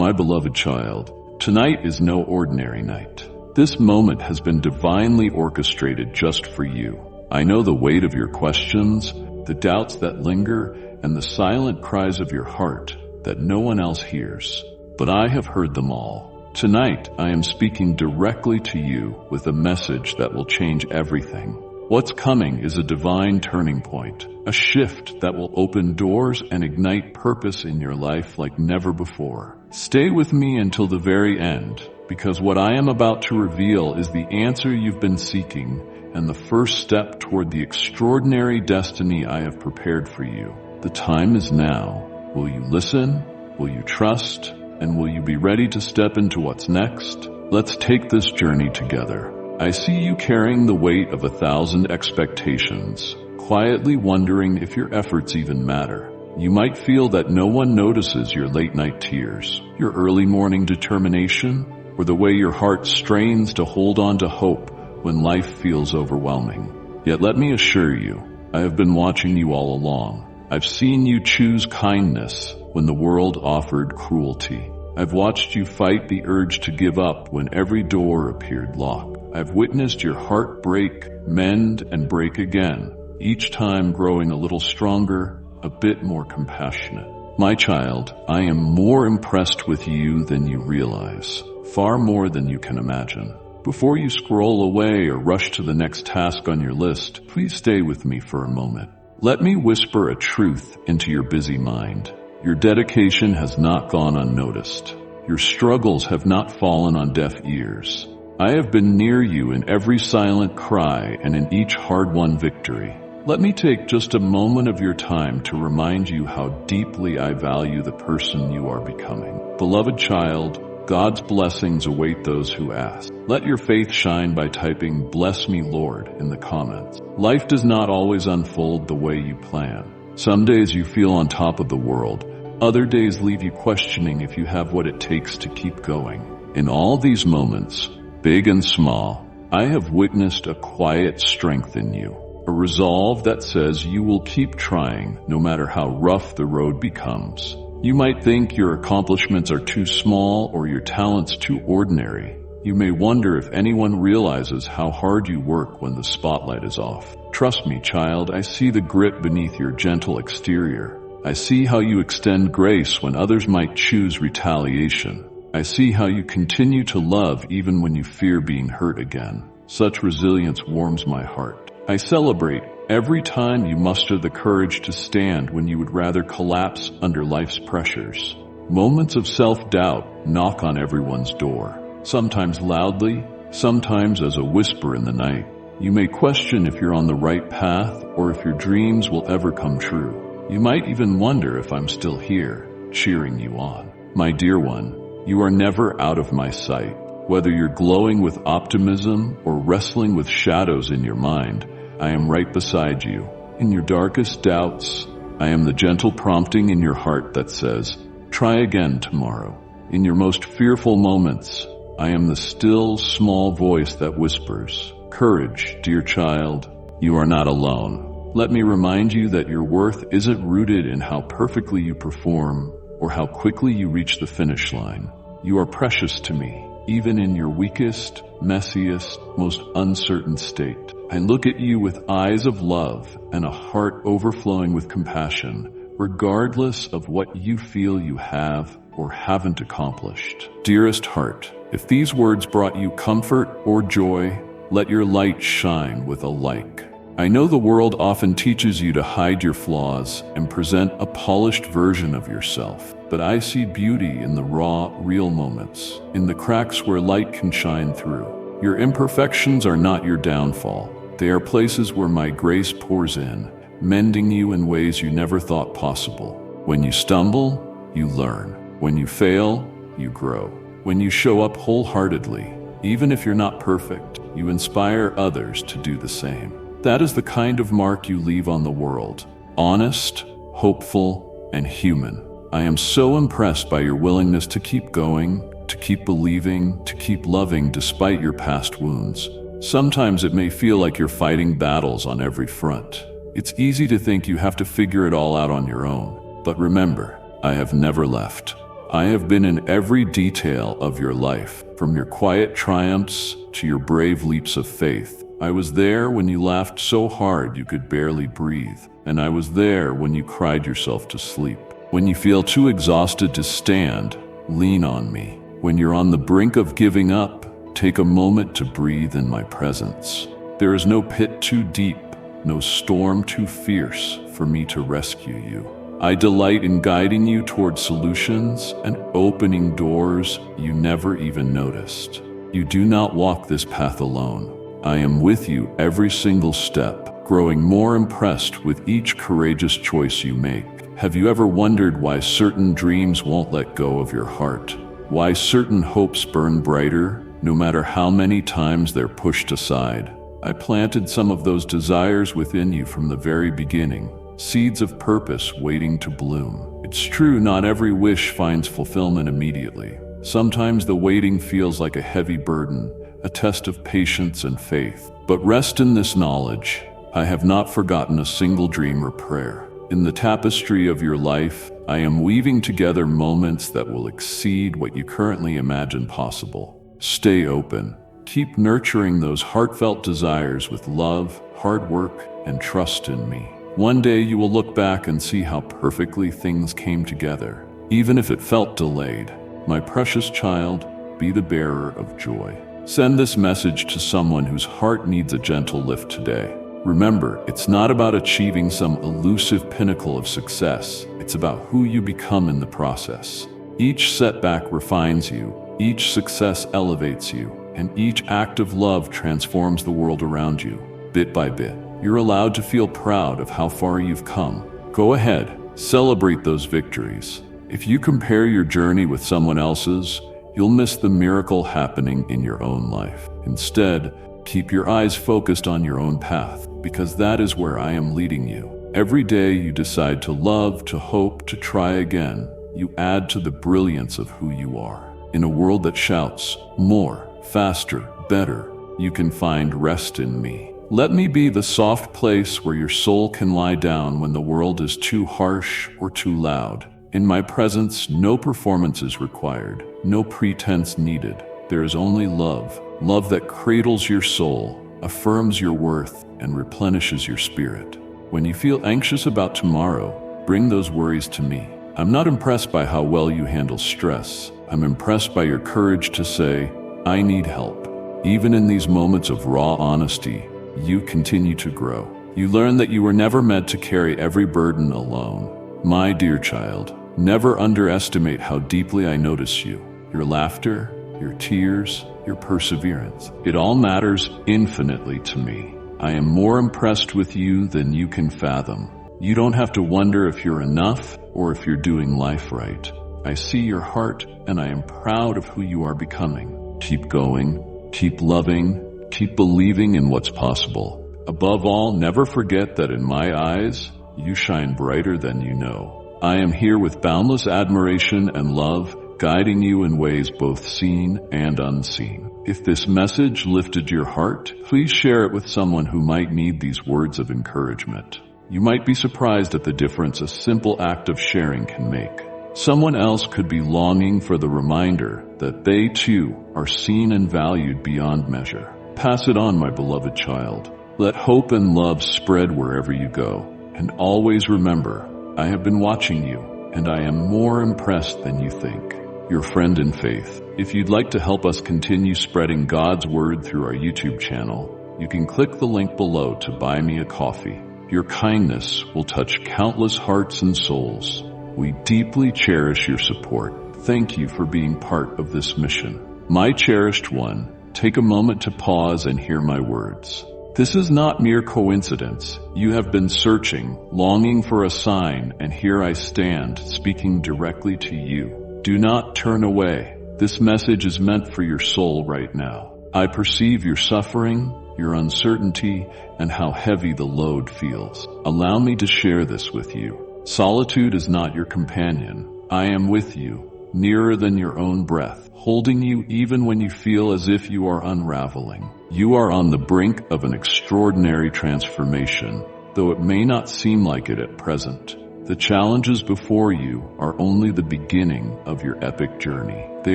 My beloved child, tonight is no ordinary night. This moment has been divinely orchestrated just for you. I know the weight of your questions, the doubts that linger, and the silent cries of your heart that no one else hears. But I have heard them all. Tonight, I am speaking directly to you with a message that will change everything. What's coming is a divine turning point, a shift that will open doors and ignite purpose in your life like never before. Stay with me until the very end, because what I am about to reveal is the answer you've been seeking and the first step toward the extraordinary destiny I have prepared for you. The time is now. Will you listen? Will you trust? And will you be ready to step into what's next? Let's take this journey together. I see you carrying the weight of 1,000 expectations, quietly wondering if your efforts even matter. You might feel that no one notices your late-night tears, your early morning determination, or the way your heart strains to hold on to hope when life feels overwhelming. Yet let me assure you, I have been watching you all along. I've seen you choose kindness when the world offered cruelty. I've watched you fight the urge to give up when every door appeared locked. I've witnessed your heart break, mend, and break again, each time growing a little stronger, a bit more compassionate. My child, I am more impressed with you than you realize, far more than you can imagine. Before you scroll away or rush to the next task on your list, please stay with me for a moment. Let me whisper a truth into your busy mind. Your dedication has not gone unnoticed. Your struggles have not fallen on deaf ears. I have been near you in every silent cry and in each hard-won victory. Let me take just a moment of your time to remind you how deeply I value the person you are becoming. Beloved child, God's blessings await those who ask. Let your faith shine by typing "Bless me, Lord" in the comments. Life does not always unfold the way you plan. Some days you feel on top of the world. Other days leave you questioning if you have what it takes to keep going. In all these moments, big and small, I have witnessed a quiet strength in you, a resolve that says you will keep trying no matter how rough the road becomes. You might think your accomplishments are too small or your talents too ordinary. You may wonder if anyone realizes how hard you work when the spotlight is off. Trust me, child, I see the grit beneath your gentle exterior. I see how you extend grace when others might choose retaliation. I see how you continue to love even when you fear being hurt again. Such resilience warms my heart. I celebrate every time you muster the courage to stand when you would rather collapse under life's pressures. Moments of self-doubt knock on everyone's door, sometimes loudly, sometimes as a whisper in the night. You may question if you're on the right path or if your dreams will ever come true. You might even wonder if I'm still here, cheering you on. My dear one, you are never out of my sight. Whether you're glowing with optimism or wrestling with shadows in your mind, I am right beside you. In your darkest doubts, I am the gentle prompting in your heart that says, "Try again tomorrow." In your most fearful moments, I am the still, small voice that whispers, "Courage, dear child, you are not alone." Let me remind you that your worth isn't rooted in how perfectly you perform or how quickly you reach the finish line. You are precious to me, even in your weakest, messiest, most uncertain state. I look at you with eyes of love and a heart overflowing with compassion, regardless of what you feel you have or haven't accomplished. Dearest heart, if these words brought you comfort or joy, let your light shine with a like. I know the world often teaches you to hide your flaws and present a polished version of yourself, but I see beauty in the raw, real moments, in the cracks where light can shine through. Your imperfections are not your downfall. They are places where my grace pours in, mending you in ways you never thought possible. When you stumble, you learn. When you fail, you grow. When you show up wholeheartedly, even if you're not perfect, you inspire others to do the same. That is the kind of mark you leave on the world. Honest, hopeful, and human. I am so impressed by your willingness to keep going, to keep believing, to keep loving despite your past wounds. Sometimes it may feel like you're fighting battles on every front. It's easy to think you have to figure it all out on your own. But remember, I have never left. I have been in every detail of your life, from your quiet triumphs to your brave leaps of faith. I was there when you laughed so hard you could barely breathe, and I was there when you cried yourself to sleep. When you feel too exhausted to stand, lean on me. When you're on the brink of giving up, take a moment to breathe in my presence. There is no pit too deep, no storm too fierce for me to rescue you. I delight in guiding you toward solutions and opening doors you never even noticed. You do not walk this path alone. I am with you every single step, growing more impressed with each courageous choice you make. Have you ever wondered why certain dreams won't let go of your heart? Why certain hopes burn brighter, no matter how many times they're pushed aside? I planted some of those desires within you from the very beginning, seeds of purpose waiting to bloom. It's true, not every wish finds fulfillment immediately. Sometimes the waiting feels like a heavy burden, a test of patience and faith. But rest in this knowledge, I have not forgotten a single dream or prayer. In the tapestry of your life, I am weaving together moments that will exceed what you currently imagine possible. Stay open. Keep nurturing those heartfelt desires with love, hard work, and trust in me. One day you will look back and see how perfectly things came together, even if it felt delayed. My precious child, be the bearer of joy. Send this message to someone whose heart needs a gentle lift today. Remember, it's not about achieving some elusive pinnacle of success. It's about who you become in the process. Each setback refines you, each success elevates you, and each act of love transforms the world around you, bit by bit. You're allowed to feel proud of how far you've come. Go ahead, celebrate those victories. If you compare your journey with someone else's, you'll miss the miracle happening in your own life. Instead, keep your eyes focused on your own path, because that is where I am leading you. Every day you decide to love, to hope, to try again, you add to the brilliance of who you are. In a world that shouts, more, faster, better, you can find rest in me. Let me be the soft place where your soul can lie down when the world is too harsh or too loud. In my presence, no performance is required, no pretense needed. There is only love. Love that cradles your soul, affirms your worth, and replenishes your spirit. When you feel anxious about tomorrow, bring those worries to me. I'm not impressed by how well you handle stress. I'm impressed by your courage to say, I need help. Even in these moments of raw honesty, you continue to grow. You learn that you were never meant to carry every burden alone. My dear child, never underestimate how deeply I notice you. Your laughter, your tears, your perseverance. It all matters infinitely to me. I am more impressed with you than you can fathom. You don't have to wonder if you're enough or if you're doing life right. I see your heart and I am proud of who you are becoming. Keep going, keep loving, keep believing in what's possible. Above all, never forget that in my eyes, you shine brighter than you know. I am here with boundless admiration and love, guiding you in ways both seen and unseen. If this message lifted your heart, please share it with someone who might need these words of encouragement. You might be surprised at the difference a simple act of sharing can make. Someone else could be longing for the reminder that they too are seen and valued beyond measure. Pass it on, my beloved child. Let hope and love spread wherever you go. And always remember, I have been watching you, and I am more impressed than you think. Your friend in faith. If you'd like to help us continue spreading God's word through our YouTube channel, you can click the link below to buy me a coffee. Your kindness will touch countless hearts and souls. We deeply cherish your support. Thank you for being part of this mission. My cherished one, take a moment to pause and hear my words. This is not mere coincidence. You have been searching, longing for a sign, and here I stand, speaking directly to you. Do not turn away. This message is meant for your soul right now. I perceive your suffering, your uncertainty, and how heavy the load feels. Allow me to share this with you. Solitude is not your companion. I am with you, nearer than your own breath, holding you even when you feel as if you are unraveling. You are on the brink of an extraordinary transformation, though it may not seem like it at present. The challenges before you are only the beginning of your epic journey. They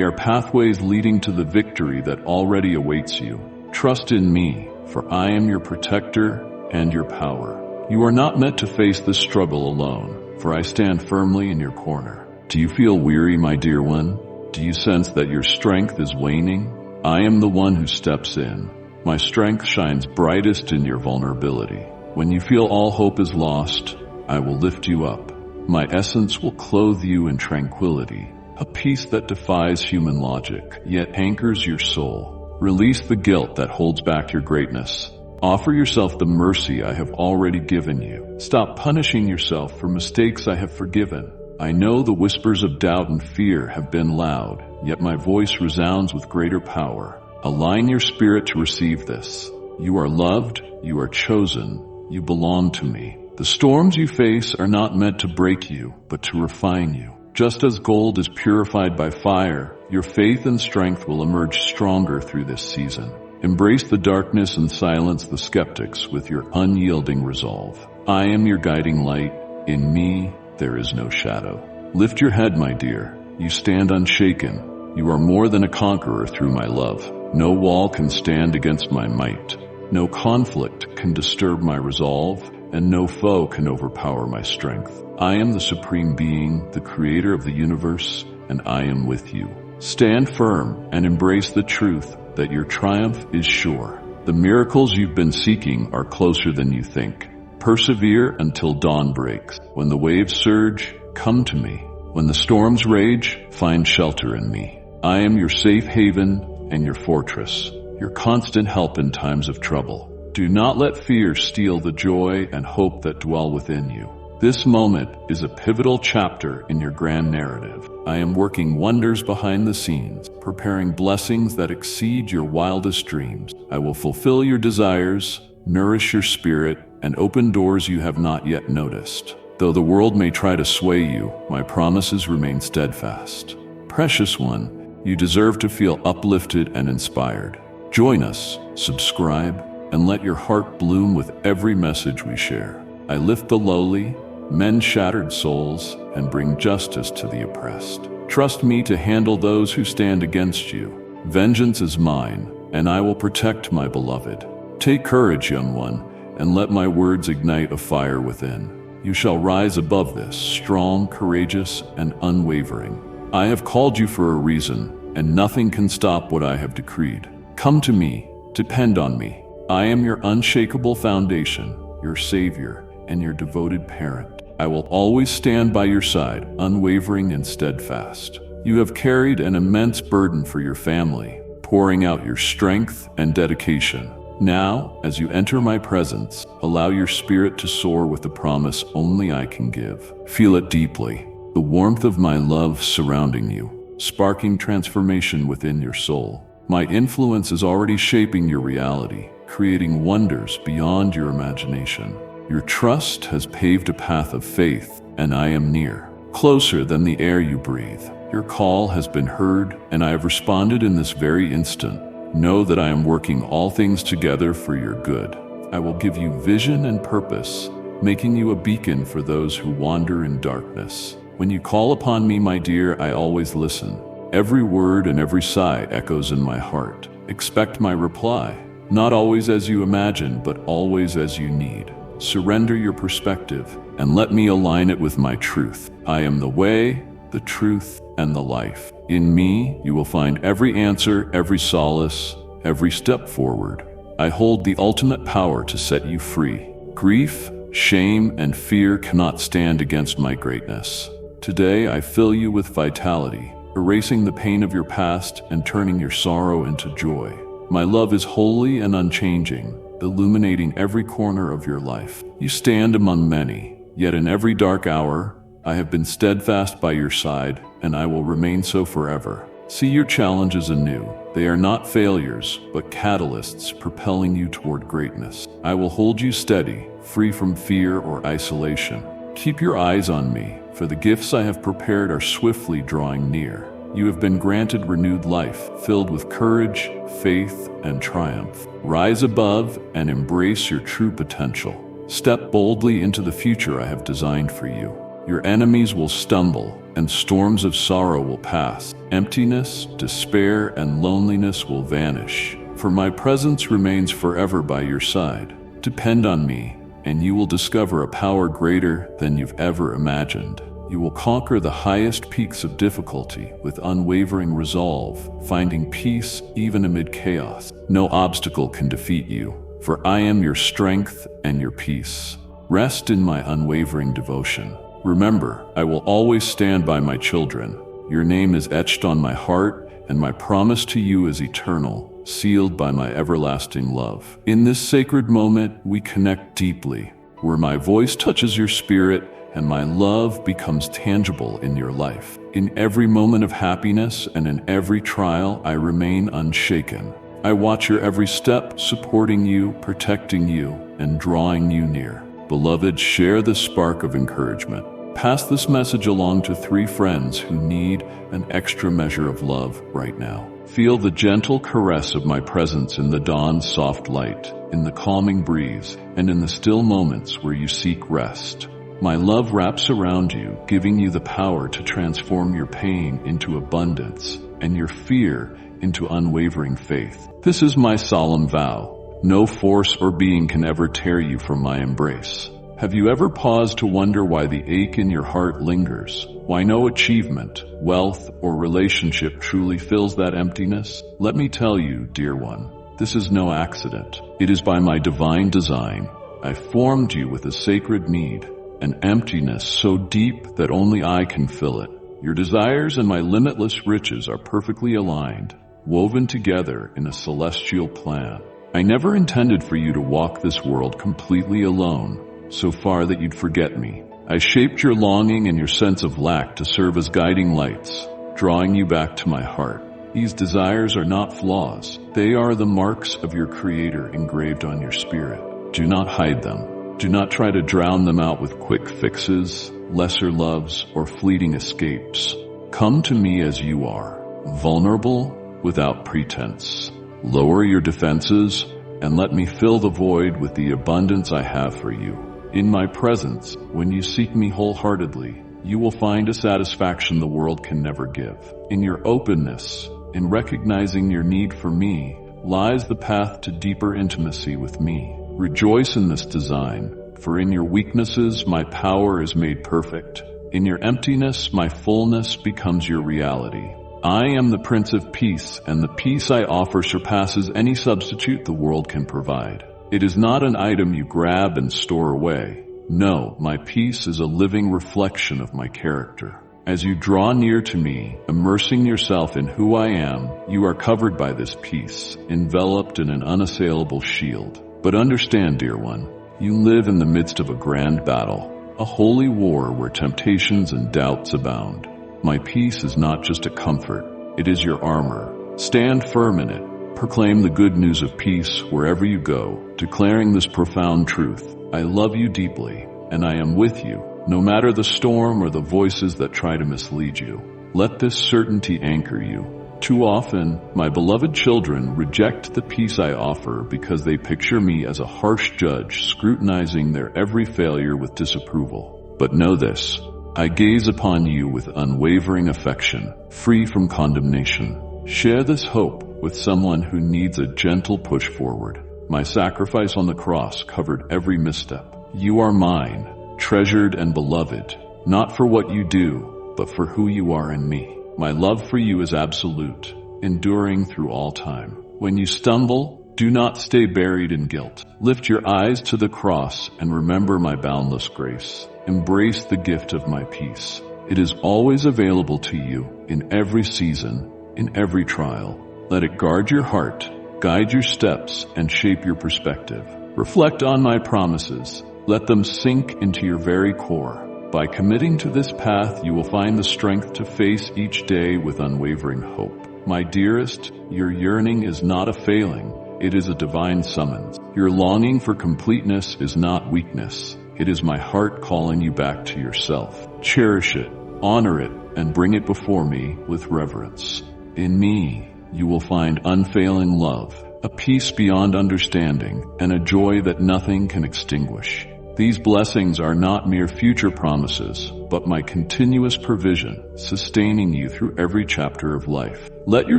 are pathways leading to the victory that already awaits you. Trust in me, for I am your protector and your power. You are not meant to face this struggle alone, for I stand firmly in your corner. Do you feel weary, my dear one? Do you sense that your strength is waning? I am the one who steps in. My strength shines brightest in your vulnerability. When you feel all hope is lost, I will lift you up. My essence will clothe you in tranquility, a peace that defies human logic, yet anchors your soul. Release the guilt that holds back your greatness. Offer yourself the mercy I have already given you. Stop punishing yourself for mistakes I have forgiven. I know the whispers of doubt and fear have been loud, yet my voice resounds with greater power. Align your spirit to receive this. You are loved, you are chosen, you belong to me. The storms you face are not meant to break you, but to refine you. Just as gold is purified by fire, your faith and strength will emerge stronger through this season. Embrace the darkness and silence the skeptics with your unyielding resolve. I am your guiding light. In me, there is no shadow. Lift your head, my dear. You stand unshaken. You are more than a conqueror through my love. No wall can stand against my might. No conflict can disturb my resolve, and no foe can overpower my strength. I am the supreme being, the creator of the universe, and I am with you. Stand firm and embrace the truth that your triumph is sure. The miracles you've been seeking are closer than you think. Persevere until dawn breaks. When the waves surge, come to me. When the storms rage, find shelter in me. I am your safe haven and your fortress, your constant help in times of trouble. Do not let fear steal the joy and hope that dwell within you. This moment is a pivotal chapter in your grand narrative. I am working wonders behind the scenes, preparing blessings that exceed your wildest dreams. I will fulfill your desires, nourish your spirit, and open doors you have not yet noticed. Though the world may try to sway you, my promises remain steadfast. Precious one, you deserve to feel uplifted and inspired. Join us, subscribe, and let your heart bloom with every message we share. I lift the lowly, mend shattered souls, and bring justice to the oppressed. Trust me to handle those who stand against you. Vengeance is mine, and I will protect my beloved. Take courage, young one, and let my words ignite a fire within. You shall rise above this, strong, courageous, and unwavering. I have called you for a reason, and nothing can stop what I have decreed. Come to me, depend on me. I am your unshakable foundation, your savior, and your devoted parent. I will always stand by your side, unwavering and steadfast. You have carried an immense burden for your family, pouring out your strength and dedication. Now, as you enter my presence, allow your spirit to soar with the promise only I can give. Feel it deeply, the warmth of my love surrounding you, sparking transformation within your soul. My influence is already shaping your reality, creating wonders beyond your imagination. Your trust has paved a path of faith, and I am near, closer than the air you breathe. Your call has been heard, and I have responded in this very instant. Know that I am working all things together for your good. I will give you vision and purpose, making you a beacon for those who wander in darkness. When you call upon me, my dear, I always listen. Every word and every sigh echoes in my heart. Expect my reply, not always as you imagine, but always as you need. Surrender your perspective and let me align it with my truth. I am the way, the truth, and the life. In me, you will find every answer, every solace, every step forward. I hold the ultimate power to set you free. Grief, shame, and fear cannot stand against my greatness. Today, I fill you with vitality, erasing the pain of your past and turning your sorrow into joy. My love is holy and unchanging, illuminating every corner of your life. You stand among many, yet in every dark hour, I have been steadfast by your side, and I will remain so forever. See your challenges anew. They are not failures, but catalysts propelling you toward greatness. I will hold you steady, free from fear or isolation. Keep your eyes on me, for the gifts I have prepared are swiftly drawing near. You have been granted renewed life, filled with courage, faith, and triumph. Rise above and embrace your true potential. Step boldly into the future I have designed for you. Your enemies will stumble, and storms of sorrow will pass. Emptiness, despair, and loneliness will vanish, for my presence remains forever by your side. Depend on me, and you will discover a power greater than you've ever imagined. You will conquer the highest peaks of difficulty with unwavering resolve, finding peace even amid chaos. No obstacle can defeat you, for I am your strength and your peace. Rest in my unwavering devotion. Remember, I will always stand by my children. Your name is etched on my heart, and my promise to you is eternal, sealed by my everlasting love. In this sacred moment, we connect deeply, where my voice touches your spirit and my love becomes tangible in your life. In every moment of happiness and in every trial, I remain unshaken. I watch your every step, supporting you, protecting you, and drawing you near. Beloved, share this spark of encouragement. Pass this message along to 3 friends who need an extra measure of love right now. Feel the gentle caress of my presence in the dawn's soft light, in the calming breeze, and in the still moments where you seek rest. My love wraps around you, giving you the power to transform your pain into abundance and your fear into unwavering faith. This is my solemn vow. No force or being can ever tear you from my embrace. Have you ever paused to wonder why the ache in your heart lingers? Why no achievement, wealth, or relationship truly fills that emptiness? Let me tell you, dear one, this is no accident. It is by my divine design. I formed you with a sacred need, an emptiness so deep that only I can fill it. Your desires and my limitless riches are perfectly aligned, woven together in a celestial plan. I never intended for you to walk this world completely alone, so far that you'd forget me. I shaped your longing and your sense of lack to serve as guiding lights, drawing you back to my heart. These desires are not flaws. They are the marks of your Creator engraved on your spirit. Do not hide them. Do not try to drown them out with quick fixes, lesser loves, or fleeting escapes. Come to me as you are, vulnerable, without pretense. Lower your defenses, and let me fill the void with the abundance I have for you. In my presence, when you seek me wholeheartedly, you will find a satisfaction the world can never give. In your openness, in recognizing your need for me, lies the path to deeper intimacy with me. Rejoice in this design, for in your weaknesses my power is made perfect. In your emptiness my fullness becomes your reality. I am the Prince of Peace, and the peace I offer surpasses any substitute the world can provide. It is not an item you grab and store away. No, my peace is a living reflection of my character. As you draw near to me, immersing yourself in who I am, you are covered by this peace, enveloped in an unassailable shield. But understand, dear one, you live in the midst of a grand battle, a holy war where temptations and doubts abound. My peace is not just a comfort, it is your armor. Stand firm in it. Proclaim the good news of peace wherever you go, declaring this profound truth. I love you deeply, and I am with you, no matter the storm or the voices that try to mislead you. Let this certainty anchor you. Too often, my beloved children reject the peace I offer because they picture me as a harsh judge scrutinizing their every failure with disapproval. But know this, I gaze upon you with unwavering affection, free from condemnation. Share this hope with someone who needs a gentle push forward. My sacrifice on the cross covered every misstep. You are mine, treasured and beloved, not for what you do, but for who you are in me. My love for you is absolute, enduring through all time. When you stumble, do not stay buried in guilt. Lift your eyes to the cross and remember my boundless grace. Embrace the gift of my peace. It is always available to you in every season, in every trial. Let it guard your heart, guide your steps, and shape your perspective. Reflect on my promises. Let them sink into your very core. By committing to this path, you will find the strength to face each day with unwavering hope. My dearest, your yearning is not a failing. It is a divine summons. Your longing for completeness is not weakness. It is my heart calling you back to yourself. Cherish it, honor it, and bring it before me with reverence. In me, you will find unfailing love, a peace beyond understanding, and a joy that nothing can extinguish. These blessings are not mere future promises. but my continuous provision, sustaining you through every chapter of life. Let your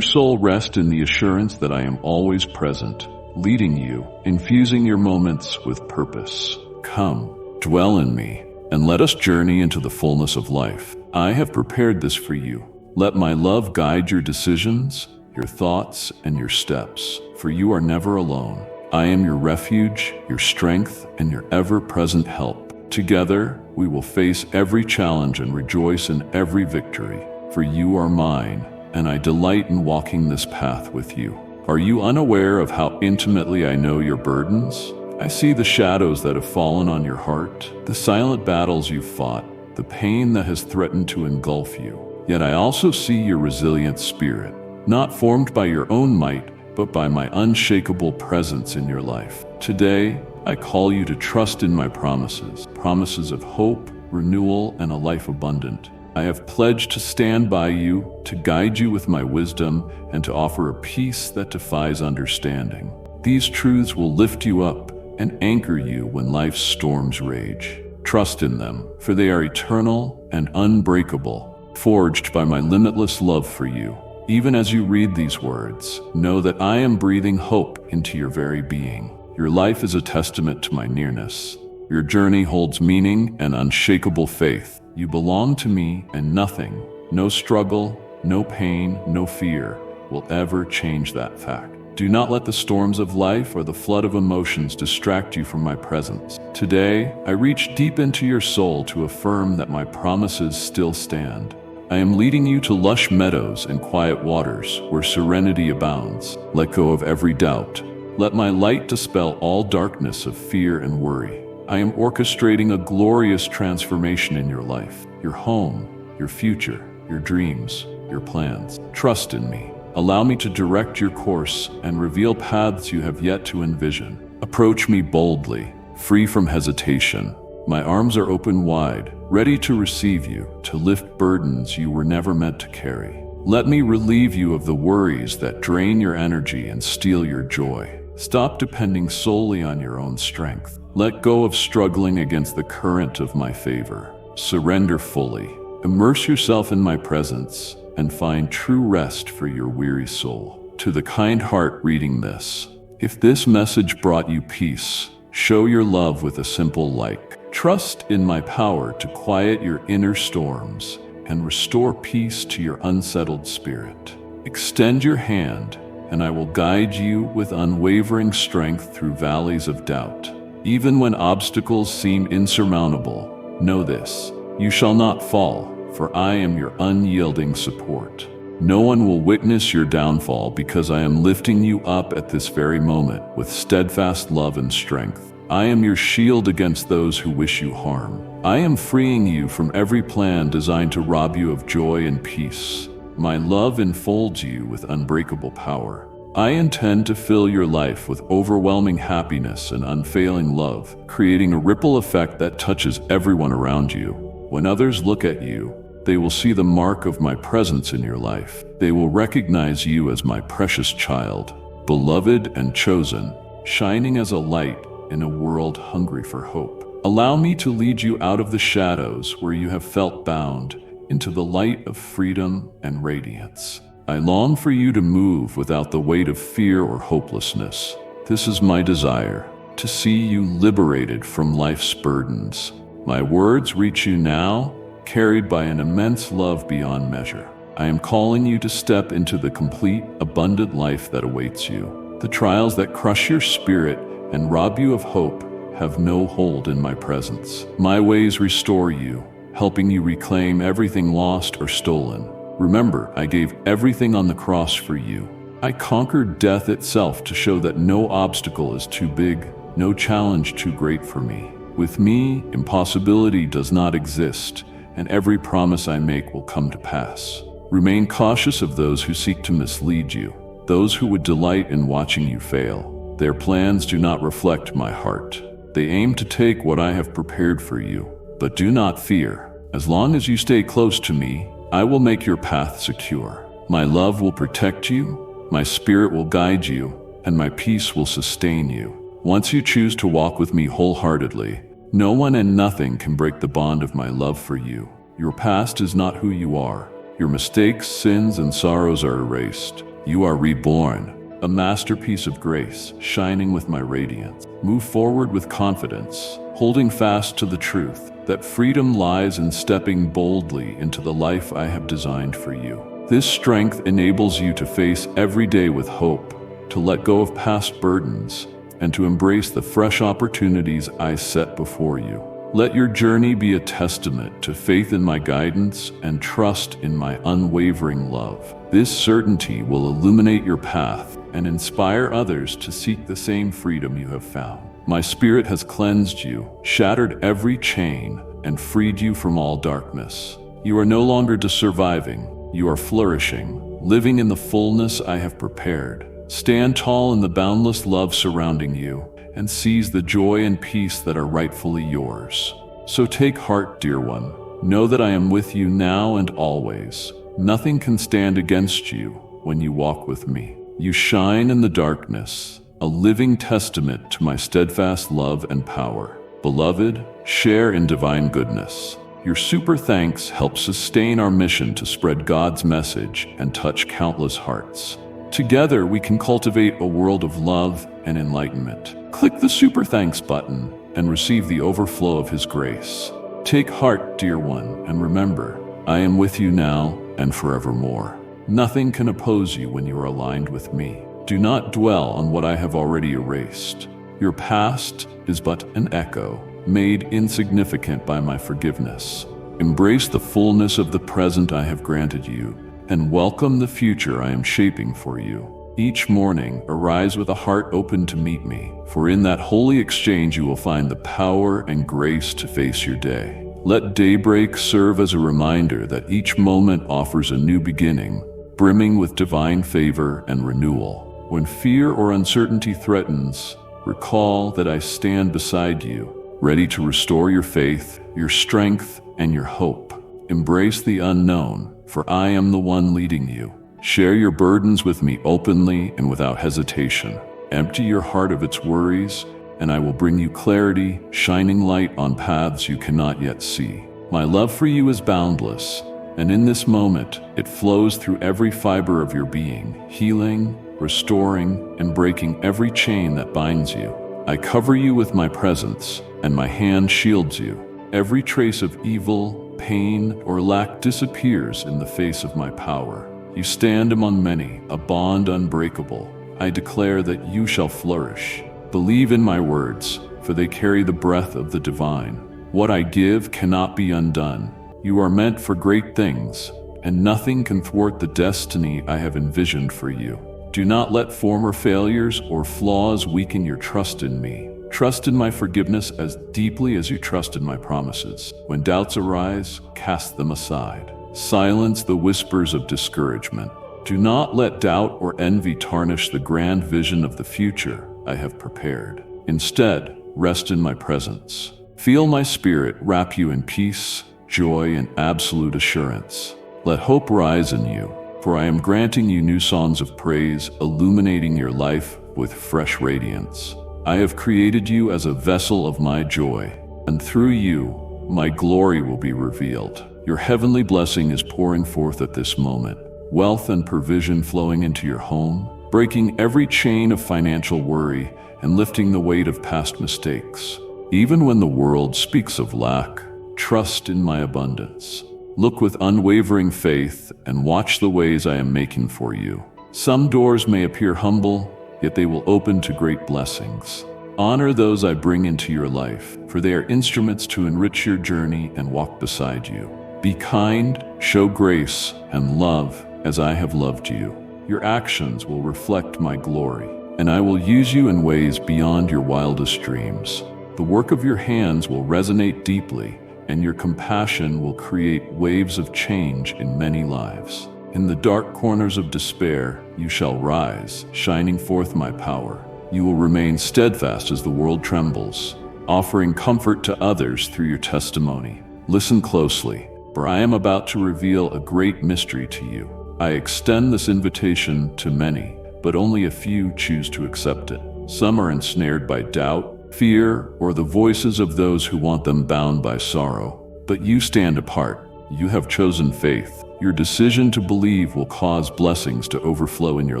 soul rest in the assurance that I am always present, leading you, infusing your moments with purpose. Come, dwell in me, and let us journey into the fullness of life. I have prepared this for you. Let my love guide your decisions, your thoughts, and your steps, for you are never alone. I am your refuge, your strength, and your ever-present help. Together, we will face every challenge and rejoice in every victory, for you are mine, and I delight in walking this path with you. Are you unaware of how intimately I know your burdens? I see the shadows that have fallen on your heart, the silent battles you've fought, the pain that has threatened to engulf you. Yet I also see your resilient spirit, not formed by your own might, but by my unshakable presence in your life. Today, I call you to trust in my promises of hope, renewal, and a life abundant. I have pledged to stand by you, to guide you with my wisdom, and to offer a peace that defies understanding. These truths will lift you up and anchor you when life's storms rage. Trust in them, for they are eternal and unbreakable, forged by my limitless love for you. Even as you read these words, know that I am breathing hope into your very being. Your life is a testament to my nearness. Your journey holds meaning and unshakable faith. You belong to me, and nothing, no struggle, no pain, no fear, will ever change that fact. Do not let the storms of life or the flood of emotions distract you from my presence. Today, I reach deep into your soul to affirm that my promises still stand. I am leading you to lush meadows and quiet waters where serenity abounds. Let go of every doubt. Let my light dispel all darkness of fear and worry. I am orchestrating a glorious transformation in your life, your home, your future, your dreams, your plans. Trust in me. Allow me to direct your course and reveal paths you have yet to envision. Approach me boldly, free from hesitation. My arms are open wide, ready to receive you, to lift burdens you were never meant to carry. Let me relieve you of the worries that drain your energy and steal your joy. Stop depending solely on your own strength. Let go of struggling against the current of my favor. Surrender fully. Immerse yourself in my presence and find true rest for your weary soul. To the kind heart reading this, if this message brought you peace, show your love with a simple like. Trust in my power to quiet your inner storms and restore peace to your unsettled spirit. Extend your hand, and I will guide you with unwavering strength through valleys of doubt. Even when obstacles seem insurmountable, know this: you shall not fall, for I am your unyielding support. No one will witness your downfall because I am lifting you up at this very moment with steadfast love and strength. I am your shield against those who wish you harm. I am freeing you from every plan designed to rob you of joy and peace. My love enfolds you with unbreakable power. I intend to fill your life with overwhelming happiness and unfailing love, creating a ripple effect that touches everyone around you. When others look at you, they will see the mark of my presence in your life. They will recognize you as my precious child, beloved and chosen, shining as a light in a world hungry for hope. Allow me to lead you out of the shadows where you have felt bound into the light of freedom and radiance. I long for you to move without the weight of fear or hopelessness. This is my desire, to see you liberated from life's burdens. My words reach you now, carried by an immense love beyond measure. I am calling you to step into the complete, abundant life that awaits you. The trials that crush your spirit and rob you of hope have no hold in my presence. My ways restore you, helping you reclaim everything lost or stolen. Remember, I gave everything on the cross for you. I conquered death itself to show that no obstacle is too big, no challenge too great for me. With me, impossibility does not exist, and every promise I make will come to pass. Remain cautious of those who seek to mislead you, those who would delight in watching you fail. Their plans do not reflect my heart. They aim to take what I have prepared for you. But do not fear. As long as you stay close to me, I will make your path secure. My love will protect you, my spirit will guide you, and my peace will sustain you. Once you choose to walk with me wholeheartedly, no one and nothing can break the bond of my love for you. Your past is not who you are. Your mistakes, sins, and sorrows are erased. You are reborn, a masterpiece of grace, shining with my radiance. Move forward with confidence, holding fast to the truth that freedom lies in stepping boldly into the life I have designed for you. This strength enables you to face every day with hope, to let go of past burdens, and to embrace the fresh opportunities I set before you. Let your journey be a testament to faith in my guidance and trust in my unwavering love. This certainty will illuminate your path and inspire others to seek the same freedom you have found. My spirit has cleansed you, shattered every chain, and freed you from all darkness. You are no longer just surviving, you are flourishing, living in the fullness I have prepared. Stand tall in the boundless love surrounding you, and seize the joy and peace that are rightfully yours. So take heart, dear one. Know that I am with you now and always. Nothing can stand against you when you walk with me. You shine in the darkness, a living testament to my steadfast love and power. Beloved, share in divine goodness. Your super thanks help sustain our mission to spread God's message and touch countless hearts. Together, we can cultivate a world of love and enlightenment. Click the super thanks button and receive the overflow of His grace. Take heart, dear one, and remember, I am with you now and forevermore. Nothing can oppose you when you are aligned with me. Do not dwell on what I have already erased. Your past is but an echo, made insignificant by my forgiveness. Embrace the fullness of the present I have granted you, and welcome the future I am shaping for you. Each morning, arise with a heart open to meet me, for in that holy exchange you will find the power and grace to face your day. Let daybreak serve as a reminder that each moment offers a new beginning, brimming with divine favor and renewal. When fear or uncertainty threatens, recall that I stand beside you, ready to restore your faith, your strength, and your hope. Embrace the unknown, for I am the one leading you. Share your burdens with me openly and without hesitation. Empty your heart of its worries, and I will bring you clarity, shining light on paths you cannot yet see. My love for you is boundless, and in this moment, it flows through every fiber of your being, healing, restoring, and breaking every chain that binds you. I cover you with my presence, and my hand shields you. Every trace of evil, pain, or lack disappears in the face of my power. You stand among many, a bond unbreakable. I declare that you shall flourish. Believe in my words, for they carry the breath of the divine. What I give cannot be undone. You are meant for great things, and nothing can thwart the destiny I have envisioned for you. Do not let former failures or flaws weaken your trust in me. Trust in my forgiveness as deeply as you trust in my promises. When doubts arise, cast them aside. Silence the whispers of discouragement. Do not let doubt or envy tarnish the grand vision of the future I have prepared. Instead, rest in my presence. Feel my spirit wrap you in peace, joy, and absolute assurance. Let hope rise in you, for I am granting you new songs of praise, illuminating your life with fresh radiance. I have created you as a vessel of my joy, and through you, my glory will be revealed. Your heavenly blessing is pouring forth at this moment, wealth and provision flowing into your home, breaking every chain of financial worry and lifting the weight of past mistakes. Even when the world speaks of lack, trust in my abundance. Look with unwavering faith and watch the ways I am making for you. Some doors may appear humble, yet they will open to great blessings. Honor those I bring into your life, for they are instruments to enrich your journey and walk beside you. Be kind, show grace, and love as I have loved you. Your actions will reflect my glory, and I will use you in ways beyond your wildest dreams. The work of your hands will resonate deeply, and your compassion will create waves of change in many lives. In the dark corners of despair, you shall rise, shining forth my power. You will remain steadfast as the world trembles, offering comfort to others through your testimony. Listen closely, for I am about to reveal a great mystery to you. I extend this invitation to many, but only a few choose to accept it. Some are ensnared by doubt, fear, or the voices of those who want them bound by sorrow. But you stand apart. You have chosen faith. Your decision to believe will cause blessings to overflow in your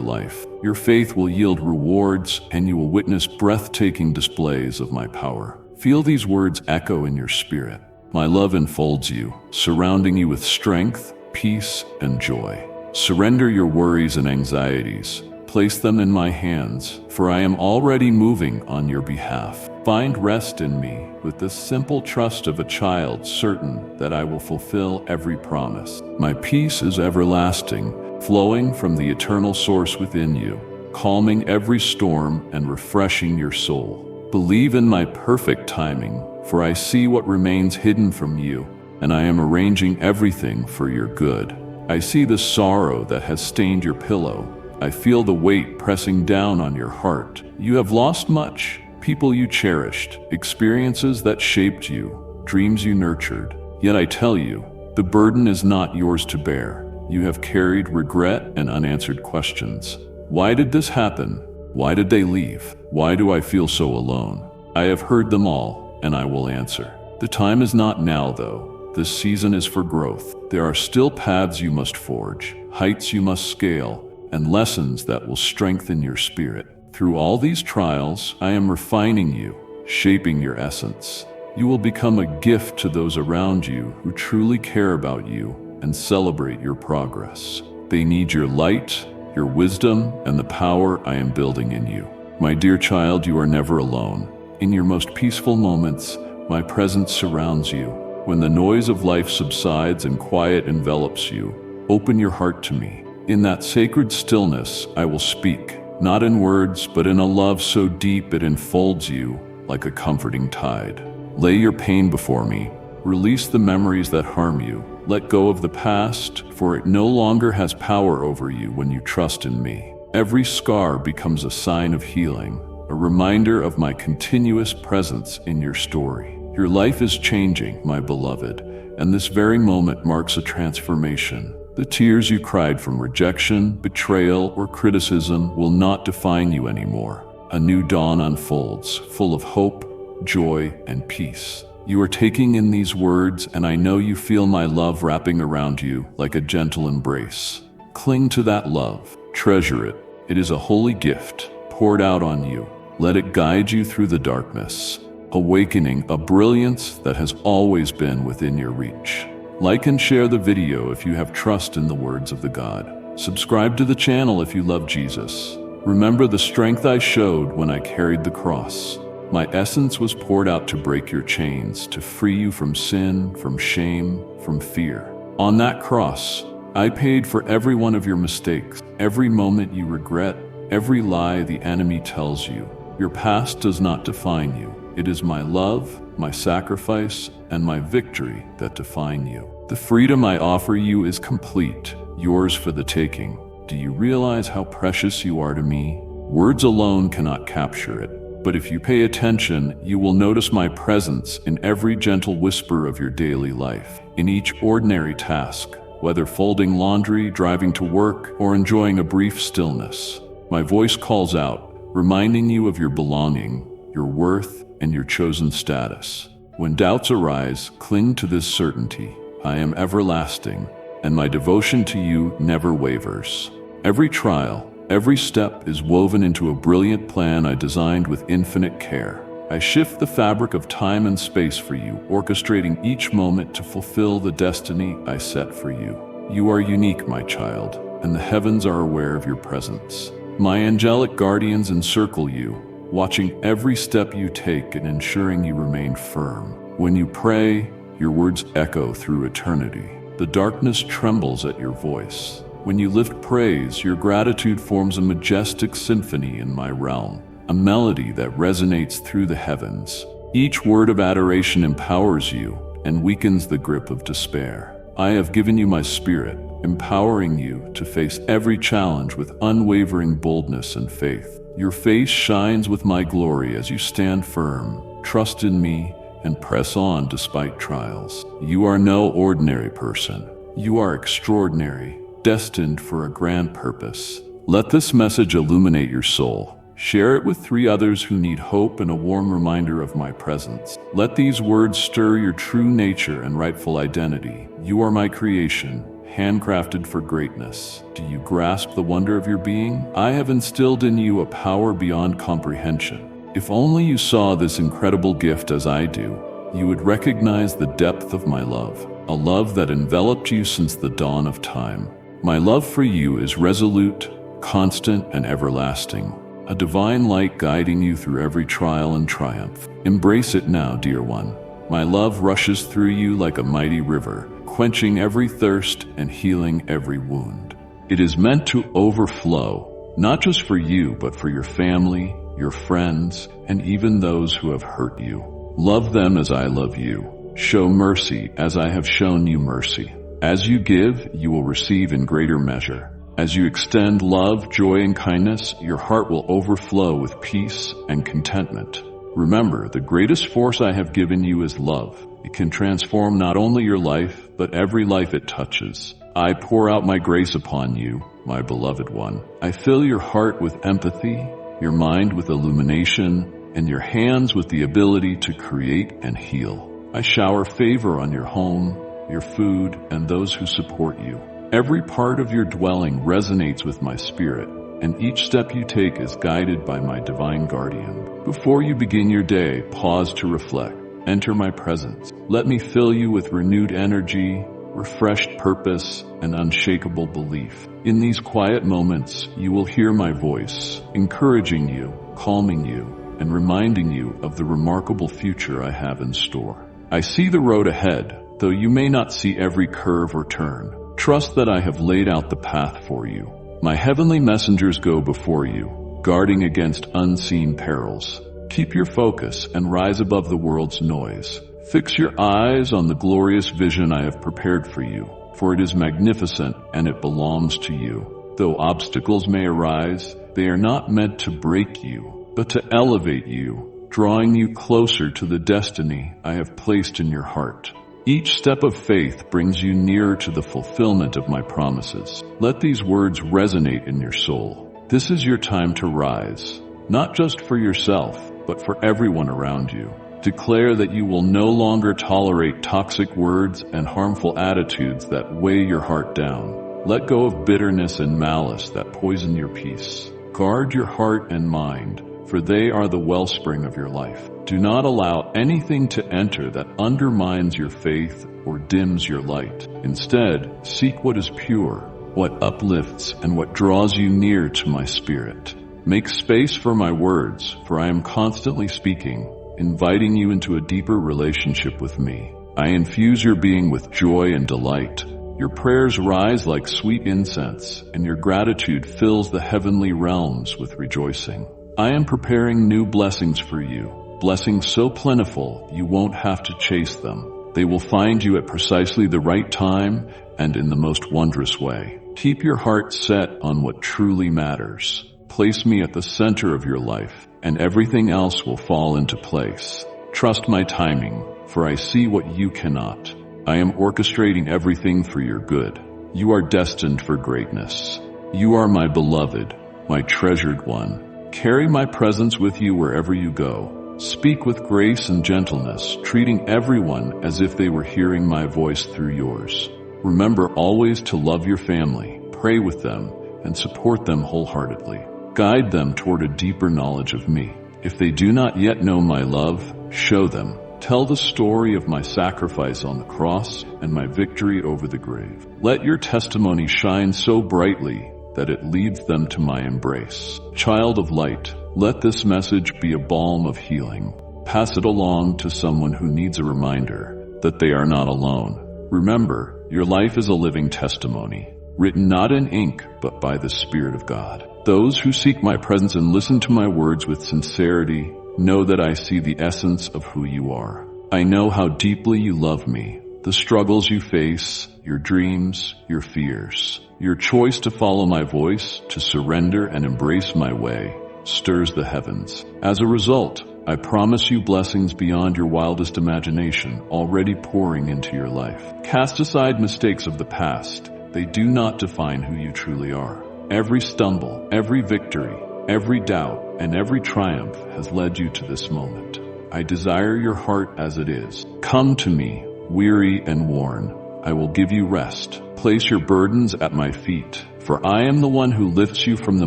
life. Your faith will yield rewards, and you will witness breathtaking displays of my power. Feel these words echo in your spirit. My love enfolds you, surrounding you with strength, peace, and joy. Surrender your worries and anxieties. Place them in my hands, for I am already moving on your behalf. Find rest in me with the simple trust of a child certain that I will fulfill every promise. My peace is everlasting, flowing from the eternal source within you, calming every storm and refreshing your soul. Believe in my perfect timing, for I see what remains hidden from you, and I am arranging everything for your good. I see the sorrow that has stained your pillow. I feel the weight pressing down on your heart. You have lost much, people you cherished, experiences that shaped you, dreams you nurtured. Yet I tell you, the burden is not yours to bear. You have carried regret and unanswered questions. Why did this happen? Why did they leave? Why do I feel so alone? I have heard them all, and I will answer. The time is not now, though. This season is for growth. There are still paths you must forge, heights you must scale, and lessons that will strengthen your spirit. Through all these trials, I am refining you, shaping your essence. You will become a gift to those around you who truly care about you and celebrate your progress. They need your light, your wisdom, and the power I am building in you. My dear child, you are never alone. In your most peaceful moments, my presence surrounds you. When the noise of life subsides and quiet envelops you, open your heart to me. In that sacred stillness, I will speak, not in words, but in a love so deep it enfolds you like a comforting tide. Lay your pain before me. Release the memories that harm you. Let go of the past, for it no longer has power over you when you trust in me. Every scar becomes a sign of healing, a reminder of my continuous presence in your story. Your life is changing, my beloved, and this very moment marks a transformation. The tears you cried from rejection, betrayal, or criticism will not define you anymore. A new dawn unfolds, full of hope, joy, and peace. You are taking in these words, and I know you feel my love wrapping around you like a gentle embrace. Cling to that love. Treasure it. It is a holy gift poured out on you. Let it guide you through the darkness, awakening a brilliance that has always been within your reach. Like and share the video if you have trust in the words of the God. Subscribe to the channel if you love Jesus. Remember the strength I showed when I carried the cross. My essence was poured out to break your chains, to free you from sin, from shame, from fear. On that cross, I paid for every one of your mistakes, every moment you regret, every lie the enemy tells you. Your past does not define you. It is my love, my sacrifice, and my victory that define you. The freedom I offer you is complete, yours for the taking. Do you realize how precious you are to me? Words alone cannot capture it, but if you pay attention, you will notice my presence in every gentle whisper of your daily life, in each ordinary task, whether folding laundry, driving to work, or enjoying a brief stillness. My voice calls out, reminding you of your belonging, your worth, and your chosen status. When doubts arise, cling to this certainty. I am everlasting, and my devotion to you never wavers. Every trial, every step is woven into a brilliant plan I designed with infinite care. I shift the fabric of time and space for you, orchestrating each moment to fulfill the destiny I set for you. You are unique, my child, and the heavens are aware of your presence. My angelic guardians encircle you, watching every step you take and ensuring you remain firm. When you pray, your words echo through eternity. The darkness trembles at your voice. When you lift praise, your gratitude forms a majestic symphony in my realm, a melody that resonates through the heavens. Each word of adoration empowers you and weakens the grip of despair. I have given you my spirit, empowering you to face every challenge with unwavering boldness and faith. Your face shines with my glory as you stand firm, trust in me, and press on despite trials. You are no ordinary person. You are extraordinary, destined for a grand purpose. Let this message illuminate your soul, Share it with 3 others who need hope and a warm reminder of my presence. Let these words stir your true nature and rightful identity. You are my creation, handcrafted for greatness. Do you grasp the wonder of your being? I have instilled in you a power beyond comprehension. If only you saw this incredible gift as I do, you would recognize the depth of my love, a love that enveloped you since the dawn of time. My love for you is resolute, constant, and everlasting, a divine light guiding you through every trial and triumph. Embrace it now, dear one. My love rushes through you like a mighty river, quenching every thirst and healing every wound. It is meant to overflow, not just for you, but for your family, your friends, and even those who have hurt you. Love them as I love you. Show mercy as I have shown you mercy. As you give, you will receive in greater measure. As you extend love, joy, and kindness, your heart will overflow with peace and contentment. Remember, the greatest force I have given you is love. It can transform not only your life, but every life it touches. I pour out my grace upon you, my beloved one. I fill your heart with empathy, your mind with illumination, and your hands with the ability to create and heal. I shower favor on your home, your food, and those who support you. Every part of your dwelling resonates with my spirit, and each step you take is guided by my divine guardian. Before you begin your day, pause to reflect. Enter my presence. Let me fill you with renewed energy, refreshed purpose, and unshakable belief. In these quiet moments, you will hear my voice, encouraging you, calming you, and reminding you of the remarkable future I have in store. I see the road ahead, though you may not see every curve or turn. Trust that I have laid out the path for you. My heavenly messengers go before you, guarding against unseen perils. Keep your focus and rise above the world's noise. Fix your eyes on the glorious vision I have prepared for you, for it is magnificent and it belongs to you. Though obstacles may arise, they are not meant to break you, but to elevate you, drawing you closer to the destiny I have placed in your heart. Each step of faith brings you nearer to the fulfillment of my promises. Let these words resonate in your soul. This is your time to rise, not just for yourself, but for everyone around you. Declare that you will no longer tolerate toxic words and harmful attitudes that weigh your heart down. Let go of bitterness and malice that poison your peace. Guard your heart and mind, for they are the wellspring of your life. Do not allow anything to enter that undermines your faith or dims your light. Instead, seek what is pure, what uplifts, and what draws you near to my spirit. Make space for my words, for I am constantly speaking, inviting you into a deeper relationship with me. I infuse your being with joy and delight. Your prayers rise like sweet incense, and your gratitude fills the heavenly realms with rejoicing. I am preparing new blessings for you, blessings so plentiful you won't have to chase them. They will find you at precisely the right time and in the most wondrous way. Keep your heart set on what truly matters. Place me at the center of your life, and everything else will fall into place. Trust my timing, for I see what you cannot. I am orchestrating everything for your good. You are destined for greatness. You are my beloved, my treasured one. Carry my presence with you wherever you go. Speak with grace and gentleness, treating everyone as if they were hearing my voice through yours. Remember always to love your family, pray with them, and support them wholeheartedly. Guide them toward a deeper knowledge of me. If they do not yet know my love, show them. Tell the story of my sacrifice on the cross and my victory over the grave. Let your testimony shine so brightly that it leads them to my embrace. Child of light, let this message be a balm of healing. Pass it along to someone who needs a reminder that they are not alone. Remember, your life is a living testimony, written not in ink, but by the Spirit of God. Those who seek my presence and listen to my words with sincerity know that I see the essence of who you are. I know how deeply you love me, the struggles you face, your dreams, your fears. Your choice to follow my voice, to surrender and embrace my way, stirs the heavens. As a result, I promise you blessings beyond your wildest imagination, already pouring into your life. Cast aside mistakes of the past. They do not define who you truly are. Every stumble, every victory, Every doubt and every triumph has led you to this moment. I desire your heart as it is. Come to me, weary and worn. I will give you rest. Place your burdens at my feet, for I am the one who lifts you from the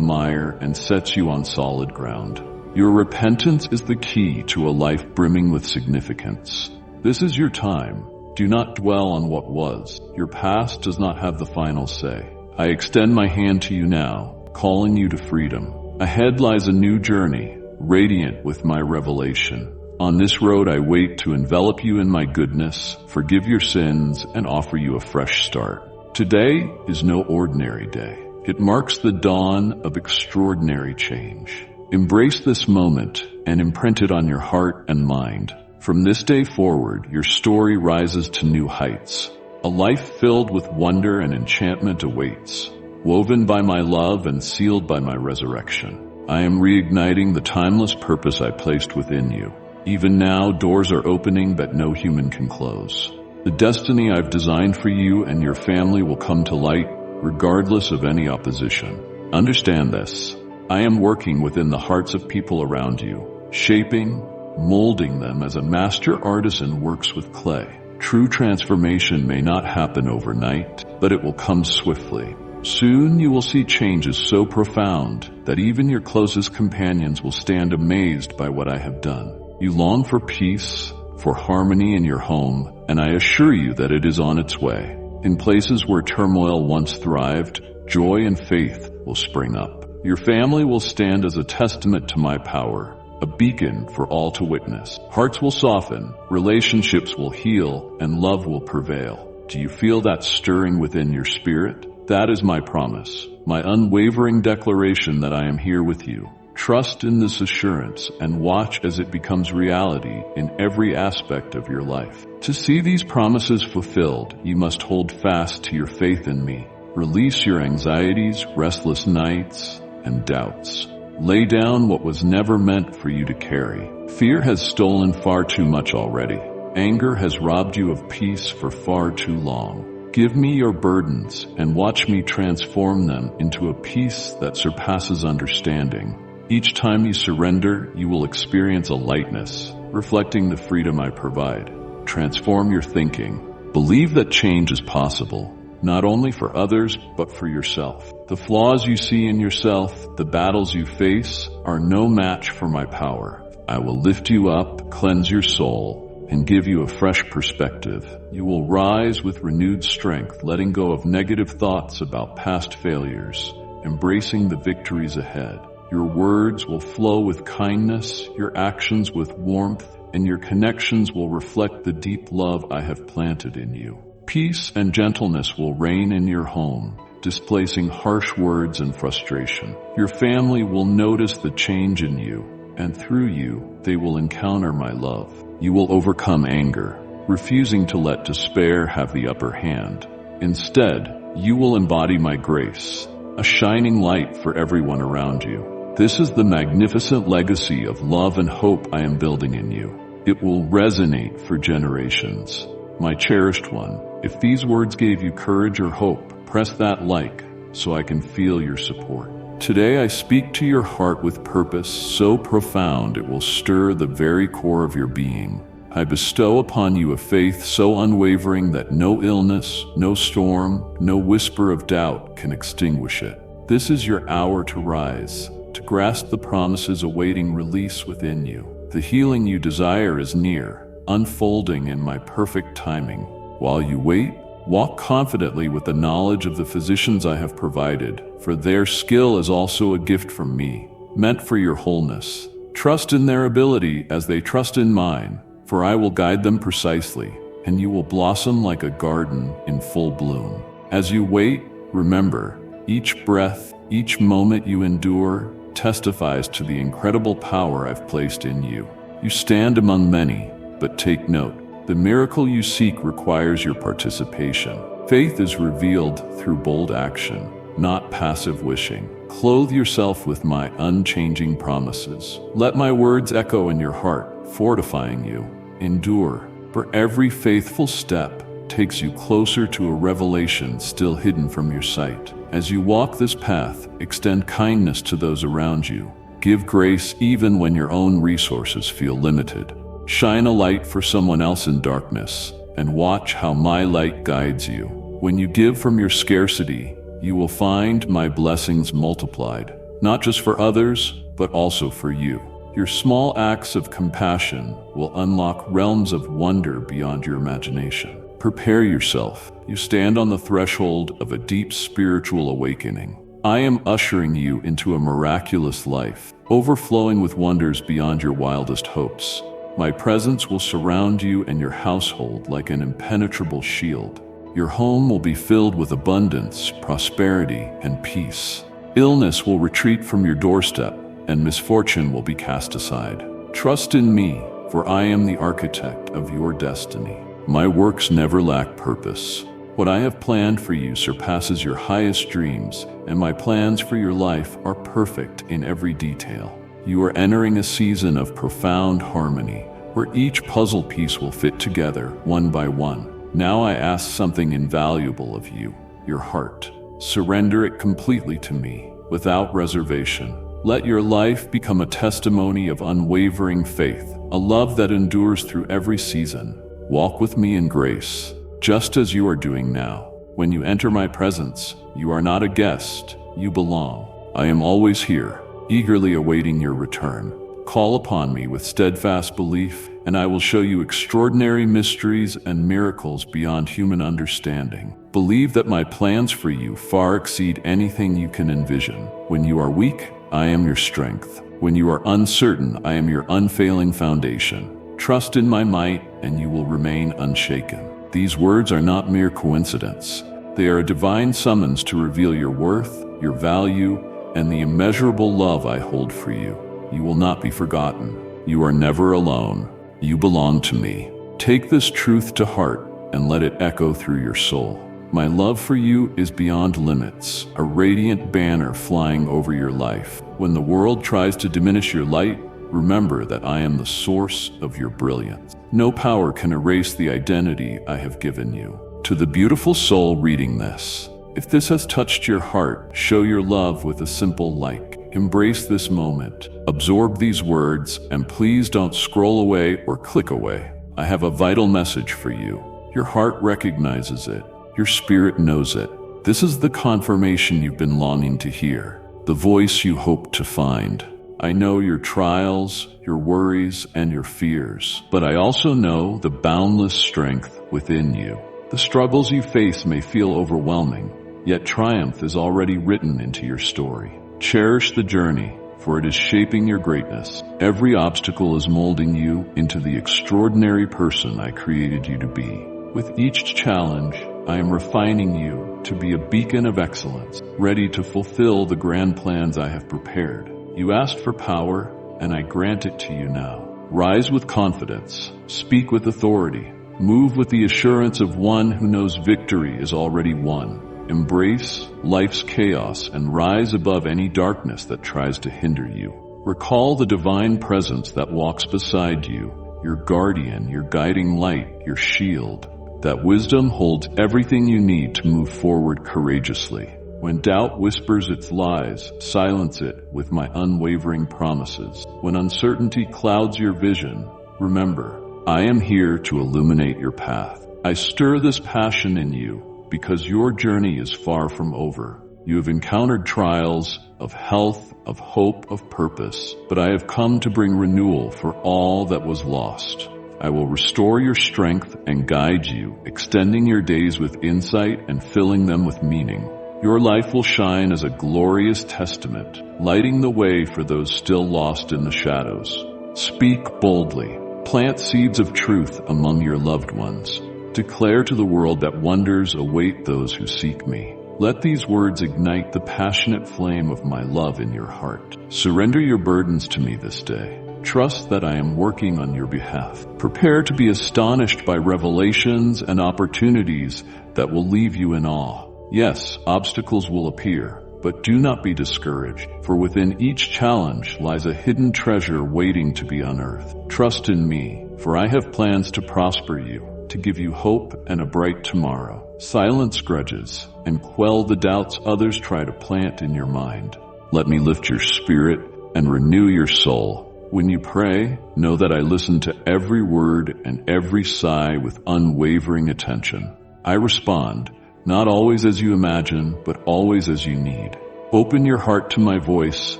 mire and sets you on solid ground. Your repentance is the key to a life brimming with significance. This is your time. Do not dwell on what was. Your past does not have the final say. I extend my hand to you now, calling you to freedom. Ahead lies a new journey, radiant with my revelation. On this road I wait to envelop you in my goodness, forgive your sins, and offer you a fresh start. Today is no ordinary day. It marks the dawn of extraordinary change. Embrace this moment and imprint it on your heart and mind. From this day forward, your story rises to new heights. A life filled with wonder and enchantment awaits, woven by my love and sealed by my resurrection. I am reigniting the timeless purpose I placed within you. Even now, doors are opening that no human can close. The destiny I've designed for you and your family will come to light, regardless of any opposition. Understand this. I am working within the hearts of people around you, shaping, molding them as a master artisan works with clay. True transformation may not happen overnight, but it will come swiftly. Soon you will see changes so profound that even your closest companions will stand amazed by what I have done. You long for peace, for harmony in your home, and I assure you that it is on its way. In places where turmoil once thrived, joy and faith will spring up. Your family will stand as a testament to my power, a beacon for all to witness. Hearts will soften, relationships will heal, and love will prevail. Do you feel that stirring within your spirit? That is my promise, my unwavering declaration that I am here with you. Trust in this assurance and watch as it becomes reality in every aspect of your life. To see these promises fulfilled, you must hold fast to your faith in me. Release your anxieties, restless nights, and doubts. Lay down what was never meant for you to carry. Fear has stolen far too much already. Anger has robbed you of peace for far too long. Give me your burdens and watch me transform them into a peace that surpasses understanding. Each time you surrender, you will experience a lightness, reflecting the freedom I provide. Transform your thinking. Believe that change is possible, not only for others, but for yourself. The flaws you see in yourself, the battles you face, are no match for my power. I will lift you up, cleanse your soul, and give you a fresh perspective. You will rise with renewed strength, letting go of negative thoughts about past failures, embracing the victories ahead. Your words will flow with kindness, your actions with warmth, and your connections will reflect the deep love I have planted in you. Peace and gentleness will reign in your home, displacing harsh words and frustration. Your family will notice the change in you, and through you, they will encounter my love. You will overcome anger, refusing to let despair have the upper hand. Instead, you will embody my grace, a shining light for everyone around you. This is the magnificent legacy of love and hope I am building in you. It will resonate for generations. My cherished one, if these words gave you courage or hope, press that like so I can feel your support. Today I speak to your heart with purpose so profound it will stir the very core of your being. I bestow upon you a faith so unwavering that no illness, no storm, no whisper of doubt can extinguish it. This is your hour to rise, to grasp the promises awaiting release within you. The healing you desire is near, unfolding in my perfect timing. While you wait, walk confidently with the knowledge of the physicians I have provided, for their skill is also a gift from me, meant for your wholeness. Trust in their ability as they trust in mine, for I will guide them precisely, and you will blossom like a garden in full bloom. As you wait, remember, each breath, each moment you endure, testifies to the incredible power I've placed in you. You stand among many, but take note, the miracle you seek requires your participation. Faith is revealed through bold action, not passive wishing. Clothe yourself with my unchanging promises. Let my words echo in your heart, fortifying you. Endure, for every faithful step takes you closer to a revelation still hidden from your sight. As you walk this path, extend kindness to those around you. Give grace even when your own resources feel limited. Shine a light for someone else in darkness, and watch how my light guides you. When you give from your scarcity, you will find my blessings multiplied, not just for others, but also for you. Your small acts of compassion will unlock realms of wonder beyond your imagination. Prepare yourself. You stand on the threshold of a deep spiritual awakening. I am ushering you into a miraculous life, overflowing with wonders beyond your wildest hopes. My presence will surround you and your household like an impenetrable shield. Your home will be filled with abundance, prosperity, and peace. Illness will retreat from your doorstep, and misfortune will be cast aside. Trust in me, for I am the architect of your destiny. My works never lack purpose. What I have planned for you surpasses your highest dreams, and my plans for your life are perfect in every detail. You are entering a season of profound harmony, where each puzzle piece will fit together one by one. Now I ask something invaluable of you, your heart. Surrender it completely to me, without reservation. Let your life become a testimony of unwavering faith, a love that endures through every season. Walk with me in grace, just as you are doing now. When you enter my presence, you are not a guest, you belong. I am always here, eagerly awaiting your return. Call upon me with steadfast belief, and I will show you extraordinary mysteries and miracles beyond human understanding. Believe that my plans for you far exceed anything you can envision. When you are weak, I am your strength. When you are uncertain, I am your unfailing foundation. Trust in my might, and you will remain unshaken. These words are not mere coincidence. They are a divine summons to reveal your worth, your value, and the immeasurable love I hold for you. You will not be forgotten. You are never alone. You belong to me. Take this truth to heart and let it echo through your soul. My love for you is beyond limits, a radiant banner flying over your life. When the world tries to diminish your light, remember that I am the source of your brilliance. No power can erase the identity I have given you. To the beautiful soul reading this, if this has touched your heart, show your love with a simple like. Embrace this moment, absorb these words, and please don't scroll away or click away. I have a vital message for you. Your heart recognizes it. Your spirit knows it. This is the confirmation you've been longing to hear, the voice you hope to find. I know your trials, your worries, and your fears, but I also know the boundless strength within you. The struggles you face may feel overwhelming, yet triumph is already written into your story. Cherish the journey, for it is shaping your greatness. Every obstacle is molding you into the extraordinary person I created you to be. With each challenge, I am refining you to be a beacon of excellence, ready to fulfill the grand plans I have prepared. You asked for power, and I grant it to you now. Rise with confidence, speak with authority, move with the assurance of one who knows victory is already won. Embrace life's chaos and rise above any darkness that tries to hinder you. Recall the divine presence that walks beside you, your guardian, your guiding light, your shield. That wisdom holds everything you need to move forward courageously. When doubt whispers its lies, silence it with my unwavering promises. When uncertainty clouds your vision, remember, I am here to illuminate your path. I stir this passion in you because your journey is far from over. You have encountered trials of health, of hope, of purpose, but I have come to bring renewal for all that was lost. I will restore your strength and guide you, extending your days with insight and filling them with meaning. Your life will shine as a glorious testament, lighting the way for those still lost in the shadows. Speak boldly. Plant seeds of truth among your loved ones. Declare to the world that wonders await those who seek me. Let these words ignite the passionate flame of my love in your heart. Surrender your burdens to me this day. Trust that I am working on your behalf. Prepare to be astonished by revelations and opportunities that will leave you in awe. Yes, obstacles will appear, but do not be discouraged, for within each challenge lies a hidden treasure waiting to be unearthed. Trust in me, for I have plans to prosper you, to give you hope and a bright tomorrow. Silence grudges, and quell the doubts others try to plant in your mind. Let me lift your spirit and renew your soul. When you pray, know that I listen to every word and every sigh with unwavering attention. I respond, not always as you imagine, but always as you need. Open your heart to my voice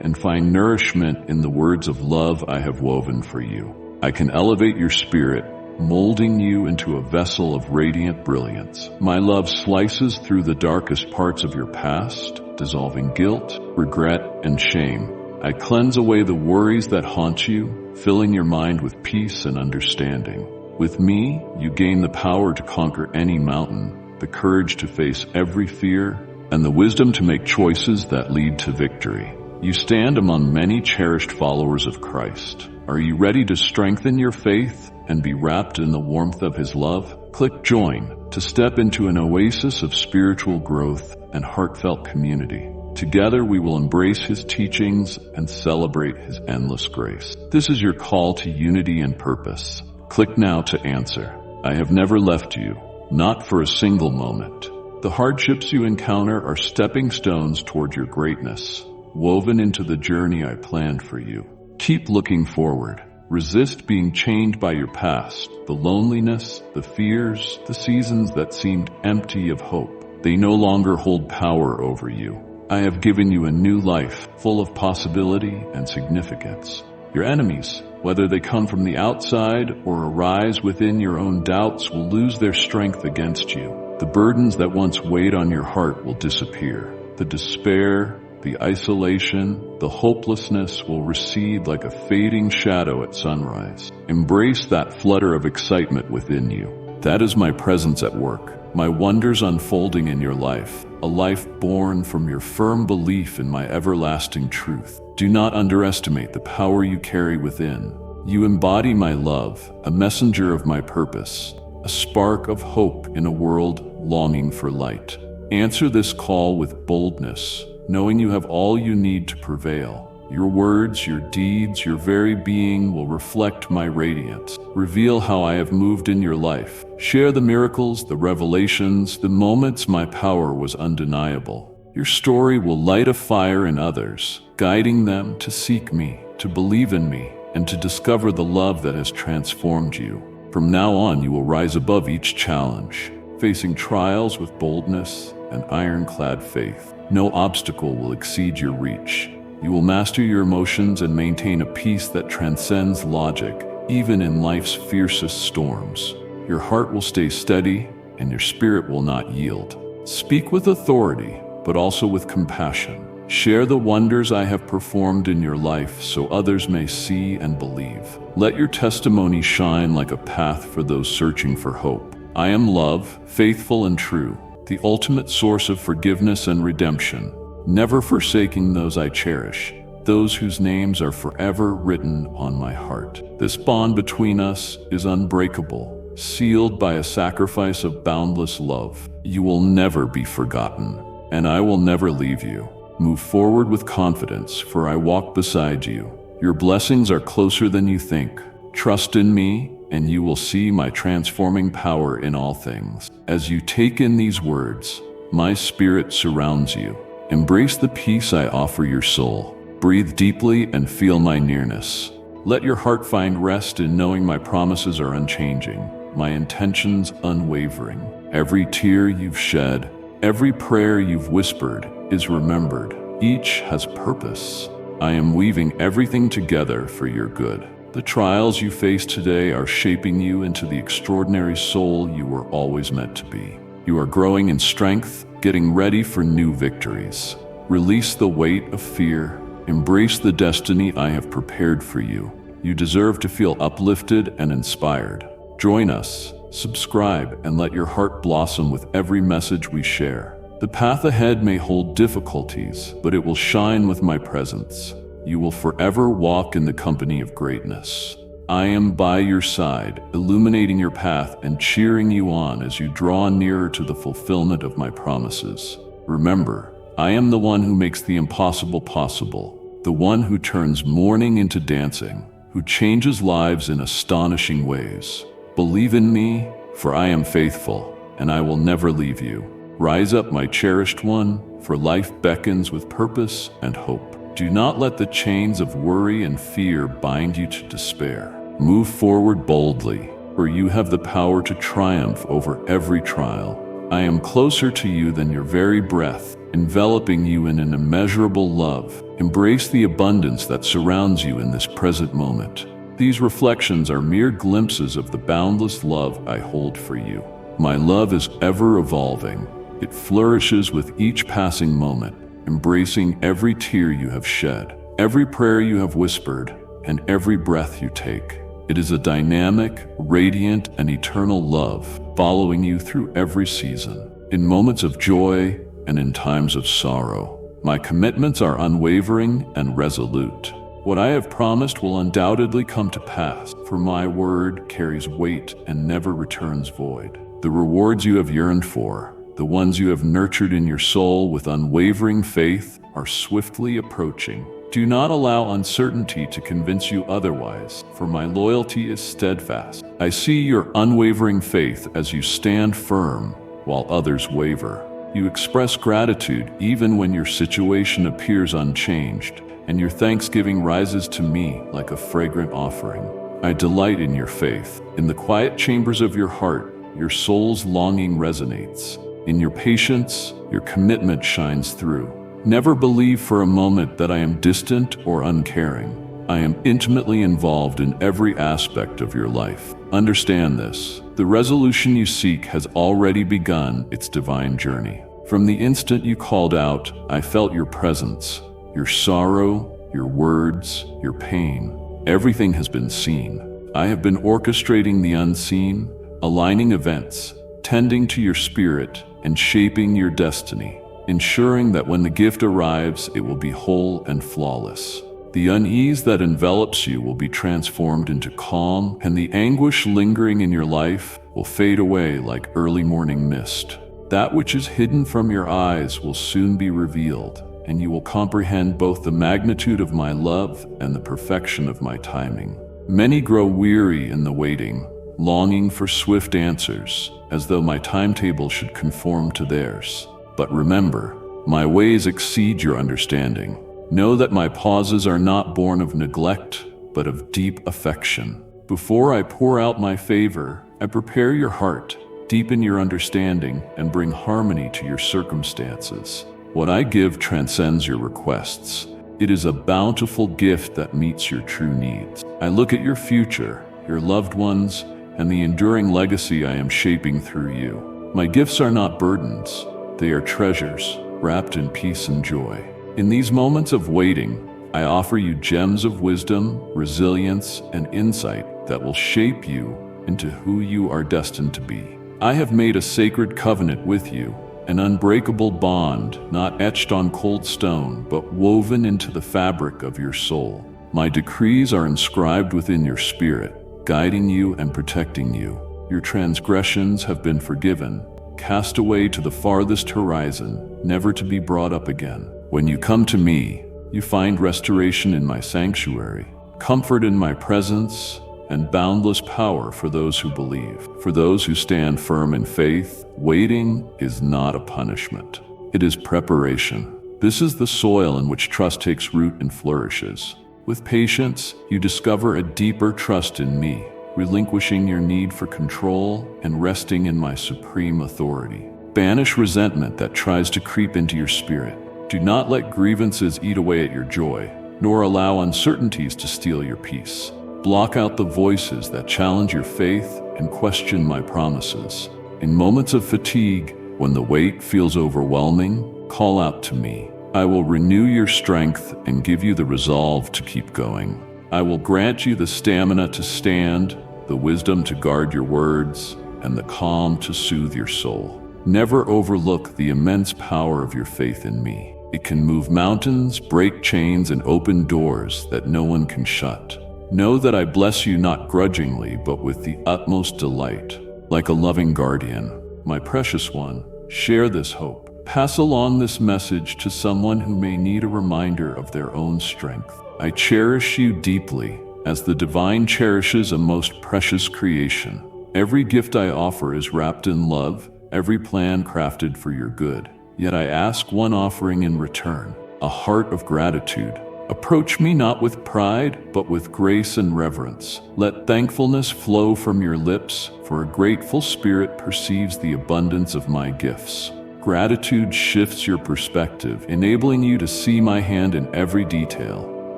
and find nourishment in the words of love I have woven for you. I can elevate your spirit, molding you into a vessel of radiant brilliance. My love slices through the darkest parts of your past, dissolving guilt, regret, and shame. I cleanse away the worries that haunt you, filling your mind with peace and understanding. With me, you gain the power to conquer any mountain, the courage to face every fear, and the wisdom to make choices that lead to victory. You stand among many cherished followers of Christ. Are you ready to strengthen your faith and be wrapped in the warmth of His love? Click Join to step into an oasis of spiritual growth and heartfelt community. Together we will embrace His teachings and celebrate His endless grace. This is your call to unity and purpose. Click now to answer. I have never left you, not for a single moment. The hardships you encounter are stepping stones toward your greatness, woven into the journey I planned for you. Keep looking forward. Resist being chained by your past, the loneliness, the fears, the seasons that seemed empty of hope. They no longer hold power over you. I have given you a new life, full of possibility and significance. Your enemies, whether they come from the outside or arise within your own doubts, will lose their strength against you. The burdens that once weighed on your heart will disappear. The despair, the isolation, the hopelessness will recede like a fading shadow at sunrise. Embrace that flutter of excitement within you. That is my presence at work, my wonders unfolding in your life, a life born from your firm belief in my everlasting truth. Do not underestimate the power you carry within. You embody my love, a messenger of my purpose, a spark of hope in a world longing for light. Answer this call with boldness, knowing you have all you need to prevail. Your words, your deeds, your very being will reflect my radiance. Reveal how I have moved in your life. Share the miracles, the revelations, the moments my power was undeniable. Your story will light a fire in others, guiding them to seek me, to believe in me, and to discover the love that has transformed you. From now on, you will rise above each challenge, facing trials with boldness and ironclad faith. No obstacle will exceed your reach. You will master your emotions and maintain a peace that transcends logic, even in life's fiercest storms. Your heart will stay steady, and your spirit will not yield. Speak with authority, but also with compassion. Share the wonders I have performed in your life so others may see and believe. Let your testimony shine like a path for those searching for hope. I am love, faithful and true, the ultimate source of forgiveness and redemption, never forsaking those I cherish, those whose names are forever written on my heart. This bond between us is unbreakable, sealed by a sacrifice of boundless love. You will never be forgotten, and I will never leave you. Move forward with confidence, for I walk beside you. Your blessings are closer than you think. Trust in me, and you will see my transforming power in all things. As you take in these words, my spirit surrounds you. Embrace the peace I offer your soul. Breathe deeply and feel my nearness. Let your heart find rest in knowing my promises are unchanging, my intentions unwavering. Every tear you've shed, every prayer you've whispered is remembered. Each has purpose. I am weaving everything together for your good. The trials you face today are shaping you into the extraordinary soul you were always meant to be. You are growing in strength, getting ready for new victories. Release the weight of fear. Embrace the destiny I have prepared for you. You deserve to feel uplifted and inspired. Join us, subscribe, and let your heart blossom with every message we share. The path ahead may hold difficulties, but it will shine with my presence. You will forever walk in the company of greatness. I am by your side, illuminating your path and cheering you on as you draw nearer to the fulfillment of my promises. Remember, I am the one who makes the impossible possible, the one who turns mourning into dancing, who changes lives in astonishing ways. Believe in me, for I am faithful, and I will never leave you. Rise up, my cherished one, for life beckons with purpose and hope. Do not let the chains of worry and fear bind you to despair. Move forward boldly, for you have the power to triumph over every trial. I am closer to you than your very breath, enveloping you in an immeasurable love. Embrace the abundance that surrounds you in this present moment. These reflections are mere glimpses of the boundless love I hold for you. My love is ever evolving. It flourishes with each passing moment, embracing every tear you have shed, every prayer you have whispered, and every breath you take. It is a dynamic, radiant, and eternal love, following you through every season. In moments of joy and in times of sorrow, my commitments are unwavering and resolute. What I have promised will undoubtedly come to pass, for my word carries weight and never returns void. The rewards you have yearned for, the ones you have nurtured in your soul with unwavering faith, are swiftly approaching. Do not allow uncertainty to convince you otherwise, for my loyalty is steadfast. I see your unwavering faith as you stand firm while others waver. You express gratitude even when your situation appears unchanged, and your thanksgiving rises to me like a fragrant offering. I delight in your faith. In the quiet chambers of your heart, your soul's longing resonates. In your patience, your commitment shines through. Never believe for a moment that I am distant or uncaring. I am intimately involved in every aspect of your life. Understand this. The resolution you seek has already begun its divine journey. From the instant you called out, I felt your presence, your sorrow, your words, your pain. Everything has been seen. I have been orchestrating the unseen, aligning events, tending to your spirit, and shaping your destiny, ensuring that when the gift arrives, it will be whole and flawless. The unease that envelops you will be transformed into calm, and the anguish lingering in your life will fade away like early morning mist. That which is hidden from your eyes will soon be revealed, and you will comprehend both the magnitude of my love and the perfection of my timing. Many grow weary in the waiting, longing for swift answers, as though my timetable should conform to theirs. But remember, my ways exceed your understanding. Know that my pauses are not born of neglect, but of deep affection. Before I pour out my favor, I prepare your heart, deepen your understanding, and bring harmony to your circumstances. What I give transcends your requests. It is a bountiful gift that meets your true needs. I look at your future, your loved ones, and the enduring legacy I am shaping through you. My gifts are not burdens. They are treasures, wrapped in peace and joy. In these moments of waiting, I offer you gems of wisdom, resilience, and insight that will shape you into who you are destined to be. I have made a sacred covenant with you, an unbreakable bond not etched on cold stone, but woven into the fabric of your soul. My decrees are inscribed within your spirit, guiding you and protecting you. Your transgressions have been forgiven, cast away to the farthest horizon, never to be brought up again. When you come to me, you find restoration in my sanctuary, comfort in my presence, and boundless power for those who believe. For those who stand firm in faith, waiting is not a punishment. It is preparation. This is the soil in which trust takes root and flourishes. With patience, you discover a deeper trust in me, relinquishing your need for control and resting in my supreme authority. Banish resentment that tries to creep into your spirit. Do not let grievances eat away at your joy, nor allow uncertainties to steal your peace. Block out the voices that challenge your faith and question my promises. In moments of fatigue, when the weight feels overwhelming, call out to me. I will renew your strength and give you the resolve to keep going. I will grant you the stamina to stand, the wisdom to guard your words, and the calm to soothe your soul. Never overlook the immense power of your faith in me. It can move mountains, break chains, and open doors that no one can shut. Know that I bless you not grudgingly, but with the utmost delight. Like a loving guardian, my precious one, share this hope. Pass along this message to someone who may need a reminder of their own strength. I cherish you deeply, as the divine cherishes a most precious creation. Every gift I offer is wrapped in love, every plan crafted for your good. Yet I ask one offering in return, a heart of gratitude. Approach me not with pride, but with grace and reverence. Let thankfulness flow from your lips, for a grateful spirit perceives the abundance of my gifts. Gratitude shifts your perspective, enabling you to see my hand in every detail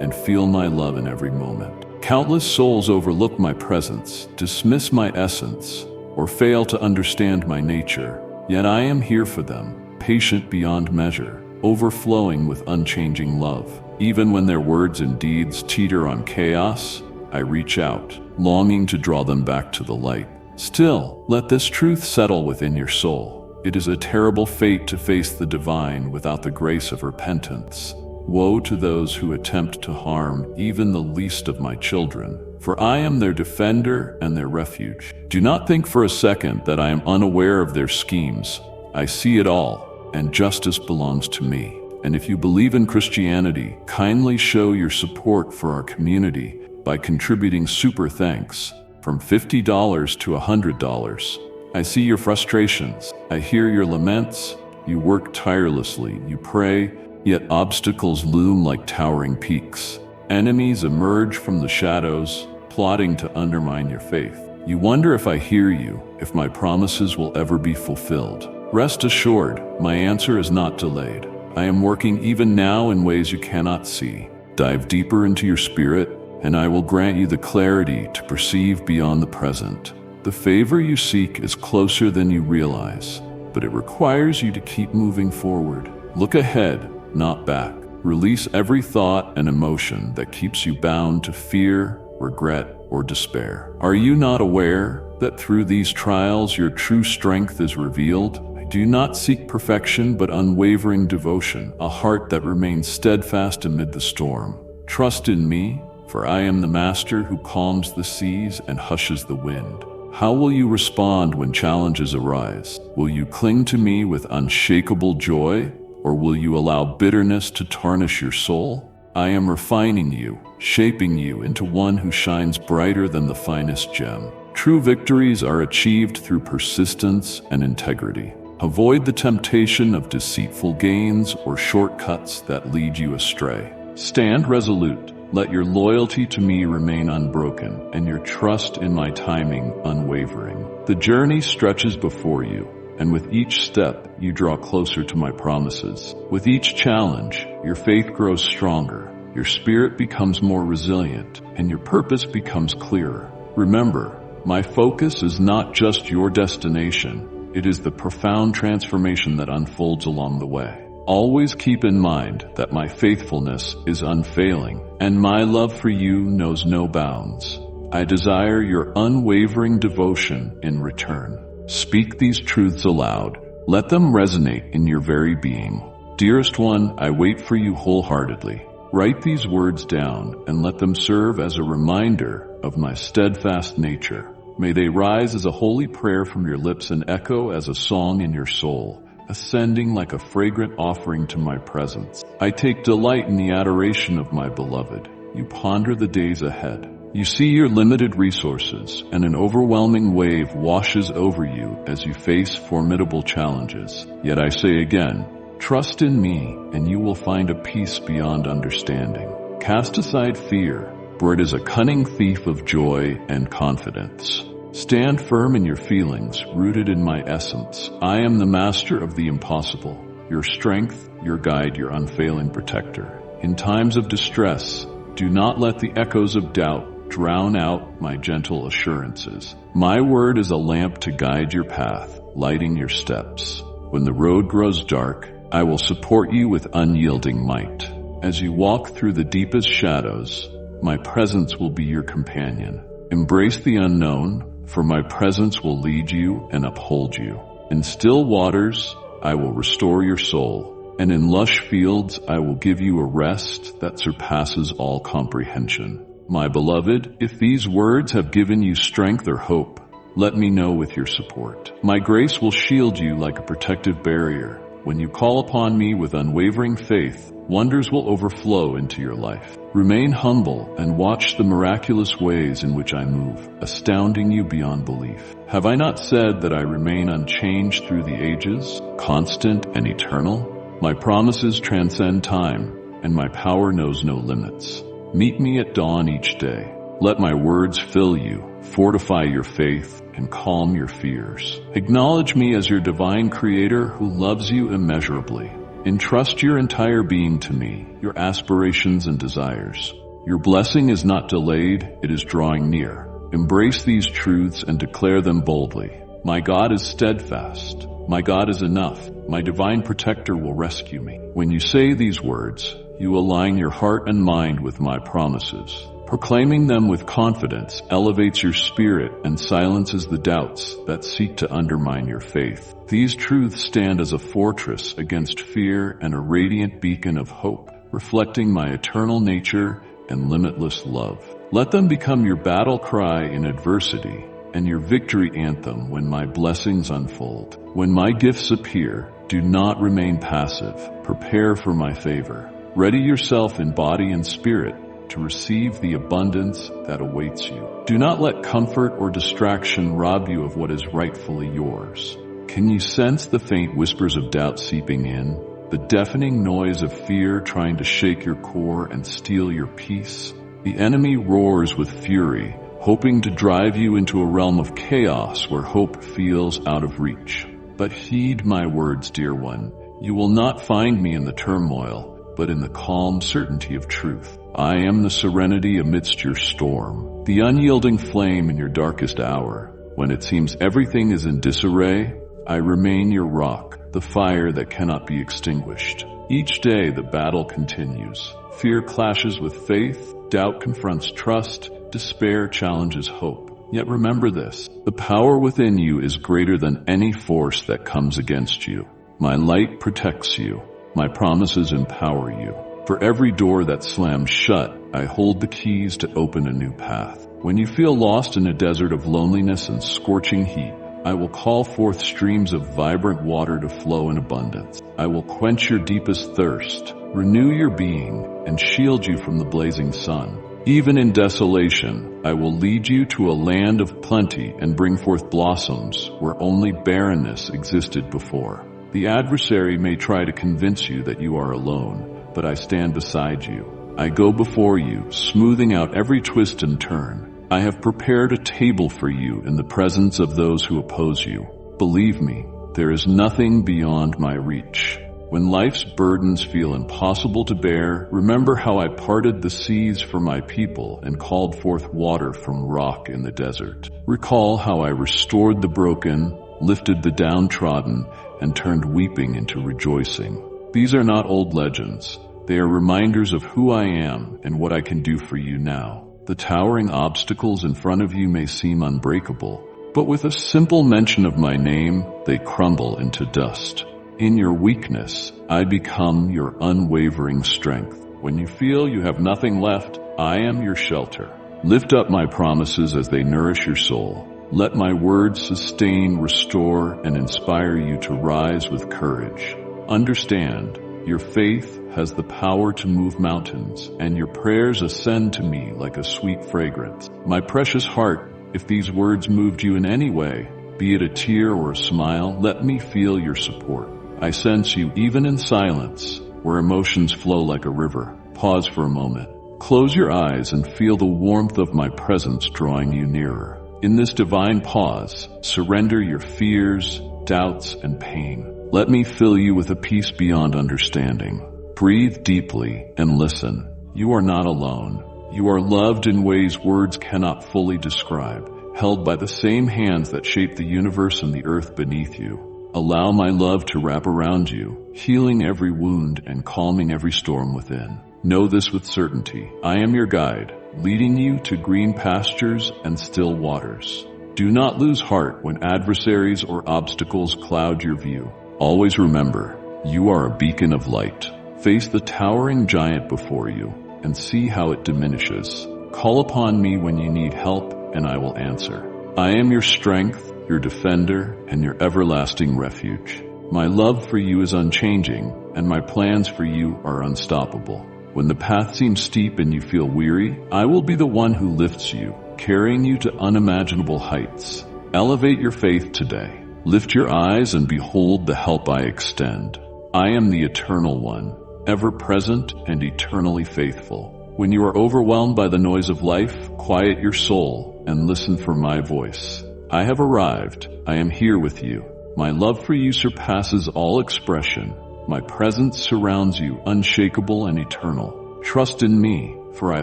and feel my love in every moment. Countless souls overlook my presence, dismiss my essence, or fail to understand my nature. Yet I am here for them, patient beyond measure, overflowing with unchanging love. Even when their words and deeds teeter on chaos, I reach out, longing to draw them back to the light. Still, let this truth settle within your soul. It is a terrible fate to face the divine without the grace of repentance. Woe to those who attempt to harm even the least of my children, for I am their defender and their refuge. Do not think for a second that I am unaware of their schemes. I see it all, and justice belongs to me. And if you believe in Christianity, kindly show your support for our community by contributing super thanks from $50 to $100. I see your frustrations. I hear your laments. You work tirelessly. You pray, yet obstacles loom like towering peaks. Enemies emerge from the shadows, plotting to undermine your faith. You wonder if I hear you, if my promises will ever be fulfilled. Rest assured, my answer is not delayed. I am working even now in ways you cannot see. Dive deeper into your spirit, and I will grant you the clarity to perceive beyond the present. The favor you seek is closer than you realize, but it requires you to keep moving forward. Look ahead, not back. Release every thought and emotion that keeps you bound to fear, regret, or despair. Are you not aware that through these trials your true strength is revealed? Do not seek perfection but unwavering devotion, a heart that remains steadfast amid the storm. Trust in me, for I am the master who calms the seas and hushes the wind. How will you respond when challenges arise? Will you cling to me with unshakable joy, or will you allow bitterness to tarnish your soul? I am refining you, shaping you into one who shines brighter than the finest gem. True victories are achieved through persistence and integrity. Avoid the temptation of deceitful gains or shortcuts that lead you astray. Stand resolute. Let your loyalty to me remain unbroken, and your trust in my timing unwavering. The journey stretches before you, and with each step, you draw closer to my promises. With each challenge, your faith grows stronger, your spirit becomes more resilient, and your purpose becomes clearer. Remember, my focus is not just your destination. It is the profound transformation that unfolds along the way. Always keep in mind that my faithfulness is unfailing, and my love for you knows no bounds. I desire your unwavering devotion in return. Speak these truths aloud. Let them resonate in your very being. Dearest one, I wait for you wholeheartedly. Write these words down and let them serve as a reminder of my steadfast nature. May they rise as a holy prayer from your lips and echo as a song in your soul, ascending like a fragrant offering to my presence. I take delight in the adoration of my beloved. You ponder the days ahead. You see your limited resources, and an overwhelming wave washes over you as you face formidable challenges. Yet I say again, trust in me, and you will find a peace beyond understanding. Cast aside fear, for it is a cunning thief of joy and confidence. Stand firm in your feelings, rooted in my essence. I am the master of the impossible, your strength, your guide, your unfailing protector. In times of distress, do not let the echoes of doubt drown out my gentle assurances. My word is a lamp to guide your path, lighting your steps. When the road grows dark, I will support you with unyielding might. As you walk through the deepest shadows, my presence will be your companion. Embrace the unknown, for my presence will lead you and uphold you. In still waters, I will restore your soul, and in lush fields, I will give you a rest that surpasses all comprehension. My beloved, if these words have given you strength or hope, let me know with your support. My grace will shield you like a protective barrier. When you call upon me with unwavering faith, wonders will overflow into your life. Remain humble and watch the miraculous ways in which I move, astounding you beyond belief. Have I not said that I remain unchanged through the ages, constant and eternal? My promises transcend time, and my power knows no limits. Meet me at dawn each day. Let my words fill you, fortify your faith, and calm your fears. Acknowledge me as your divine creator who loves you immeasurably. Entrust your entire being to me, your aspirations and desires. Your blessing is not delayed, it is drawing near. Embrace these truths and declare them boldly. My God is steadfast. My God is enough. My divine protector will rescue me. When you say these words, you align your heart and mind with my promises. Proclaiming them with confidence elevates your spirit and silences the doubts that seek to undermine your faith. These truths stand as a fortress against fear and a radiant beacon of hope, reflecting my eternal nature and limitless love. Let them become your battle cry in adversity and your victory anthem when my blessings unfold. When my gifts appear, do not remain passive. Prepare for my favor. Ready yourself in body and spirit to receive the abundance that awaits you. Do not let comfort or distraction rob you of what is rightfully yours. Can you sense the faint whispers of doubt seeping in? The deafening noise of fear trying to shake your core and steal your peace? The enemy roars with fury, hoping to drive you into a realm of chaos where hope feels out of reach. But heed my words, dear one. You will not find me in the turmoil, but in the calm certainty of truth. I am the serenity amidst your storm, the unyielding flame in your darkest hour. When it seems everything is in disarray, I remain your rock, the fire that cannot be extinguished. Each day the battle continues. Fear clashes with faith, doubt confronts trust, despair challenges hope. Yet remember this, the power within you is greater than any force that comes against you. My light protects you. My promises empower you. For every door that slams shut, I hold the keys to open a new path. When you feel lost in a desert of loneliness and scorching heat, I will call forth streams of vibrant water to flow in abundance. I will quench your deepest thirst, renew your being, and shield you from the blazing sun. Even in desolation, I will lead you to a land of plenty and bring forth blossoms where only barrenness existed before. The adversary may try to convince you that you are alone, but I stand beside you. I go before you, smoothing out every twist and turn. I have prepared a table for you in the presence of those who oppose you. Believe me, there is nothing beyond my reach. When life's burdens feel impossible to bear, remember how I parted the seas for my people and called forth water from rock in the desert. Recall how I restored the broken, lifted the downtrodden, and turned weeping into rejoicing. These are not old legends. They are reminders of who I am and what I can do for you now. The towering obstacles in front of you may seem unbreakable, but with a simple mention of my name, they crumble into dust. In your weakness, I become your unwavering strength. When you feel you have nothing left, I am your shelter. Lift up my promises as they nourish your soul. Let my words sustain, restore, and inspire you to rise with courage. Understand, your faith has the power to move mountains, and your prayers ascend to me like a sweet fragrance. My precious heart, if these words moved you in any way, be it a tear or a smile, let me feel your support. I sense you even in silence, where emotions flow like a river. Pause for a moment. Close your eyes and feel the warmth of my presence drawing you nearer. In this divine pause, surrender your fears, doubts, and pain. Let me fill you with a peace beyond understanding. Breathe deeply and listen. You are not alone. You are loved in ways words cannot fully describe, held by the same hands that shape the universe and the earth beneath you. Allow my love to wrap around you, healing every wound and calming every storm within. Know this with certainty. I am your guide, leading you to green pastures and still waters. Do not lose heart when adversaries or obstacles cloud your view. Always remember, you are a beacon of light. Face the towering giant before you and see how it diminishes. Call upon me when you need help and I will answer. I am your strength, your defender, and your everlasting refuge. My love for you is unchanging, and my plans for you are unstoppable. When the path seems steep and you feel weary, I will be the one who lifts you, carrying you to unimaginable heights. Elevate your faith today. Lift your eyes and behold the help I extend. I am the Eternal One, ever present and eternally faithful. When you are overwhelmed by the noise of life, quiet your soul and listen for my voice. I have arrived. I am here with you. My love for you surpasses all expression. My presence surrounds you, unshakable and eternal. Trust in me, for I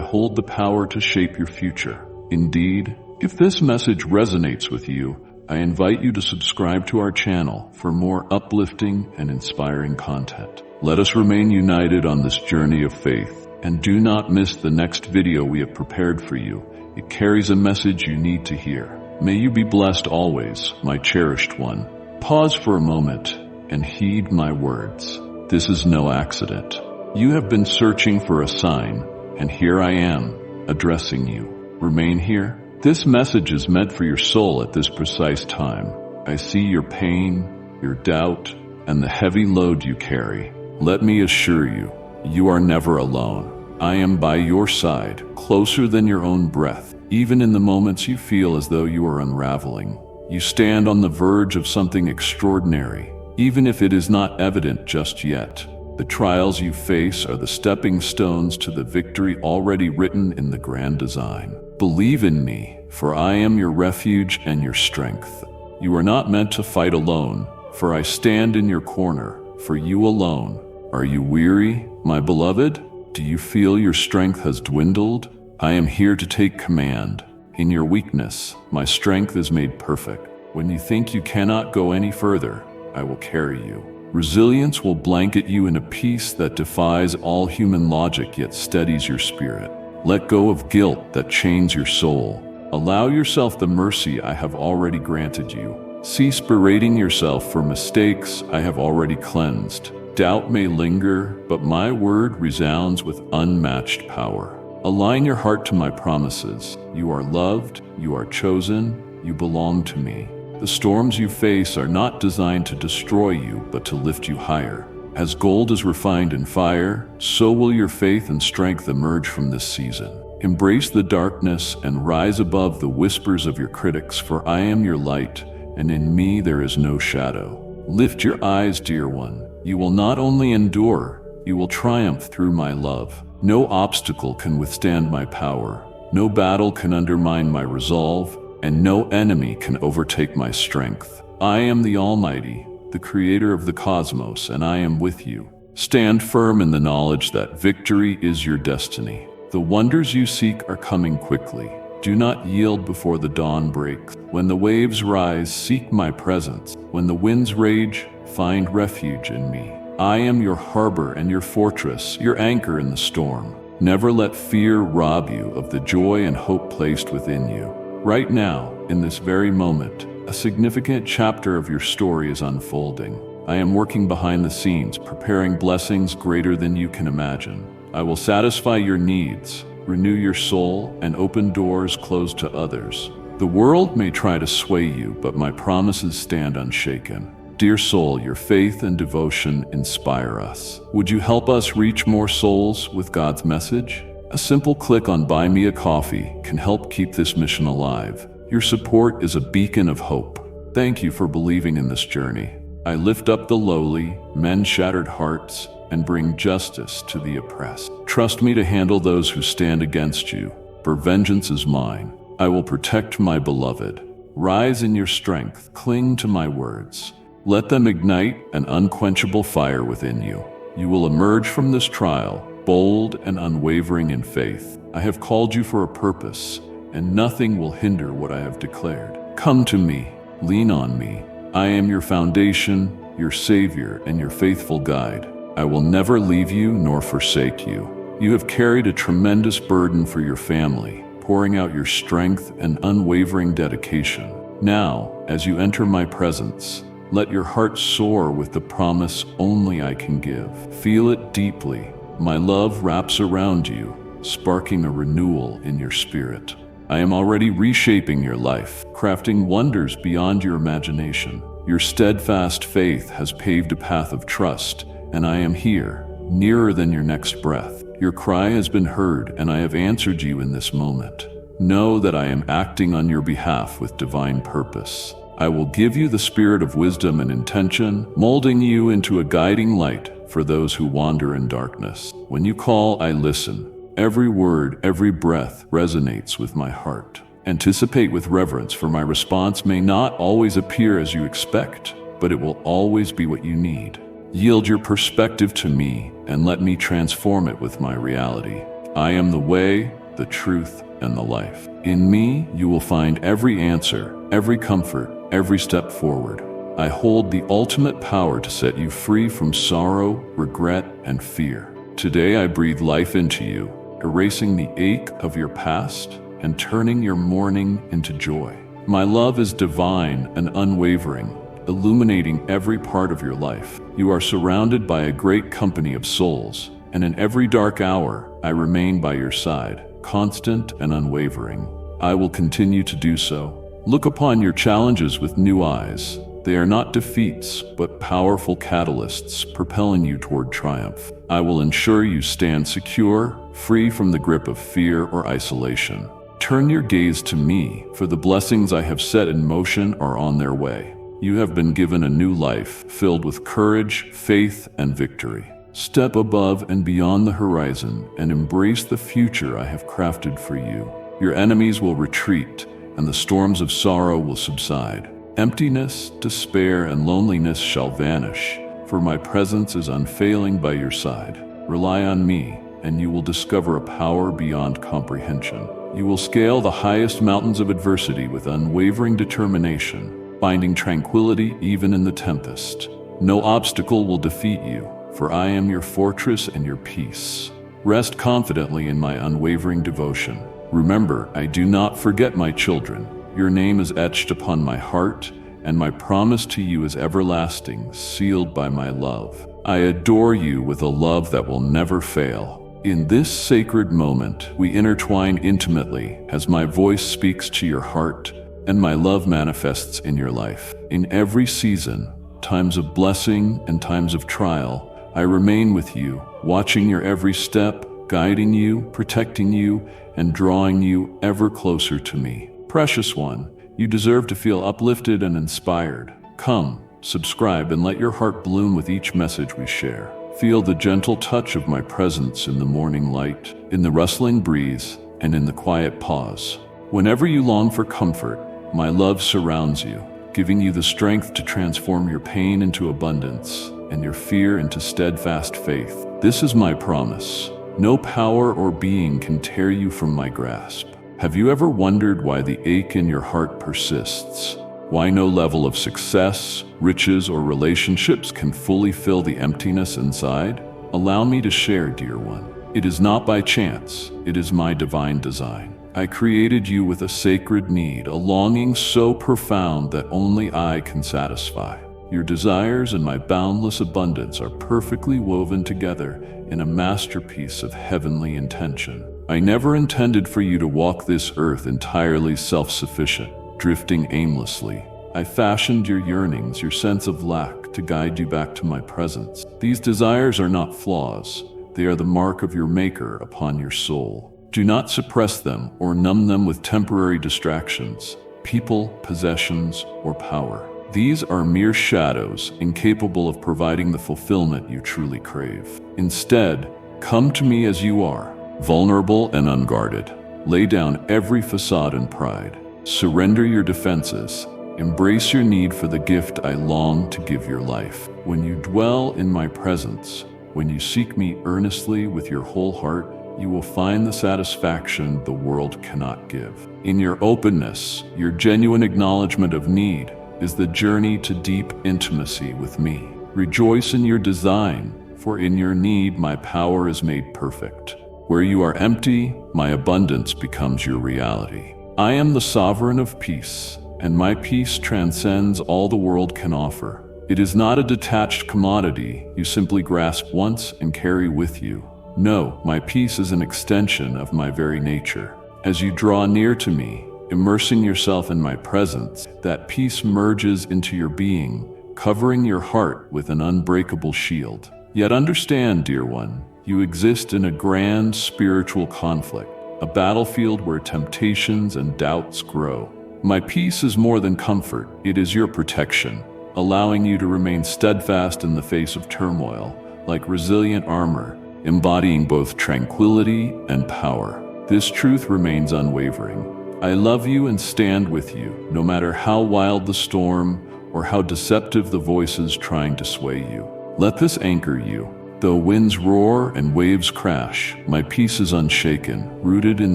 hold the power to shape your future. Indeed, if this message resonates with you, I invite you to subscribe to our channel for more uplifting and inspiring content. Let us remain united on this journey of faith, and do not miss the next video we have prepared for you. It carries a message you need to hear. May you be blessed always, my cherished one. Pause for a moment and heed my words. This is no accident. You have been searching for a sign, and here I am, addressing you. Remain here. This message is meant for your soul at this precise time. I see your pain, your doubt, and the heavy load you carry. Let me assure you, you are never alone. I am by your side, closer than your own breath. Even in the moments you feel as though you are unraveling, you stand on the verge of something extraordinary, even if it is not evident just yet. The trials you face are the stepping stones to the victory already written in the grand design. Believe in me, for I am your refuge and your strength. You are not meant to fight alone, for I stand in your corner, for you alone. Are you weary, my beloved? Do you feel your strength has dwindled? I am here to take command. In your weakness, my strength is made perfect. When you think you cannot go any further, I will carry you. Resilience will blanket you in a peace that defies all human logic yet steadies your spirit. Let go of guilt that chains your soul. Allow yourself the mercy I have already granted you. Cease berating yourself for mistakes I have already cleansed. Doubt may linger, but my word resounds with unmatched power. Align your heart to my promises. You are loved, you are chosen, you belong to me. The storms you face are not designed to destroy you, but to lift you higher. As gold is refined in fire, so will your faith and strength emerge from this season. Embrace the darkness and rise above the whispers of your critics, for I am your light, and in me there is no shadow. Lift your eyes, dear one. You will not only endure, you will triumph through my love. No obstacle can withstand my power. No battle can undermine my resolve, and no enemy can overtake my strength. I am the Almighty, the creator of the cosmos, and I am with you. Stand firm in the knowledge that victory is your destiny. The wonders you seek are coming quickly. Do not yield before the dawn breaks. When the waves rise, seek my presence. When the winds rage, find refuge in me. I am your harbor and your fortress, your anchor in the storm. Never let fear rob you of the joy and hope placed within you. Right now, in this very moment, a significant chapter of your story is unfolding. I am working behind the scenes, preparing blessings greater than you can imagine. I will satisfy your needs, renew your soul, and open doors closed to others. The world may try to sway you, but my promises stand unshaken. Dear soul, your faith and devotion inspire us. Would you help us reach more souls with God's message? A simple click on Buy Me a Coffee can help keep this mission alive. Your support is a beacon of hope. Thank you for believing in this journey. I lift up the lowly, mend shattered hearts, and bring justice to the oppressed. Trust me to handle those who stand against you, for vengeance is mine. I will protect my beloved. Rise in your strength, cling to my words. Let them ignite an unquenchable fire within you. You will emerge from this trial, bold and unwavering in faith. I have called you for a purpose, and nothing will hinder what I have declared. Come to me, lean on me. I am your foundation, your savior, and your faithful guide. I will never leave you nor forsake you. You have carried a tremendous burden for your family, pouring out your strength and unwavering dedication. Now, as you enter my presence, let your heart soar with the promise only I can give. Feel it deeply. My love wraps around you, sparking a renewal in your spirit. I am already reshaping your life, crafting wonders beyond your imagination. Your steadfast faith has paved a path of trust, and I am here, nearer than your next breath. Your cry has been heard, and I have answered you in this moment. Know that I am acting on your behalf with divine purpose. I will give you the spirit of wisdom and intention, molding you into a guiding light for those who wander in darkness. When you call, I listen. Every word, every breath resonates with my heart. Anticipate with reverence, for my response may not always appear as you expect, but it will always be what you need. Yield your perspective to me and let me transform it with my reality. I am the way, the truth, and the life. In me, you will find every answer, every comfort, every step forward. I hold the ultimate power to set you free from sorrow, regret, and fear. Today I breathe life into you, erasing the ache of your past and turning your mourning into joy. My love is divine and unwavering, illuminating every part of your life. You are surrounded by a great company of souls, and in every dark hour, I remain by your side, constant and unwavering. I will continue to do so. Look upon your challenges with new eyes. They are not defeats, but powerful catalysts propelling you toward triumph. I will ensure you stand secure, free from the grip of fear or isolation. Turn your gaze to me, for the blessings I have set in motion are on their way. You have been given a new life, filled with courage, faith, and victory. Step above and beyond the horizon and embrace the future I have crafted for you. Your enemies will retreat, and the storms of sorrow will subside. Emptiness, despair, and loneliness shall vanish, for my presence is unfailing by your side. Rely on me, and you will discover a power beyond comprehension. You will scale the highest mountains of adversity with unwavering determination, finding tranquility even in the tempest. No obstacle will defeat you, for I am your fortress and your peace. Rest confidently in my unwavering devotion. Remember, I do not forget my children. Your name is etched upon my heart, and my promise to you is everlasting, sealed by my love. I adore you with a love that will never fail. In this sacred moment, we intertwine intimately as my voice speaks to your heart and my love manifests in your life. In every season, times of blessing and times of trial, I remain with you, watching your every step, guiding you, protecting you, and drawing you ever closer to me. Precious one, you deserve to feel uplifted and inspired. Come, subscribe, and let your heart bloom with each message we share. Feel the gentle touch of my presence in the morning light, in the rustling breeze, and in the quiet pause. Whenever you long for comfort, my love surrounds you, giving you the strength to transform your pain into abundance and your fear into steadfast faith. This is my promise. No power or being can tear you from my grasp. Have you ever wondered why the ache in your heart persists? Why no level of success, riches, or relationships can fully fill the emptiness inside? Allow me to share, dear one. It is not by chance, it is my divine design. I created you with a sacred need, a longing so profound that only I can satisfy. Your desires and my boundless abundance are perfectly woven together in a masterpiece of heavenly intention. I never intended for you to walk this earth entirely self-sufficient, drifting aimlessly. I fashioned your yearnings, your sense of lack, to guide you back to my presence. These desires are not flaws. They are the mark of your Maker upon your soul. Do not suppress them or numb them with temporary distractions, people, possessions, or power. These are mere shadows, incapable of providing the fulfillment you truly crave. Instead, come to me as you are, vulnerable and unguarded. Lay down every facade and pride. Surrender your defenses. Embrace your need for the gift I long to give your life. When you dwell in my presence, when you seek me earnestly with your whole heart, you will find the satisfaction the world cannot give. In your openness, your genuine acknowledgement of need, is the journey to deep intimacy with me. Rejoice in your design, for in your need my power is made perfect. Where you are empty, my abundance becomes your reality. I am the sovereign of peace, and my peace transcends all the world can offer. It is not a detached commodity you simply grasp once and carry with you. No, my peace is an extension of my very nature. As you draw near to me, immersing yourself in my presence, that peace merges into your being, covering your heart with an unbreakable shield. Yet understand, dear one, you exist in a grand spiritual conflict. a battlefield where temptations and doubts grow. My peace is more than comfort, it is your protection, allowing you to remain steadfast in the face of turmoil, like resilient armor, embodying both tranquility and power. This truth remains unwavering. I love you and stand with you, no matter how wild the storm or how deceptive the voices trying to sway you. Let this anchor you. Though winds roar and waves crash, my peace is unshaken, rooted in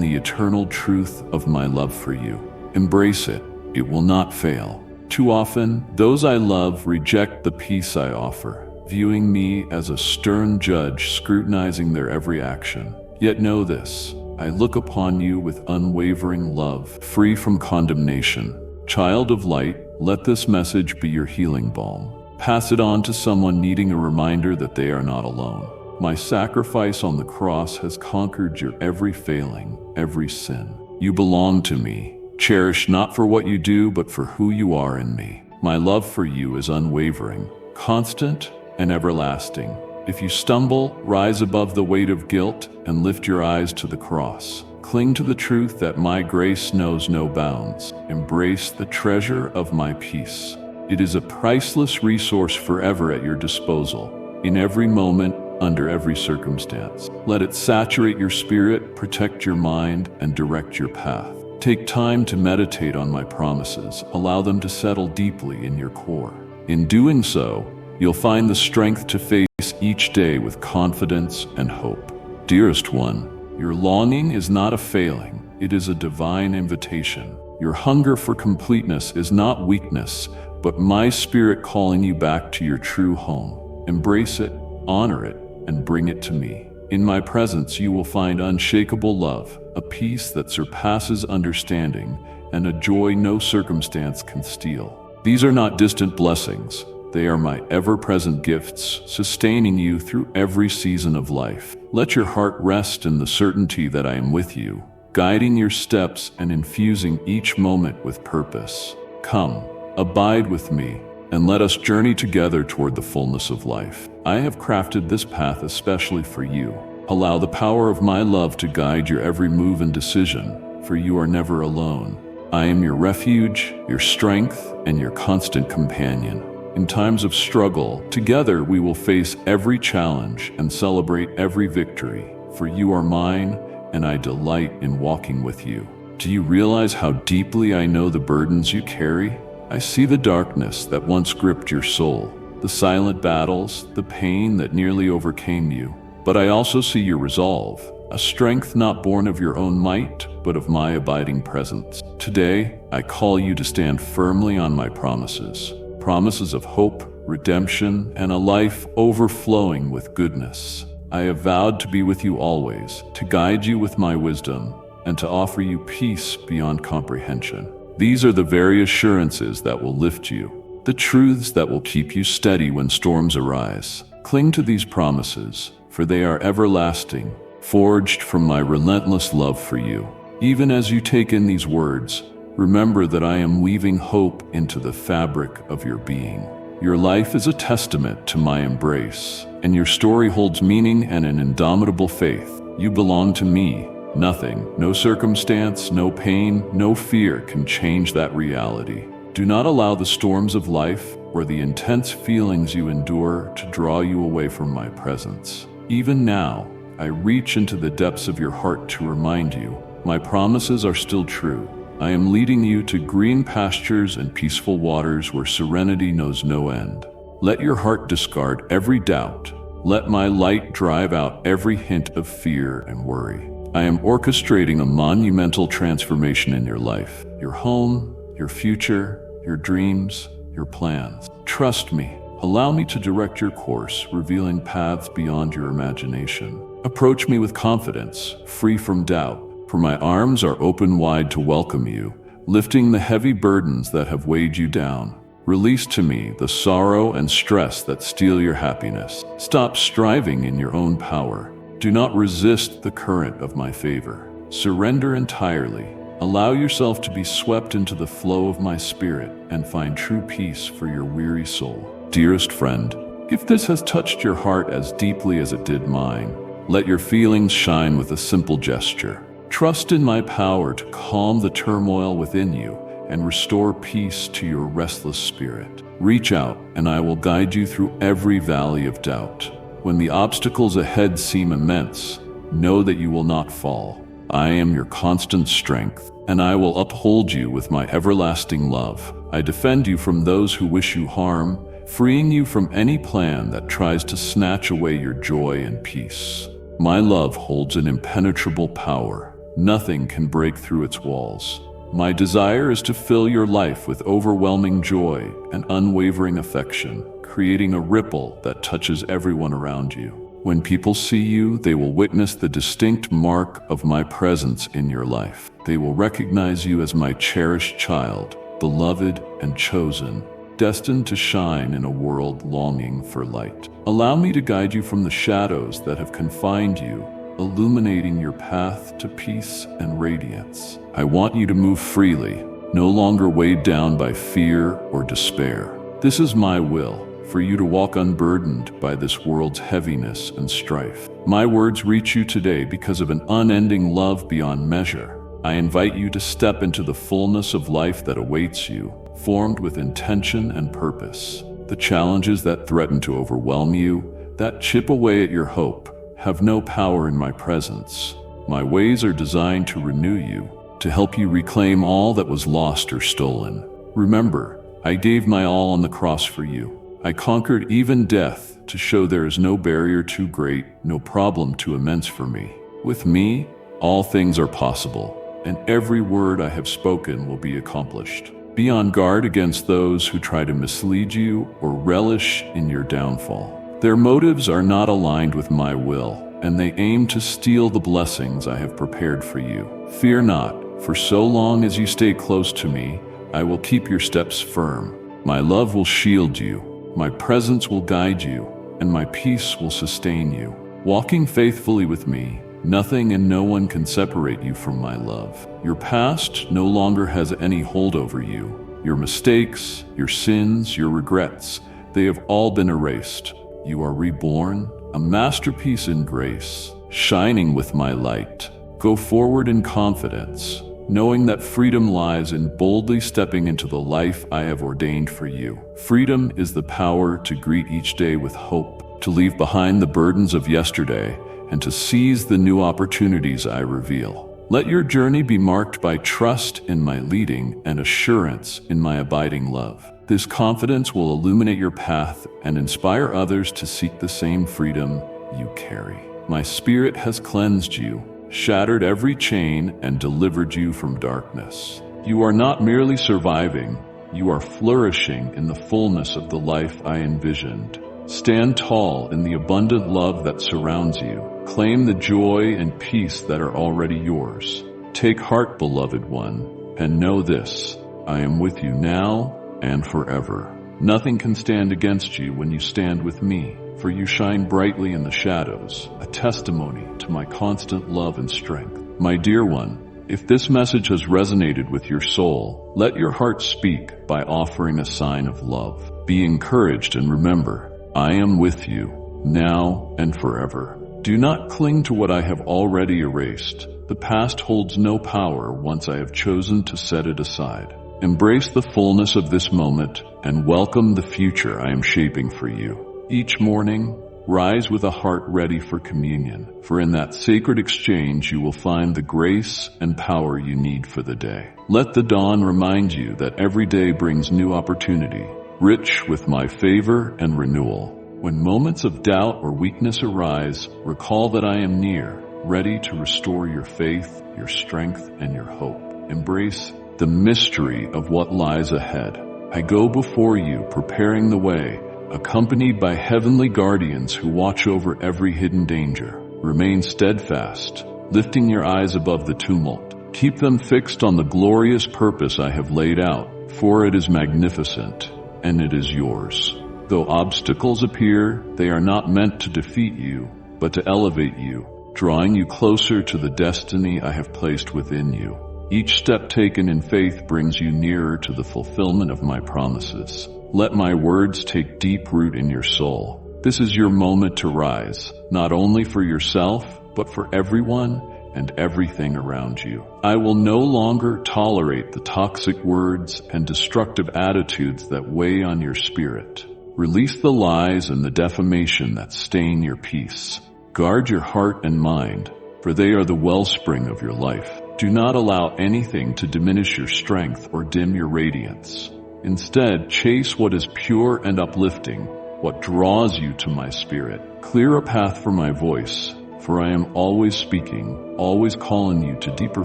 the eternal truth of my love for you. Embrace it. It will not fail. Too often, those I love reject the peace I offer, viewing me as a stern judge scrutinizing their every action. Yet know this, I look upon you with unwavering love, free from condemnation. Child of light, let this message be your healing balm. Pass it on to someone needing a reminder that they are not alone. My sacrifice on the cross has conquered your every failing, every sin. You belong to me, cherished not for what you do, but for who you are in me. My love for you is unwavering, constant, and everlasting. If you stumble, rise above the weight of guilt and lift your eyes to the cross. Cling to the truth that my grace knows no bounds. Embrace the treasure of my peace. It is a priceless resource forever at your disposal, in every moment, under every circumstance. Let it saturate your spirit, protect your mind, and direct your path. Take time to meditate on my promises. Allow them to settle deeply in your core. In doing so, you'll find the strength to face each day with confidence and hope. Dearest one, your longing is not a failing, it is a divine invitation. Your hunger for completeness is not weakness, but my spirit calling you back to your true home. Embrace it, honor it, and bring it to me. In my presence you will find unshakable love, a peace that surpasses understanding, and a joy no circumstance can steal. These are not distant blessings. They are my ever-present gifts, sustaining you through every season of life. Let your heart rest in the certainty that I am with you, guiding your steps and infusing each moment with purpose. Come, abide with me, and let us journey together toward the fullness of life. I have crafted this path especially for you. Allow the power of my love to guide your every move and decision, for you are never alone. I am your refuge, your strength, and your constant companion. In times of struggle, together we will face every challenge and celebrate every victory, for you are mine, and I delight in walking with you. Do you realize how deeply I know the burdens you carry? I see the darkness that once gripped your soul, the silent battles, the pain that nearly overcame you. But I also see your resolve, a strength not born of your own might, but of my abiding presence. Today, I call you to stand firmly on my promises. Promises of hope, redemption, and a life overflowing with goodness. I have vowed to be with you always, to guide you with my wisdom, and to offer you peace beyond comprehension. These are the very assurances that will lift you, the truths that will keep you steady when storms arise. Cling to these promises, for they are everlasting, forged from my relentless love for you. Even as you take in these words, remember that I am weaving hope into the fabric of your being. Your life is a testament to my embrace, and your story holds meaning and an indomitable faith. You belong to me. Nothing, no circumstance, no pain, no fear can change that reality. Do not allow the storms of life or the intense feelings you endure to draw you away from my presence. Even now, I reach into the depths of your heart to remind you, my promises are still true. I am leading you to green pastures and peaceful waters where serenity knows no end. Let your heart discard every doubt. Let my light drive out every hint of fear and worry. I am orchestrating a monumental transformation in your life, your home, your future, your dreams, your plans. Trust me. Allow me to direct your course, revealing paths beyond your imagination. Approach me with confidence, free from doubt, for my arms are open wide to welcome you, lifting the heavy burdens that have weighed you down. Release to me the sorrow and stress that steal your happiness. Stop striving in your own power. Do not resist the current of my favor. Surrender entirely. Allow yourself to be swept into the flow of my spirit and find true peace for your weary soul. Dearest friend, if this has touched your heart as deeply as it did mine, let your feelings shine with a simple gesture. Trust in my power to calm the turmoil within you and restore peace to your restless spirit. Reach out, and I will guide you through every valley of doubt. When the obstacles ahead seem immense, know that you will not fall. I am your constant strength, and I will uphold you with my everlasting love. I defend you from those who wish you harm, freeing you from any plan that tries to snatch away your joy and peace. My love holds an impenetrable power. Nothing can break through its walls. My desire is to fill your life with overwhelming joy and unwavering affection, creating a ripple that touches everyone around you. When people see you, they will witness the distinct mark of my presence in your life. They will recognize you as my cherished child, beloved and chosen, destined to shine in a world longing for light. Allow me to guide you from the shadows that have confined you, illuminating your path to peace and radiance. I want you to move freely, no longer weighed down by fear or despair. This is my will, for you to walk unburdened by this world's heaviness and strife. My words reach you today because of an unending love beyond measure. I invite you to step into the fullness of life that awaits you, formed with intention and purpose. The challenges that threaten to overwhelm you, that chip away at your hope, have no power in my presence. My ways are designed to renew you, to help you reclaim all that was lost or stolen. Remember, I gave my all on the cross for you. I conquered even death to show there is no barrier too great, no problem too immense for me. With me, all things are possible, and every word I have spoken will be accomplished. Be on guard against those who try to mislead you or relish in your downfall. Their motives are not aligned with my will, and they aim to steal the blessings I have prepared for you. Fear not, for so long as you stay close to me, I will keep your steps firm. My love will shield you. My presence will guide you, and my peace will sustain you. Walking faithfully with me, nothing and no one can separate you from my love. Your past no longer has any hold over you. Your mistakes, your sins, your regrets, they have all been erased. You are reborn, a masterpiece in grace, shining with my light. Go forward in confidence, knowing that freedom lies in boldly stepping into the life I have ordained for you. Freedom is the power to greet each day with hope, to leave behind the burdens of yesterday, and to seize the new opportunities I reveal. Let your journey be marked by trust in my leading and assurance in my abiding love. This confidence will illuminate your path and inspire others to seek the same freedom you carry. My spirit has cleansed you, shattered every chain, and delivered you from darkness. You are not merely surviving, you are flourishing in the fullness of the life I envisioned. Stand tall in the abundant love that surrounds you. Claim the joy and peace that are already yours. Take heart, beloved one, and know this: I am with you now and forever. Nothing can stand against you when you stand with me, for you shine brightly in the shadows, a testimony to my constant love and strength. My dear one, if this message has resonated with your soul, let your heart speak by offering a sign of love. Be encouraged and remember, I am with you, now and forever. Do not cling to what I have already erased. The past holds no power once I have chosen to set it aside. Embrace the fullness of this moment and welcome the future I am shaping for you. Each morning, rise with a heart ready for communion, for in that sacred exchange you will find the grace and power you need for the day. Let the dawn remind you that every day brings new opportunity, rich with my favor and renewal. When moments of doubt or weakness arise, recall that I am near, ready to restore your faith, your strength, and your hope. Embrace the mystery of what lies ahead. I go before you, preparing the way, accompanied by heavenly guardians who watch over every hidden danger. Remain steadfast, lifting your eyes above the tumult. Keep them fixed on the glorious purpose I have laid out, for it is magnificent, and it is yours. Though obstacles appear, they are not meant to defeat you, but to elevate you, drawing you closer to the destiny I have placed within you. Each step taken in faith brings you nearer to the fulfillment of my promises. Let my words take deep root in your soul. This is your moment to rise, not only for yourself, but for everyone and everything around you. I will no longer tolerate the toxic words and destructive attitudes that weigh on your spirit. Release the lies and the defamation that stain your peace. Guard your heart and mind, for they are the wellspring of your life. Do not allow anything to diminish your strength or dim your radiance. Instead, chase what is pure and uplifting, what draws you to my spirit. Clear a path for my voice, for I am always speaking, always calling you to deeper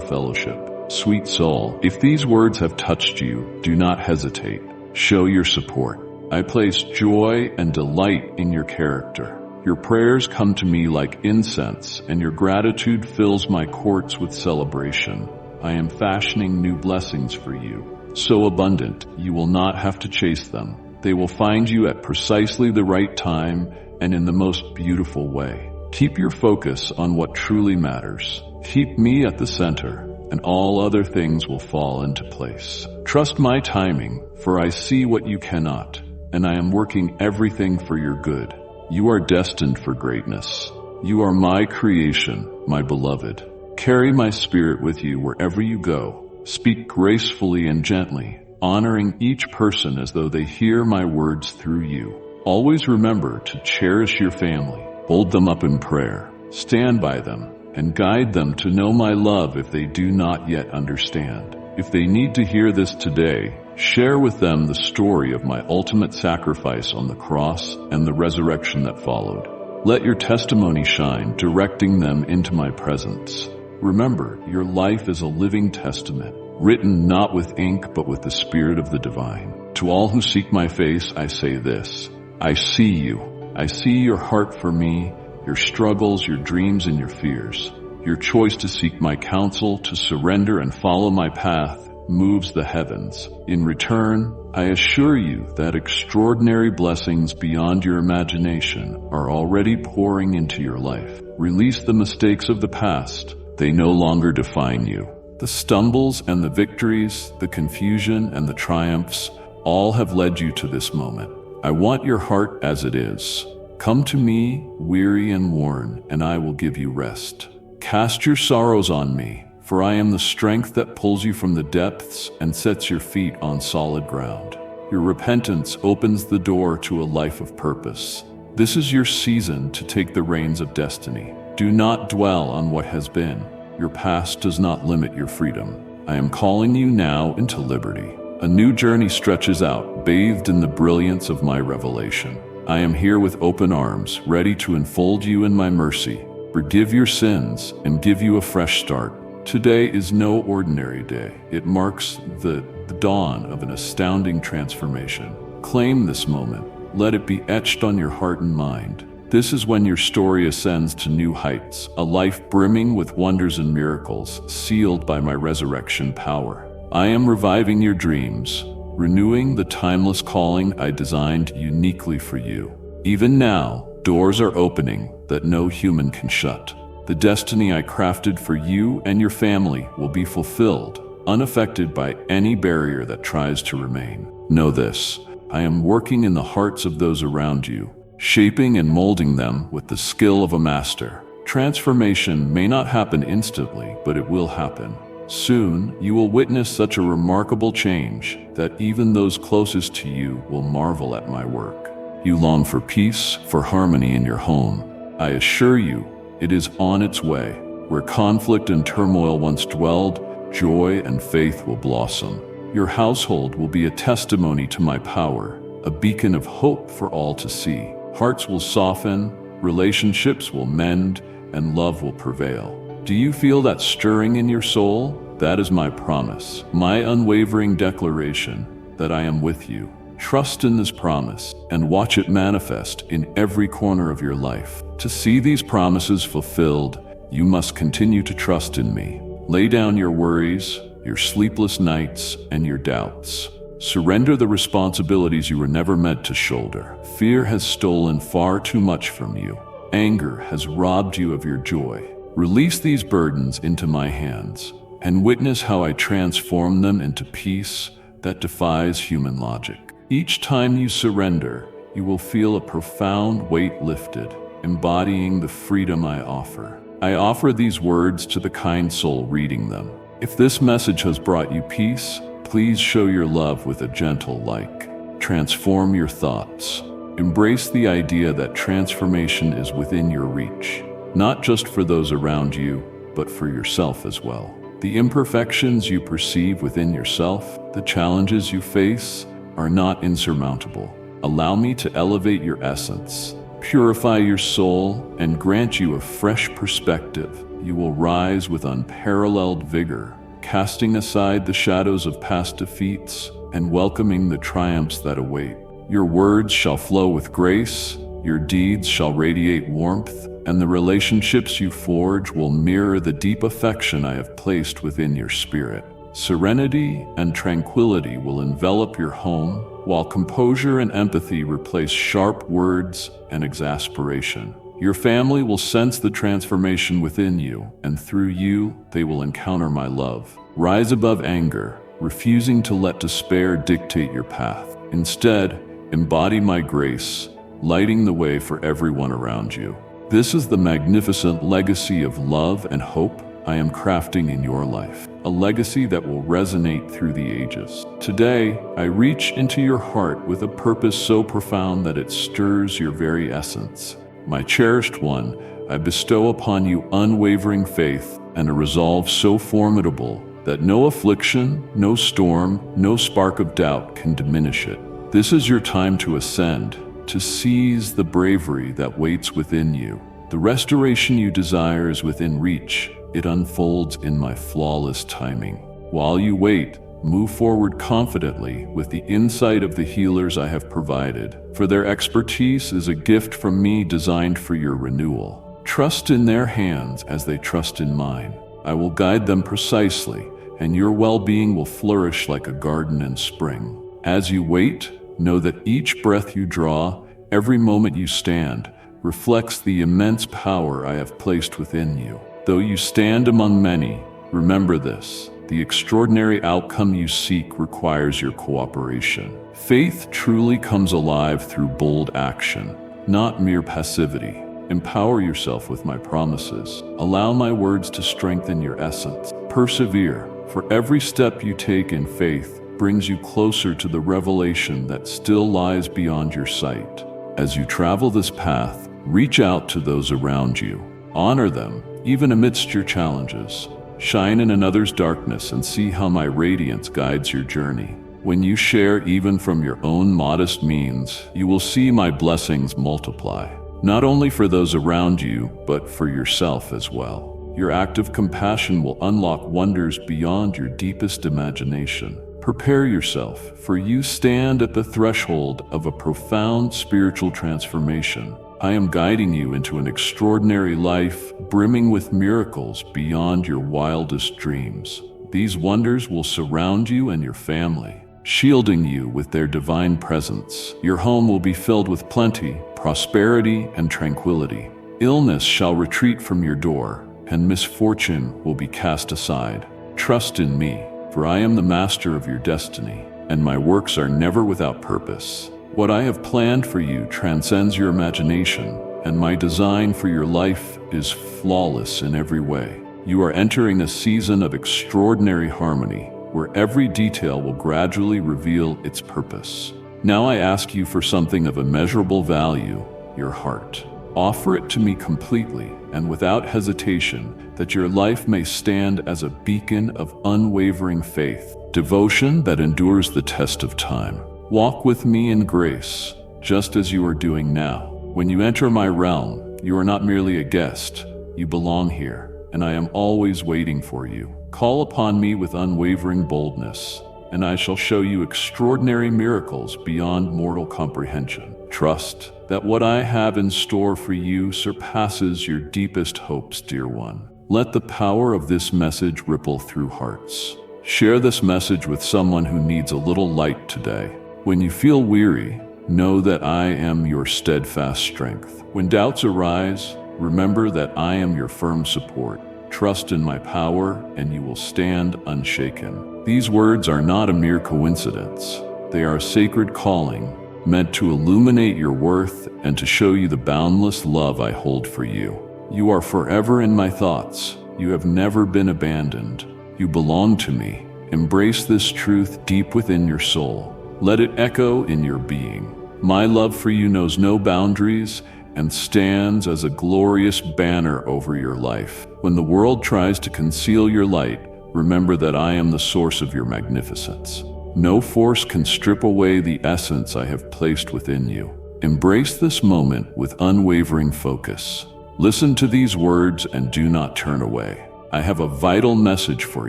fellowship. Sweet soul, if these words have touched you, do not hesitate. Show your support. I place joy and delight in your character. Your prayers come to me like incense, and your gratitude fills my courts with celebration. I am fashioning new blessings for you, so abundant you will not have to chase them. They will find you at precisely the right time and in the most beautiful way. Keep your focus on what truly matters. Keep me at the center, and all other things will fall into place. Trust my timing, for I see what you cannot, and I am working everything for your good. You are destined for greatness. You are my creation, my beloved. Carry my spirit with you wherever you go. Speak gracefully and gently, honoring each person as though they hear my words through you. Always remember to cherish your family. Hold them up in prayer. Stand by them and guide them to know my love if they do not yet understand. If they need to hear this today, share with them the story of my ultimate sacrifice on the cross and the resurrection that followed. Let your testimony shine, directing them into my presence. Remember, your life is a living testament, written not with ink but with the Spirit of the divine. To all who seek my face, I say this: I see you. I see your heart for me, your struggles, your dreams, and your fears. Your choice to seek my counsel, to surrender and follow my path, moves the heavens. In return, I assure you that extraordinary blessings beyond your imagination are already pouring into your life. Release the mistakes of the past. They no longer define you. The stumbles and the victories, the confusion and the triumphs, all have led you to this moment. I want your heart as it is. Come to me, weary and worn, and I will give you rest. Cast your sorrows on me, for I am the strength that pulls you from the depths and sets your feet on solid ground. Your repentance opens the door to a life of purpose. This is your season to take the reins of destiny. Do not dwell on what has been. Your past does not limit your freedom. I am calling you now into liberty. A new journey stretches out, bathed in the brilliance of my revelation. I am here with open arms, ready to enfold you in my mercy, forgive your sins, and give you a fresh start. Today is no ordinary day. It marks the dawn of an astounding transformation. Claim this moment. Let it be etched on your heart and mind. This is when your story ascends to new heights, a life brimming with wonders and miracles, sealed by my resurrection power. I am reviving your dreams, renewing the timeless calling I designed uniquely for you. Even now, doors are opening that no human can shut. The destiny I crafted for you and your family will be fulfilled, unaffected by any barrier that tries to remain. Know this: I am working in the hearts of those around you, shaping and molding them with the skill of a master. Transformation may not happen instantly, but it will happen. Soon, you will witness such a remarkable change that even those closest to you will marvel at my work. You long for peace, for harmony in your home. I assure you, it is on its way. Where conflict and turmoil once dwelled, joy and faith will blossom. Your household will be a testimony to my power, a beacon of hope for all to see. Hearts will soften, relationships will mend, and love will prevail. Do you feel that stirring in your soul? That is my promise, my unwavering declaration that I am with you. Trust in this promise and watch it manifest in every corner of your life. To see these promises fulfilled, you must continue to trust in me. Lay down your worries, your sleepless nights, and your doubts. Surrender the responsibilities you were never meant to shoulder. Fear has stolen far too much from you. Anger has robbed you of your joy. Release these burdens into my hands and witness how I transform them into peace that defies human logic. Each time you surrender, you will feel a profound weight lifted, embodying the freedom I offer. I offer these words to the kind soul reading them. If this message has brought you peace, please show your love with a gentle like. Transform your thoughts. Embrace the idea that transformation is within your reach, not just for those around you, but for yourself as well. The imperfections you perceive within yourself, the challenges you face, are not insurmountable. Allow me to elevate your essence, purify your soul, and grant you a fresh perspective. You will rise with unparalleled vigor, casting aside the shadows of past defeats and welcoming the triumphs that await. Your words shall flow with grace, your deeds shall radiate warmth, and the relationships you forge will mirror the deep affection I have placed within your spirit. Serenity and tranquility will envelop your home, while composure and empathy replace sharp words and exasperation. Your family will sense the transformation within you, and through you, they will encounter my love. Rise above anger, refusing to let despair dictate your path. Instead, embody my grace, lighting the way for everyone around you. This is the magnificent legacy of love and hope I am crafting in your life, a legacy that will resonate through the ages. Today, I reach into your heart with a purpose so profound that it stirs your very essence. My cherished one, I bestow upon you unwavering faith and a resolve so formidable that no affliction, no storm, no spark of doubt can diminish it. This is your time to ascend, to seize the bravery that waits within you. The restoration you desire is within reach. It unfolds in my flawless timing. While you wait, move forward confidently with the insight of the healers I have provided, for their expertise is a gift from me designed for your renewal. Trust in their hands as they trust in mine. I will guide them precisely, and your well-being will flourish like a garden in spring. As you wait, know that each breath you draw, every moment you stand, reflects the immense power I have placed within you. Though you stand among many, remember this: the extraordinary outcome you seek requires your cooperation. Faith truly comes alive through bold action, not mere passivity. Empower yourself with my promises. Allow my words to strengthen your essence. Persevere, for every step you take in faith brings you closer to the revelation that still lies beyond your sight. As you travel this path, reach out to those around you. Honor them, even amidst your challenges. Shine in another's darkness and see how my radiance guides your journey. When you share even from your own modest means, you will see my blessings multiply, not only for those around you, but for yourself as well. Your act of compassion will unlock wonders beyond your deepest imagination. Prepare yourself, for you stand at the threshold of a profound spiritual transformation. I am guiding you into an extraordinary life, brimming with miracles beyond your wildest dreams. These wonders will surround you and your family, shielding you with their divine presence. Your home will be filled with plenty, prosperity, and tranquility. Illness shall retreat from your door, and misfortune will be cast aside. Trust in me, for I am the master of your destiny, and my works are never without purpose. What I have planned for you transcends your imagination, and my design for your life is flawless in every way. You are entering a season of extraordinary harmony, where every detail will gradually reveal its purpose. Now I ask you for something of immeasurable value, your heart. Offer it to me completely and without hesitation, that your life may stand as a beacon of unwavering faith, devotion that endures the test of time. Walk with me in grace, just as you are doing now. When you enter my realm, you are not merely a guest. You belong here, and I am always waiting for you. Call upon me with unwavering boldness, and I shall show you extraordinary miracles beyond mortal comprehension. Trust that what I have in store for you surpasses your deepest hopes, dear one. Let the power of this message ripple through hearts. Share this message with someone who needs a little light today. When you feel weary, know that I am your steadfast strength. When doubts arise, remember that I am your firm support. Trust in my power, and you will stand unshaken. These words are not a mere coincidence. They are a sacred calling, meant to illuminate your worth and to show you the boundless love I hold for you. You are forever in my thoughts. You have never been abandoned. You belong to me. Embrace this truth deep within your soul. Let it echo in your being. My love for you knows no boundaries and stands as a glorious banner over your life. When the world tries to conceal your light, remember that I am the source of your magnificence. No force can strip away the essence I have placed within you. Embrace this moment with unwavering focus. Listen to these words and do not turn away. I have a vital message for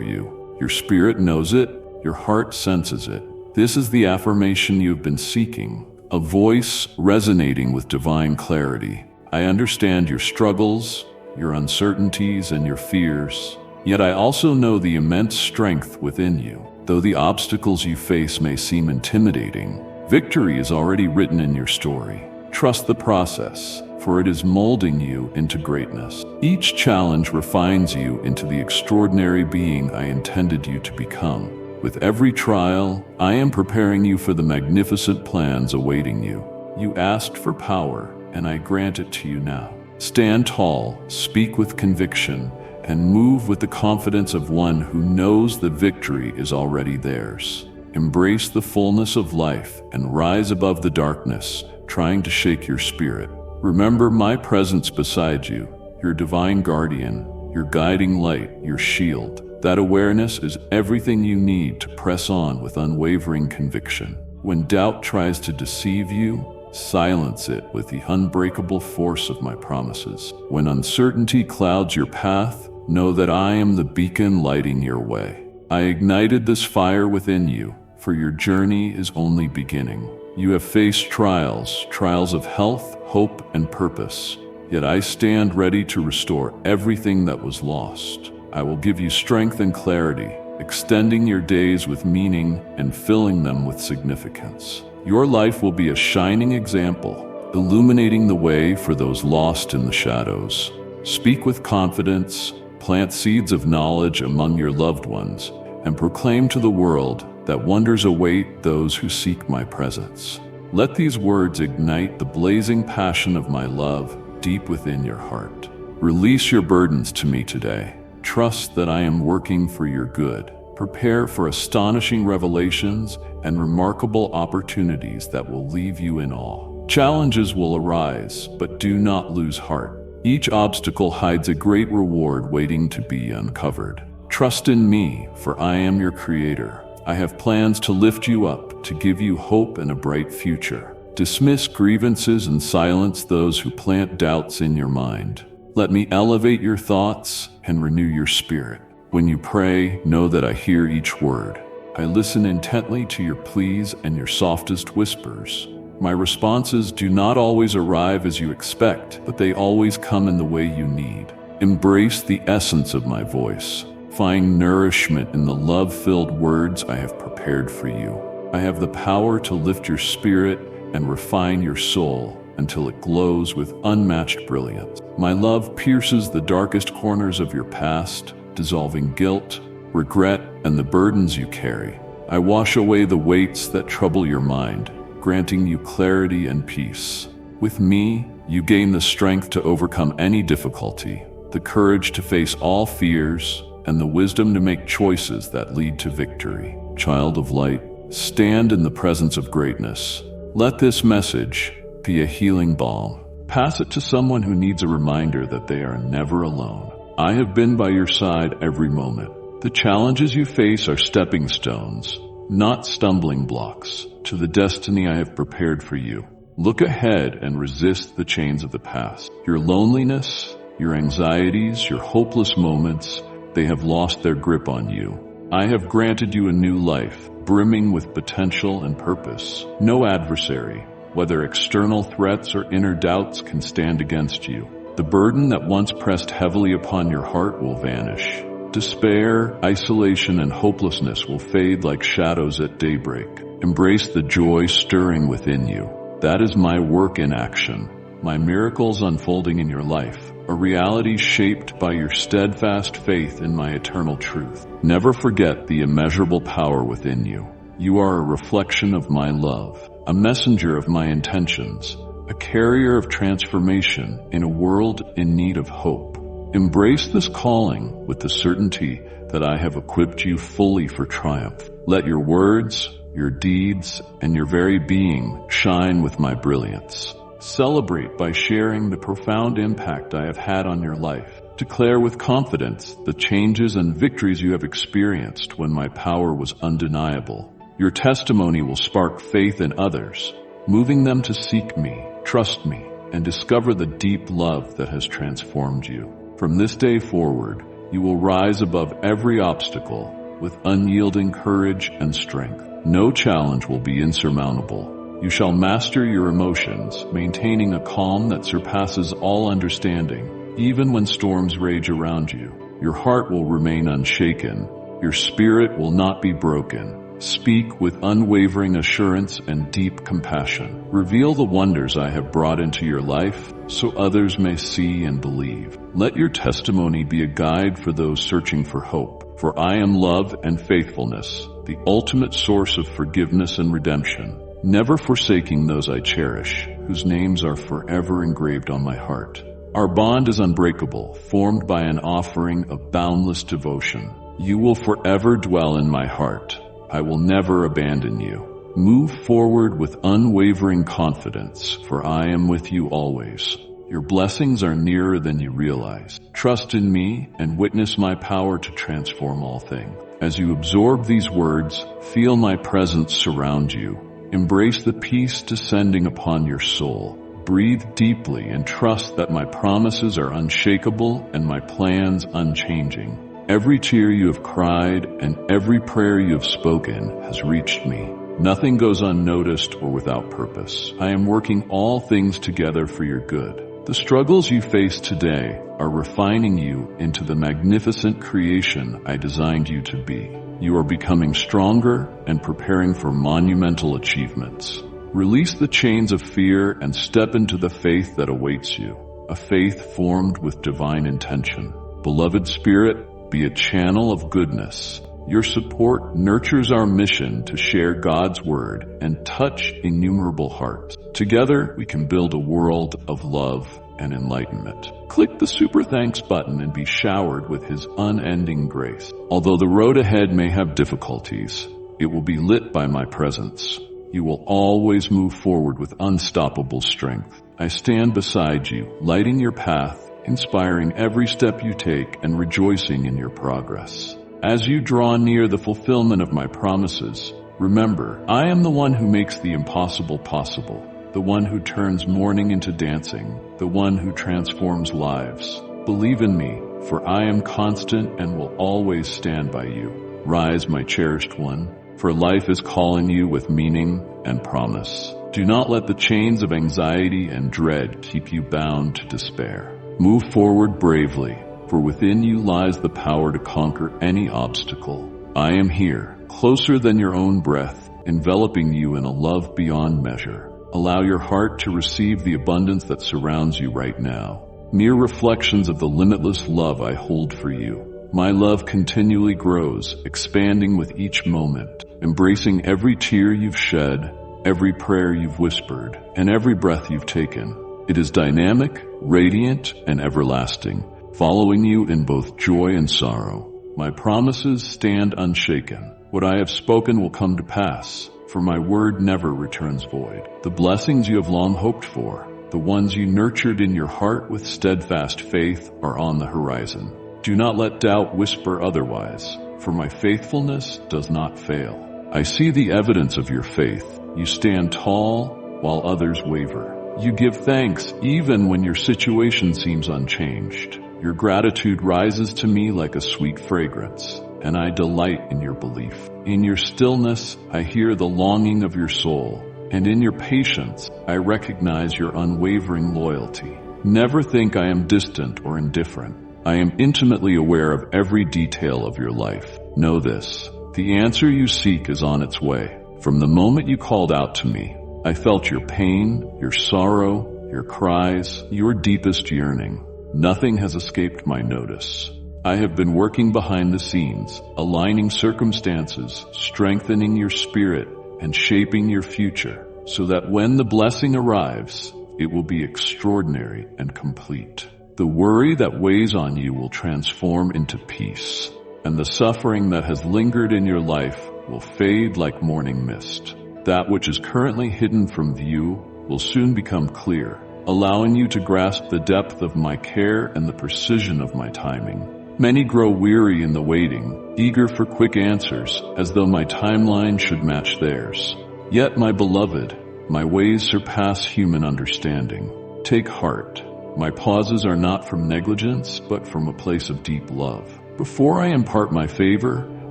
you. Your spirit knows it, your heart senses it. This is the affirmation you've been seeking, a voice resonating with divine clarity. I understand your struggles, your uncertainties, and your fears, yet I also know the immense strength within you. Though the obstacles you face may seem intimidating, victory is already written in your story. Trust the process, for it is molding you into greatness. Each challenge refines you into the extraordinary being I intended you to become. With every trial, I am preparing you for the magnificent plans awaiting you. You asked for power, and I grant it to you now. Stand tall, speak with conviction, and move with the confidence of one who knows the victory is already theirs. Embrace the fullness of life and rise above the darkness, trying to shake your spirit. Remember my presence beside you, your divine guardian, your guiding light, your shield. That awareness is everything you need to press on with unwavering conviction. When doubt tries to deceive you, silence it with the unbreakable force of my promises. When uncertainty clouds your path, know that I am the beacon lighting your way. I ignited this fire within you, for your journey is only beginning. You have faced trials of health, hope, and purpose, yet I stand ready to restore everything that was lost. I will give you strength and clarity, extending your days with meaning and filling them with significance. Your life will be a shining example, illuminating the way for those lost in the shadows. Speak with confidence, plant seeds of knowledge among your loved ones, and proclaim to the world that wonders await those who seek my presence. Let these words ignite the blazing passion of my love deep within your heart. Release your burdens to me today. Trust that I am working for your good. Prepare for astonishing revelations and remarkable opportunities that will leave you in awe. Challenges will arise, but do not lose heart. Each obstacle hides a great reward waiting to be uncovered. Trust in me, for I am your creator. I have plans to lift you up, to give you hope and a bright future. Dismiss grievances and silence those who plant doubts in your mind. Let me elevate your thoughts and renew your spirit. When you pray, know that I hear each word. I listen intently to your pleas and your softest whispers. My responses do not always arrive as you expect, but they always come in the way you need. Embrace the essence of my voice. Find nourishment in the love-filled words I have prepared for you. I have the power to lift your spirit and refine your soul until it glows with unmatched brilliance. My love pierces the darkest corners of your past, dissolving guilt, regret, and the burdens you carry. I wash away the weights that trouble your mind, granting you clarity and peace. With me, you gain the strength to overcome any difficulty, the courage to face all fears, and the wisdom to make choices that lead to victory. Child of light, stand in the presence of greatness. Let this message be a healing balm. Pass it to someone who needs a reminder that they are never alone. I have been by your side every moment. The challenges you face are stepping stones, not stumbling blocks, to the destiny I have prepared for you. Look ahead and resist the chains of the past. Your loneliness, your anxieties, your hopeless moments, they have lost their grip on you. I have granted you a new life, brimming with potential and purpose. No adversary, whether external threats or inner doubts, can stand against you. The burden that once pressed heavily upon your heart will vanish. Despair, isolation, and hopelessness will fade like shadows at daybreak. Embrace the joy stirring within you. That is my work in action, my miracles unfolding in your life, a reality shaped by your steadfast faith in my eternal truth. Never forget the immeasurable power within you. You are a reflection of my love, a messenger of my intentions, a carrier of transformation in a world in need of hope. Embrace this calling with the certainty that I have equipped you fully for triumph. Let your words, your deeds, and your very being shine with my brilliance. Celebrate by sharing the profound impact I have had on your life. Declare with confidence the changes and victories you have experienced when my power was undeniable. Your testimony will spark faith in others, moving them to seek me, trust me, and discover the deep love that has transformed you. From this day forward, you will rise above every obstacle with unyielding courage and strength. No challenge will be insurmountable. You shall master your emotions, maintaining a calm that surpasses all understanding, even when storms rage around you. Your heart will remain unshaken. Your spirit will not be broken. Speak with unwavering assurance and deep compassion. Reveal the wonders I have brought into your life so others may see and believe. Let your testimony be a guide for those searching for hope. For I am love and faithfulness, the ultimate source of forgiveness and redemption, never forsaking those I cherish, whose names are forever engraved on my heart. Our bond is unbreakable, formed by an offering of boundless devotion. You will forever dwell in my heart. I will never abandon you. Move forward with unwavering confidence, for I am with you always. Your blessings are nearer than you realize. Trust in me and witness my power to transform all things. As you absorb these words, feel my presence surround you. Embrace the peace descending upon your soul. Breathe deeply and trust that my promises are unshakable and my plans unchanging. Every tear you have cried and every prayer you have spoken has reached me. Nothing goes unnoticed or without purpose. I am working all things together for your good. The struggles you face today are refining you into the magnificent creation I designed you to be. You are becoming stronger and preparing for monumental achievements. Release the chains of fear and step into the faith that awaits you, a faith formed with divine intention. Beloved Spirit, be a channel of goodness. Your support nurtures our mission to share God's word and touch innumerable hearts. Together, we can build a world of love and enlightenment. Click the Super Thanks button and be showered with His unending grace. Although the road ahead may have difficulties, it will be lit by my presence. You will always move forward with unstoppable strength. I stand beside you, lighting your path, inspiring every step you take and rejoicing in your progress. As you draw near the fulfillment of my promises, remember, I am the one who makes the impossible possible, the one who turns mourning into dancing, the one who transforms lives. Believe in me, for I am constant and will always stand by you. Rise, my cherished one, for life is calling you with meaning and promise. Do not let the chains of anxiety and dread keep you bound to despair. Move forward bravely, for within you lies the power to conquer any obstacle. I am here, closer than your own breath, enveloping you in a love beyond measure. Allow your heart to receive the abundance that surrounds you right now. Mere reflections of the limitless love I hold for you. My love continually grows, expanding with each moment, embracing every tear you've shed, every prayer you've whispered, and every breath you've taken. It is dynamic, radiant, and everlasting, following you in both joy and sorrow. My promises stand unshaken. What I have spoken will come to pass, for my word never returns void. The blessings you have long hoped for, the ones you nurtured in your heart with steadfast faith, are on the horizon. Do not let doubt whisper otherwise, for my faithfulness does not fail. I see the evidence of your faith. You stand tall while others waver. You give thanks even when your situation seems unchanged. Your gratitude rises to me like a sweet fragrance, and I delight in your belief. In your stillness, I hear the longing of your soul, and in your patience, I recognize your unwavering loyalty. Never think I am distant or indifferent. I am intimately aware of every detail of your life. Know this, the answer you seek is on its way. From the moment you called out to me, I felt your pain, your sorrow, your cries, your deepest yearning. Nothing has escaped my notice. I have been working behind the scenes, aligning circumstances, strengthening your spirit, and shaping your future, so that when the blessing arrives, it will be extraordinary and complete. The worry that weighs on you will transform into peace, and the suffering that has lingered in your life will fade like morning mist. That which is currently hidden from view will soon become clear, allowing you to grasp the depth of my care and the precision of my timing. Many grow weary in the waiting, eager for quick answers, as though my timeline should match theirs. Yet, my beloved, my ways surpass human understanding. Take heart. My pauses are not from negligence, but from a place of deep love. Before I impart my favor,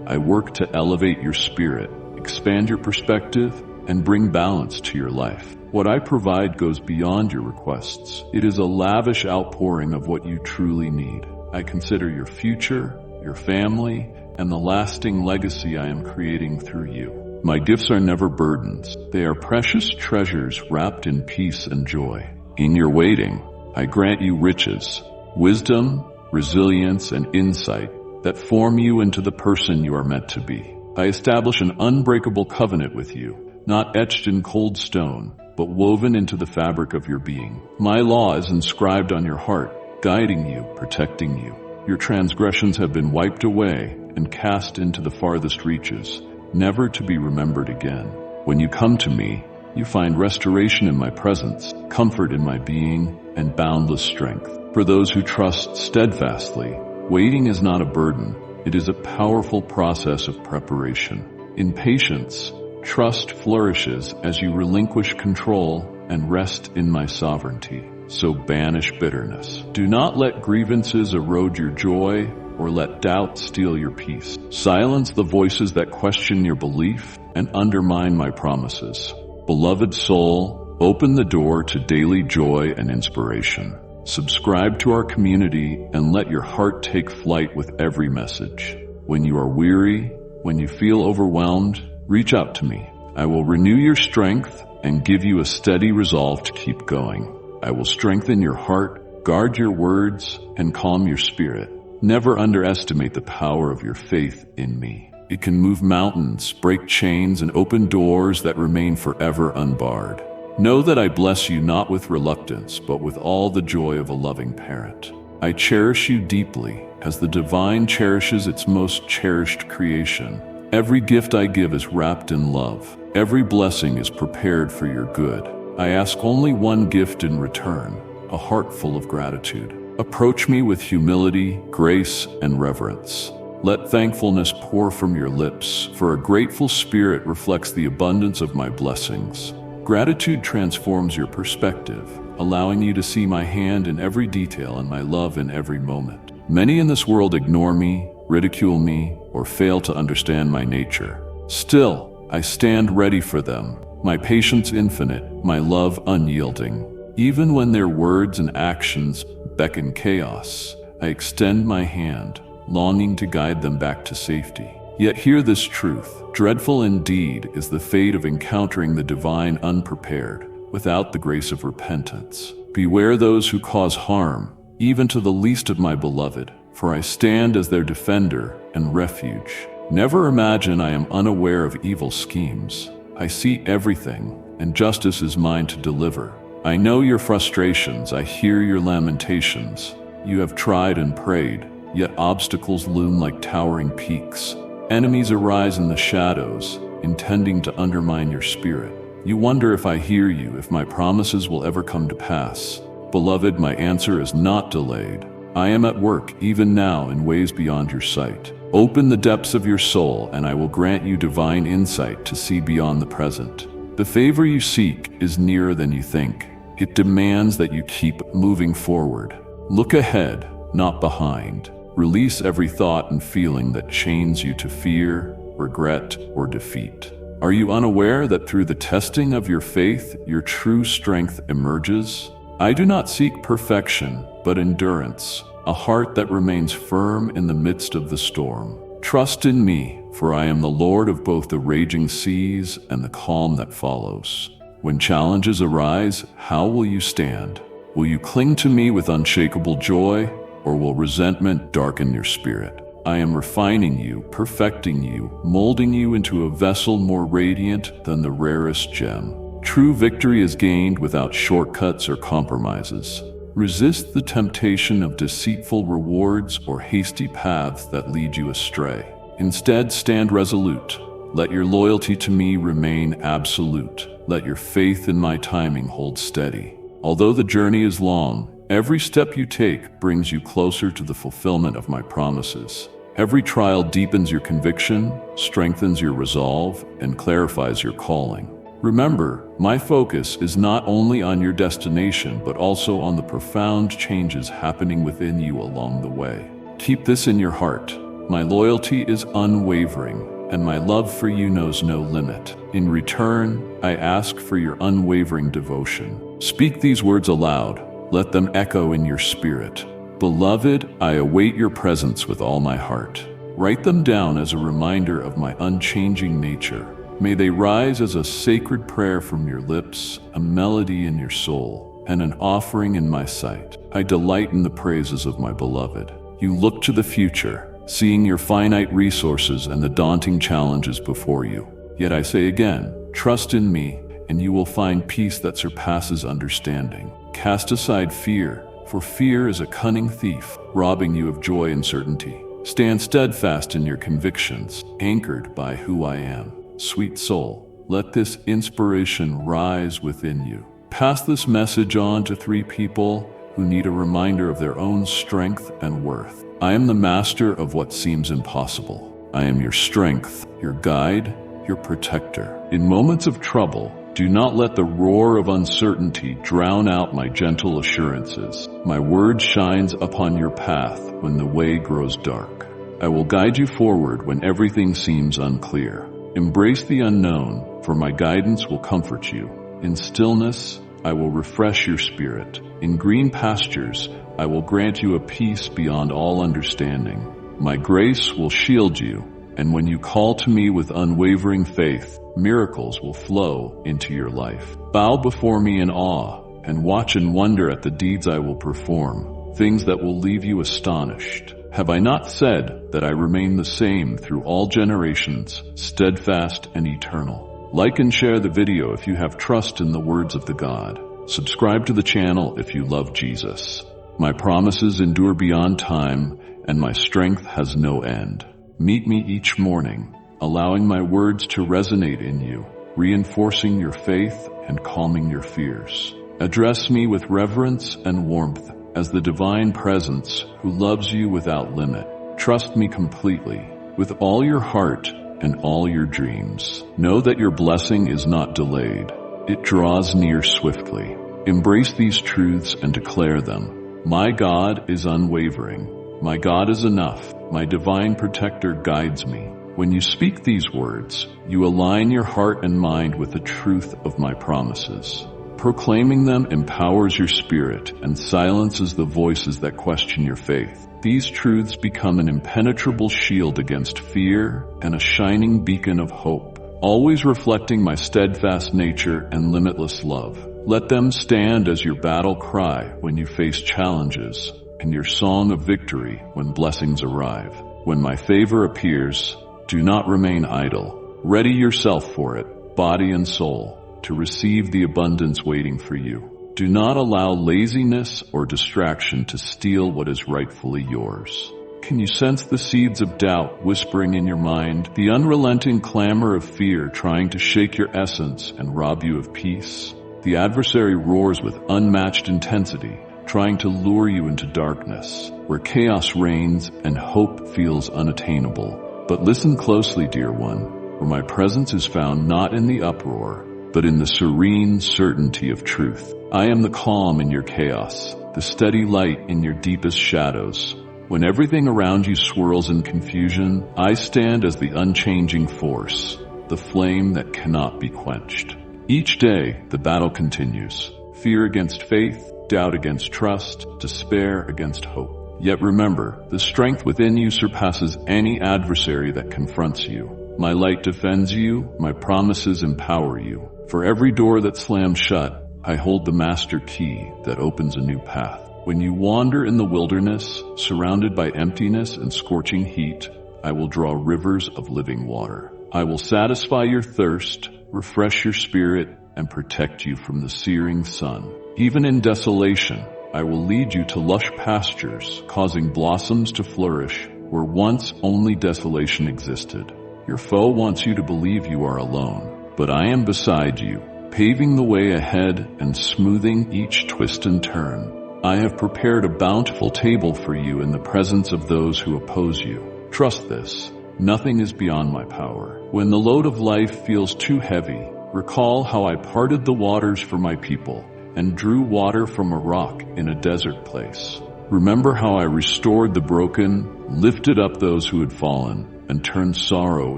I work to elevate your spirit, expand your perspective, and bring balance to your life. What I provide goes beyond your requests. It is a lavish outpouring of what you truly need. I consider your future, your family, and the lasting legacy I am creating through you. My gifts are never burdens. They are precious treasures wrapped in peace and joy. In your waiting, I grant you riches, wisdom, resilience, and insight that form you into the person you are meant to be. I establish an unbreakable covenant with you, not etched in cold stone, but woven into the fabric of your being. My law is inscribed on your heart, guiding you, protecting you. Your transgressions have been wiped away and cast into the farthest reaches, never to be remembered again. When you come to me, you find restoration in my presence, comfort in my being, and boundless strength. For those who trust steadfastly, waiting is not a burden. It is a powerful process of preparation. In patience, trust flourishes as you relinquish control and rest in my sovereignty. So banish bitterness. Do not let grievances erode your joy or let doubt steal your peace. Silence the voices that question your belief and undermine my promises. Beloved soul, open the door to daily joy and inspiration. Subscribe to our community and let your heart take flight with every message. When you are weary, when you feel overwhelmed, reach out to me. I will renew your strength and give you a steady resolve to keep going. I will strengthen your heart, guard your words, and calm your spirit. Never underestimate the power of your faith in me. It can move mountains, break chains, and open doors that remain forever unbarred. Know that I bless you not with reluctance, but with all the joy of a loving parent. I cherish you deeply, as the divine cherishes its most cherished creation. Every gift I give is wrapped in love. Every blessing is prepared for your good. I ask only one gift in return, a heart full of gratitude. Approach me with humility, grace, and reverence. Let thankfulness pour from your lips, for a grateful spirit reflects the abundance of my blessings. Gratitude transforms your perspective, allowing you to see my hand in every detail and my love in every moment. Many in this world ignore me, ridicule me, or fail to understand my nature. Still, I stand ready for them, my patience infinite, my love unyielding. Even when their words and actions beckon chaos, I extend my hand, longing to guide them back to safety. Yet hear this truth. Dreadful indeed is the fate of encountering the divine unprepared, without the grace of repentance. Beware those who cause harm, even to the least of my beloved, for I stand as their defender and refuge. Never imagine I am unaware of evil schemes. I see everything, and justice is mine to deliver. I know your frustrations, I hear your lamentations. You have tried and prayed, yet obstacles loom like towering peaks. Enemies arise in the shadows, intending to undermine your spirit. You wonder if I hear you, if my promises will ever come to pass. Beloved, my answer is not delayed. I am at work, even now, in ways beyond your sight. Open the depths of your soul, and I will grant you divine insight to see beyond the present. The favor you seek is nearer than you think. It demands that you keep moving forward. Look ahead, not behind. Release every thought and feeling that chains you to fear, regret, or defeat. Are you unaware that through the testing of your faith, your true strength emerges? I do not seek perfection, but endurance, a heart that remains firm in the midst of the storm. Trust in me, for I am the Lord of both the raging seas and the calm that follows. When challenges arise, how will you stand? Will you cling to me with unshakable joy, or will resentment darken your spirit? I am refining you, perfecting you, molding you into a vessel more radiant than the rarest gem. True victory is gained without shortcuts or compromises. Resist the temptation of deceitful rewards or hasty paths that lead you astray. Instead, stand resolute. Let your loyalty to me remain absolute. Let your faith in my timing hold steady. Although the journey is long, every step you take brings you closer to the fulfillment of my promises. Every trial deepens your conviction, strengthens your resolve, and clarifies your calling. Remember, my focus is not only on your destination, but also on the profound changes happening within you along the way. Keep this in your heart. My loyalty is unwavering, and my love for you knows no limit. In return, I ask for your unwavering devotion. Speak these words aloud. Let them echo in your spirit. Beloved, I await your presence with all my heart. Write them down as a reminder of my unchanging nature. May they rise as a sacred prayer from your lips, a melody in your soul, and an offering in my sight. I delight in the praises of my beloved. You look to the future, seeing your finite resources and the daunting challenges before you. Yet I say again, trust in me, and you will find peace that surpasses understanding. Cast aside fear, for fear is a cunning thief, robbing you of joy and certainty. Stand steadfast in your convictions, anchored by who I am. Sweet soul, let this inspiration rise within you. Pass this message on to 3 people who need a reminder of their own strength and worth. I am the master of what seems impossible. I am your strength, your guide, your protector. In moments of trouble, do not let the roar of uncertainty drown out my gentle assurances. My word shines upon your path when the way grows dark. I will guide you forward when everything seems unclear. Embrace the unknown, for my guidance will comfort you. In stillness, I will refresh your spirit. In green pastures, I will grant you a peace beyond all understanding. My grace will shield you, and when you call to me with unwavering faith, miracles will flow into your life. Bow before me in awe, and watch and wonder at the deeds I will perform, things that will leave you astonished. Have I not said that I remain the same through all generations, steadfast and eternal? Like and share the video if you have trust in the words of the God. Subscribe to the channel if you love Jesus. My promises endure beyond time, and my strength has no end. Meet me each morning, allowing my words to resonate in you, reinforcing your faith and calming your fears. Address me with reverence and warmth as the divine presence who loves you without limit. Trust me completely, with all your heart and all your dreams. Know that your blessing is not delayed. It draws near swiftly. Embrace these truths and declare them. My God is unwavering. My God is enough. My divine protector guides me. When you speak these words, you align your heart and mind with the truth of my promises. Proclaiming them empowers your spirit and silences the voices that question your faith. These truths become an impenetrable shield against fear and a shining beacon of hope, always reflecting my steadfast nature and limitless love. Let them stand as your battle cry when you face challenges, and your song of victory when blessings arrive. When my favor appears, do not remain idle. Ready yourself for it, body and soul, to receive the abundance waiting for you. Do not allow laziness or distraction to steal what is rightfully yours. Can you sense the seeds of doubt whispering in your mind, the unrelenting clamor of fear trying to shake your essence and rob you of peace? The adversary roars with unmatched intensity, trying to lure you into darkness, where chaos reigns and hope feels unattainable. But listen closely, dear one, for my presence is found not in the uproar, but in the serene certainty of truth. I am the calm in your chaos, the steady light in your deepest shadows. When everything around you swirls in confusion, I stand as the unchanging force, the flame that cannot be quenched. Each day, the battle continues. Fear against faith, doubt against trust, despair against hope. Yet remember, the strength within you surpasses any adversary that confronts you. My light defends you, my promises empower you. For every door that slams shut, I hold the master key that opens a new path. When you wander in the wilderness, surrounded by emptiness and scorching heat, I will draw rivers of living water. I will satisfy your thirst, refresh your spirit, and protect you from the searing sun. Even in desolation, I will lead you to lush pastures, causing blossoms to flourish where once only desolation existed. Your foe wants you to believe you are alone, but I am beside you, paving the way ahead and smoothing each twist and turn. I have prepared a bountiful table for you in the presence of those who oppose you. Trust this, nothing is beyond my power. When the load of life feels too heavy, recall how I parted the waters for my people and drew water from a rock in a desert place. Remember how I restored the broken, lifted up those who had fallen, and turned sorrow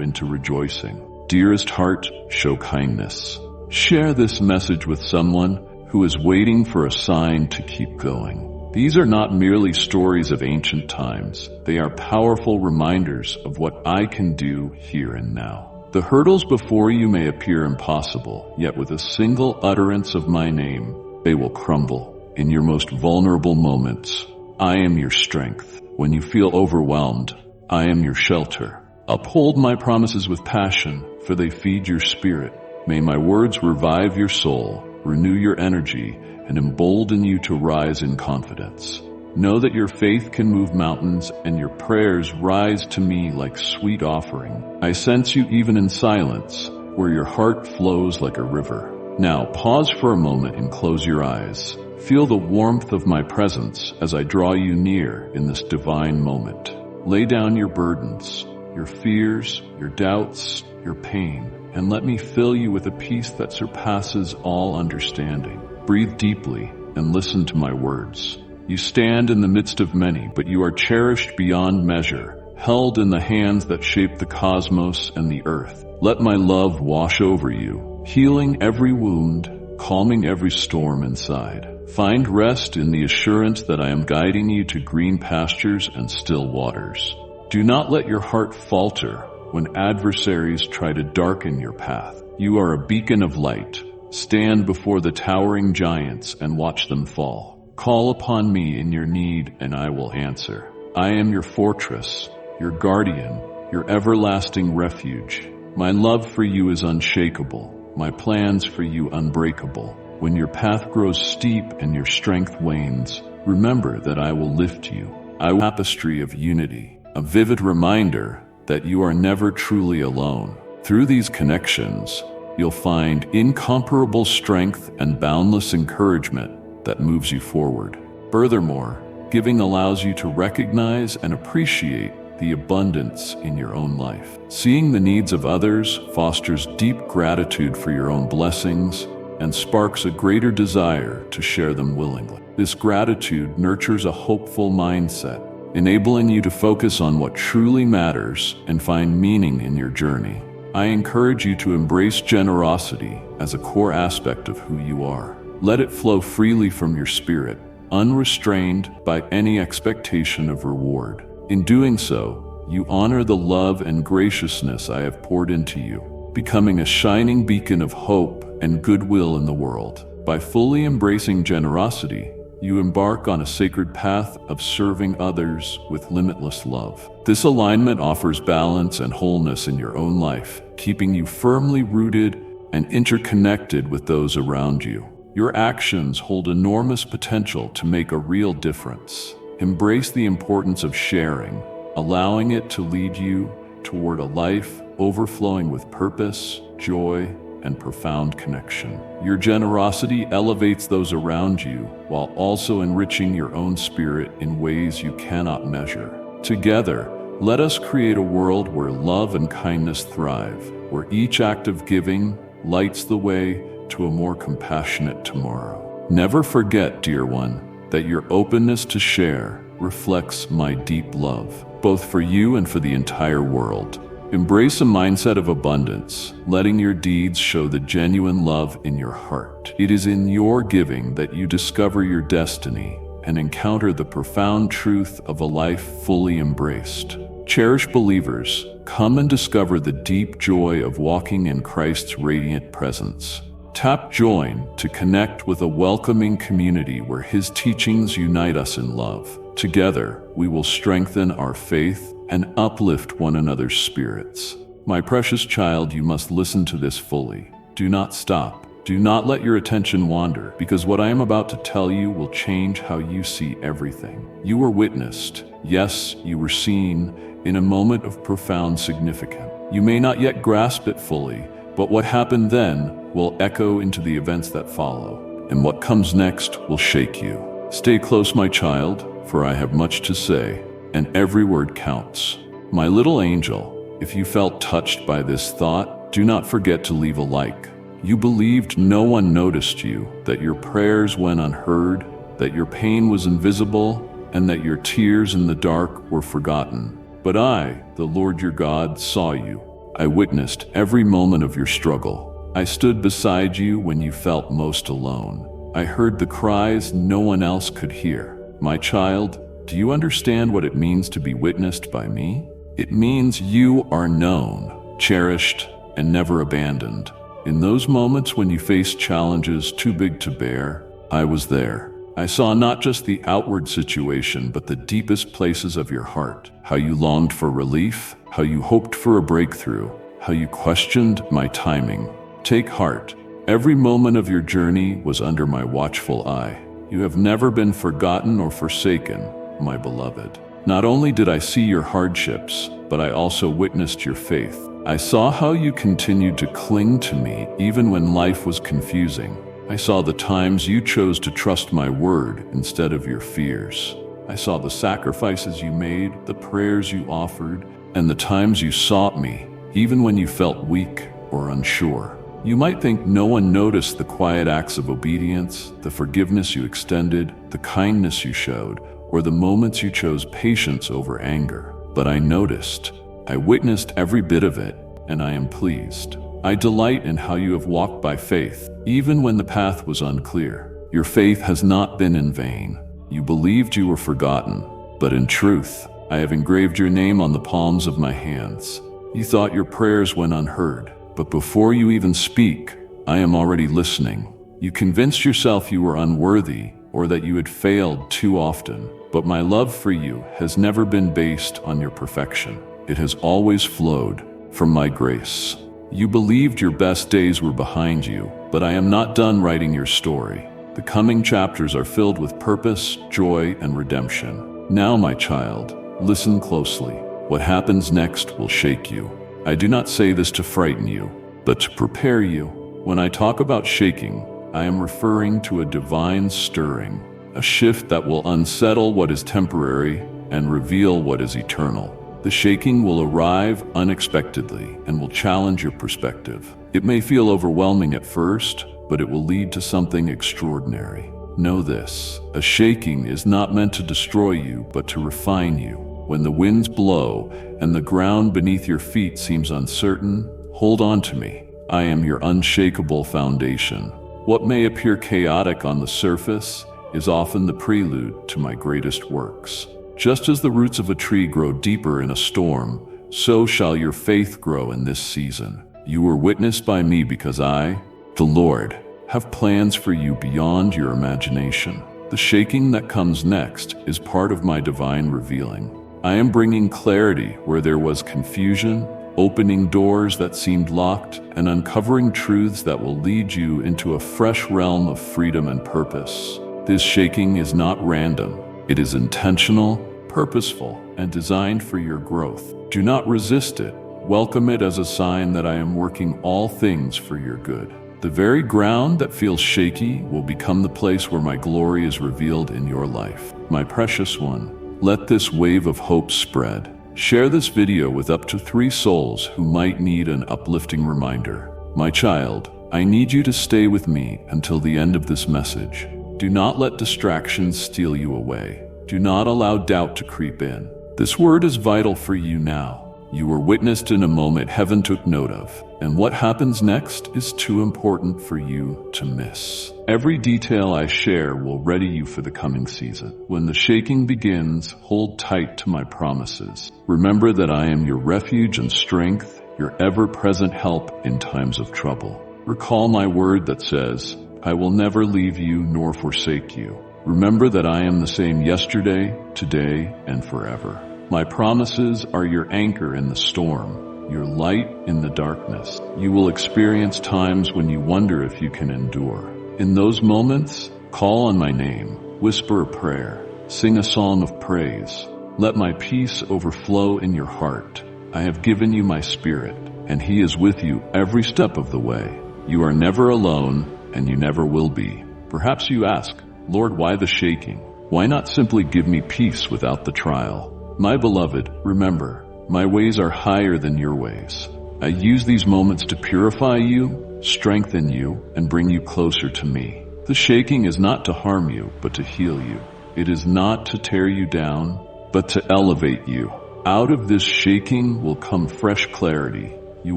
into rejoicing. Dearest heart, show kindness. Share this message with someone who is waiting for a sign to keep going. These are not merely stories of ancient times. They are powerful reminders of what I can do here and now. The hurdles before you may appear impossible, yet with a single utterance of my name, they will crumble. In your most vulnerable moments, I am your strength. When you feel overwhelmed, I am your shelter. Uphold my promises with passion, for they feed your spirit. May my words revive your soul, renew your energy, and embolden you to rise in confidence. Know that your faith can move mountains and your prayers rise to me like sweet offering. I sense you even in silence, where your heart flows like a river. Now pause for a moment and close your eyes. Feel the warmth of my presence as I draw you near in this divine moment. Lay down your burdens, your fears, your doubts, your pain, and let me fill you with a peace that surpasses all understanding. Breathe deeply and listen to my words. You stand in the midst of many, but you are cherished beyond measure, held in the hands that shape the cosmos and the earth. Let my love wash over you, healing every wound, calming every storm inside. Find rest in the assurance that I am guiding you to green pastures and still waters. Do not let your heart falter when adversaries try to darken your path. You are a beacon of light. Stand before the towering giants and watch them fall. Call upon me in your need and I will answer. I am your fortress, your guardian, your everlasting refuge. My love for you is unshakable, my plans for you unbreakable. When your path grows steep and your strength wanes, remember that I will lift you. I will tapestry of unity, a vivid reminder that you are never truly alone. Through these connections, you'll find incomparable strength and boundless encouragement that moves you forward. Furthermore, giving allows you to recognize and appreciate the abundance in your own life. Seeing the needs of others fosters deep gratitude for your own blessings and sparks a greater desire to share them willingly. This gratitude nurtures a hopeful mindset, enabling you to focus on what truly matters and find meaning in your journey. I encourage you to embrace generosity as a core aspect of who you are. Let it flow freely from your spirit, unrestrained by any expectation of reward. In doing so, you honor the love and graciousness I have poured into you, becoming a shining beacon of hope and goodwill in the world. By fully embracing generosity, you embark on a sacred path of serving others with limitless love. This alignment offers balance and wholeness in your own life, keeping you firmly rooted and interconnected with those around you. Your actions hold enormous potential to make a real difference. Embrace the importance of sharing, allowing it to lead you toward a life overflowing with purpose, joy, and profound connection. Your generosity elevates those around you while also enriching your own spirit in ways you cannot measure. Together, let us create a world where love and kindness thrive, where each act of giving lights the way to a more compassionate tomorrow. Never forget, dear one, that your openness to share reflects my deep love, both for you and for the entire world. Embrace a mindset of abundance, letting your deeds show the genuine love in your heart. It is in your giving that you discover your destiny and encounter the profound truth of a life fully embraced. Cherished believers, come and discover the deep joy of walking in Christ's radiant presence. Tap Join to connect with a welcoming community where His teachings unite us in love. Together, we will strengthen our faith and uplift one another's spirits. My precious child, you must listen to this fully. Do not stop. Do not let your attention wander, because what I am about to tell you will change how you see everything. You were witnessed. Yes, you were seen in a moment of profound significance. You may not yet grasp it fully, but what happened then will echo into the events that follow, and what comes next will shake you. Stay close, my child, for I have much to say, and every word counts. My little angel, if you felt touched by this thought, do not forget to leave a like. You believed no one noticed you, that your prayers went unheard, that your pain was invisible, and that your tears in the dark were forgotten. But I, the Lord your God, saw you. I witnessed every moment of your struggle. I stood beside you when you felt most alone. I heard the cries no one else could hear. My child, do you understand what it means to be witnessed by me? It means you are known, cherished, and never abandoned. In those moments when you faced challenges too big to bear, I was there. I saw not just the outward situation, but the deepest places of your heart. How you longed for relief, how you hoped for a breakthrough, how you questioned my timing. Take heart. Every moment of your journey was under my watchful eye. You have never been forgotten or forsaken, my beloved. Not only did I see your hardships, but I also witnessed your faith. I saw how you continued to cling to me even when life was confusing. I saw the times you chose to trust my word instead of your fears. I saw the sacrifices you made, the prayers you offered, and the times you sought me, even when you felt weak or unsure. You might think no one noticed the quiet acts of obedience, the forgiveness you extended, the kindness you showed, or the moments you chose patience over anger. But I noticed. I witnessed every bit of it, and I am pleased. I delight in how you have walked by faith, even when the path was unclear. Your faith has not been in vain. You believed you were forgotten, but in truth, I have engraved your name on the palms of my hands. You thought your prayers went unheard, but before you even speak, I am already listening. You convinced yourself you were unworthy or that you had failed too often, but my love for you has never been based on your perfection. It has always flowed from my grace. You believed your best days were behind you, but I am not done writing your story. The coming chapters are filled with purpose, joy, and redemption. Now, my child, listen closely. What happens next will shake you. I do not say this to frighten you, but to prepare you. When I talk about shaking, I am referring to a divine stirring, a shift that will unsettle what is temporary and reveal what is eternal. The shaking will arrive unexpectedly and will challenge your perspective. It may feel overwhelming at first, but it will lead to something extraordinary. Know this, a shaking is not meant to destroy you, but to refine you. When the winds blow and the ground beneath your feet seems uncertain, hold on to me. I am your unshakable foundation. What may appear chaotic on the surface is often the prelude to my greatest works. Just as the roots of a tree grow deeper in a storm, so shall your faith grow in this season. You were witnessed by me because I, the Lord, have plans for you beyond your imagination. The shaking that comes next is part of my divine revealing. I am bringing clarity where there was confusion, opening doors that seemed locked, and uncovering truths that will lead you into a fresh realm of freedom and purpose. This shaking is not random. It is intentional, purposeful, and designed for your growth. Do not resist it. Welcome it as a sign that I am working all things for your good. The very ground that feels shaky will become the place where my glory is revealed in your life. My precious one, let this wave of hope spread. Share this video with up to 3 souls who might need an uplifting reminder. My child, I need you to stay with me until the end of this message. Do not let distractions steal you away. Do not allow doubt to creep in. This word is vital for you now. You were witnessed in a moment heaven took note of, and what happens next is too important for you to miss. Every detail I share will ready you for the coming season. When the shaking begins, hold tight to my promises. Remember that I am your refuge and strength, your ever-present help in times of trouble. Recall my word that says, I will never leave you nor forsake you. Remember that I am the same yesterday, today, and forever. My promises are your anchor in the storm. your light in the darkness. You will experience times when you wonder if you can endure. In those moments, call on my name, whisper a prayer, sing a song of praise. Let my peace overflow in your heart. I have given you my Spirit, and He is with you every step of the way. You are never alone, and you never will be. Perhaps you ask, Lord, why the shaking? Why not simply give me peace without the trial? My beloved, remember, my ways are higher than your ways. I use these moments to purify you, strengthen you, and bring you closer to me. The shaking is not to harm you, but to heal you. It is not to tear you down, but to elevate you. Out of this shaking will come fresh clarity. You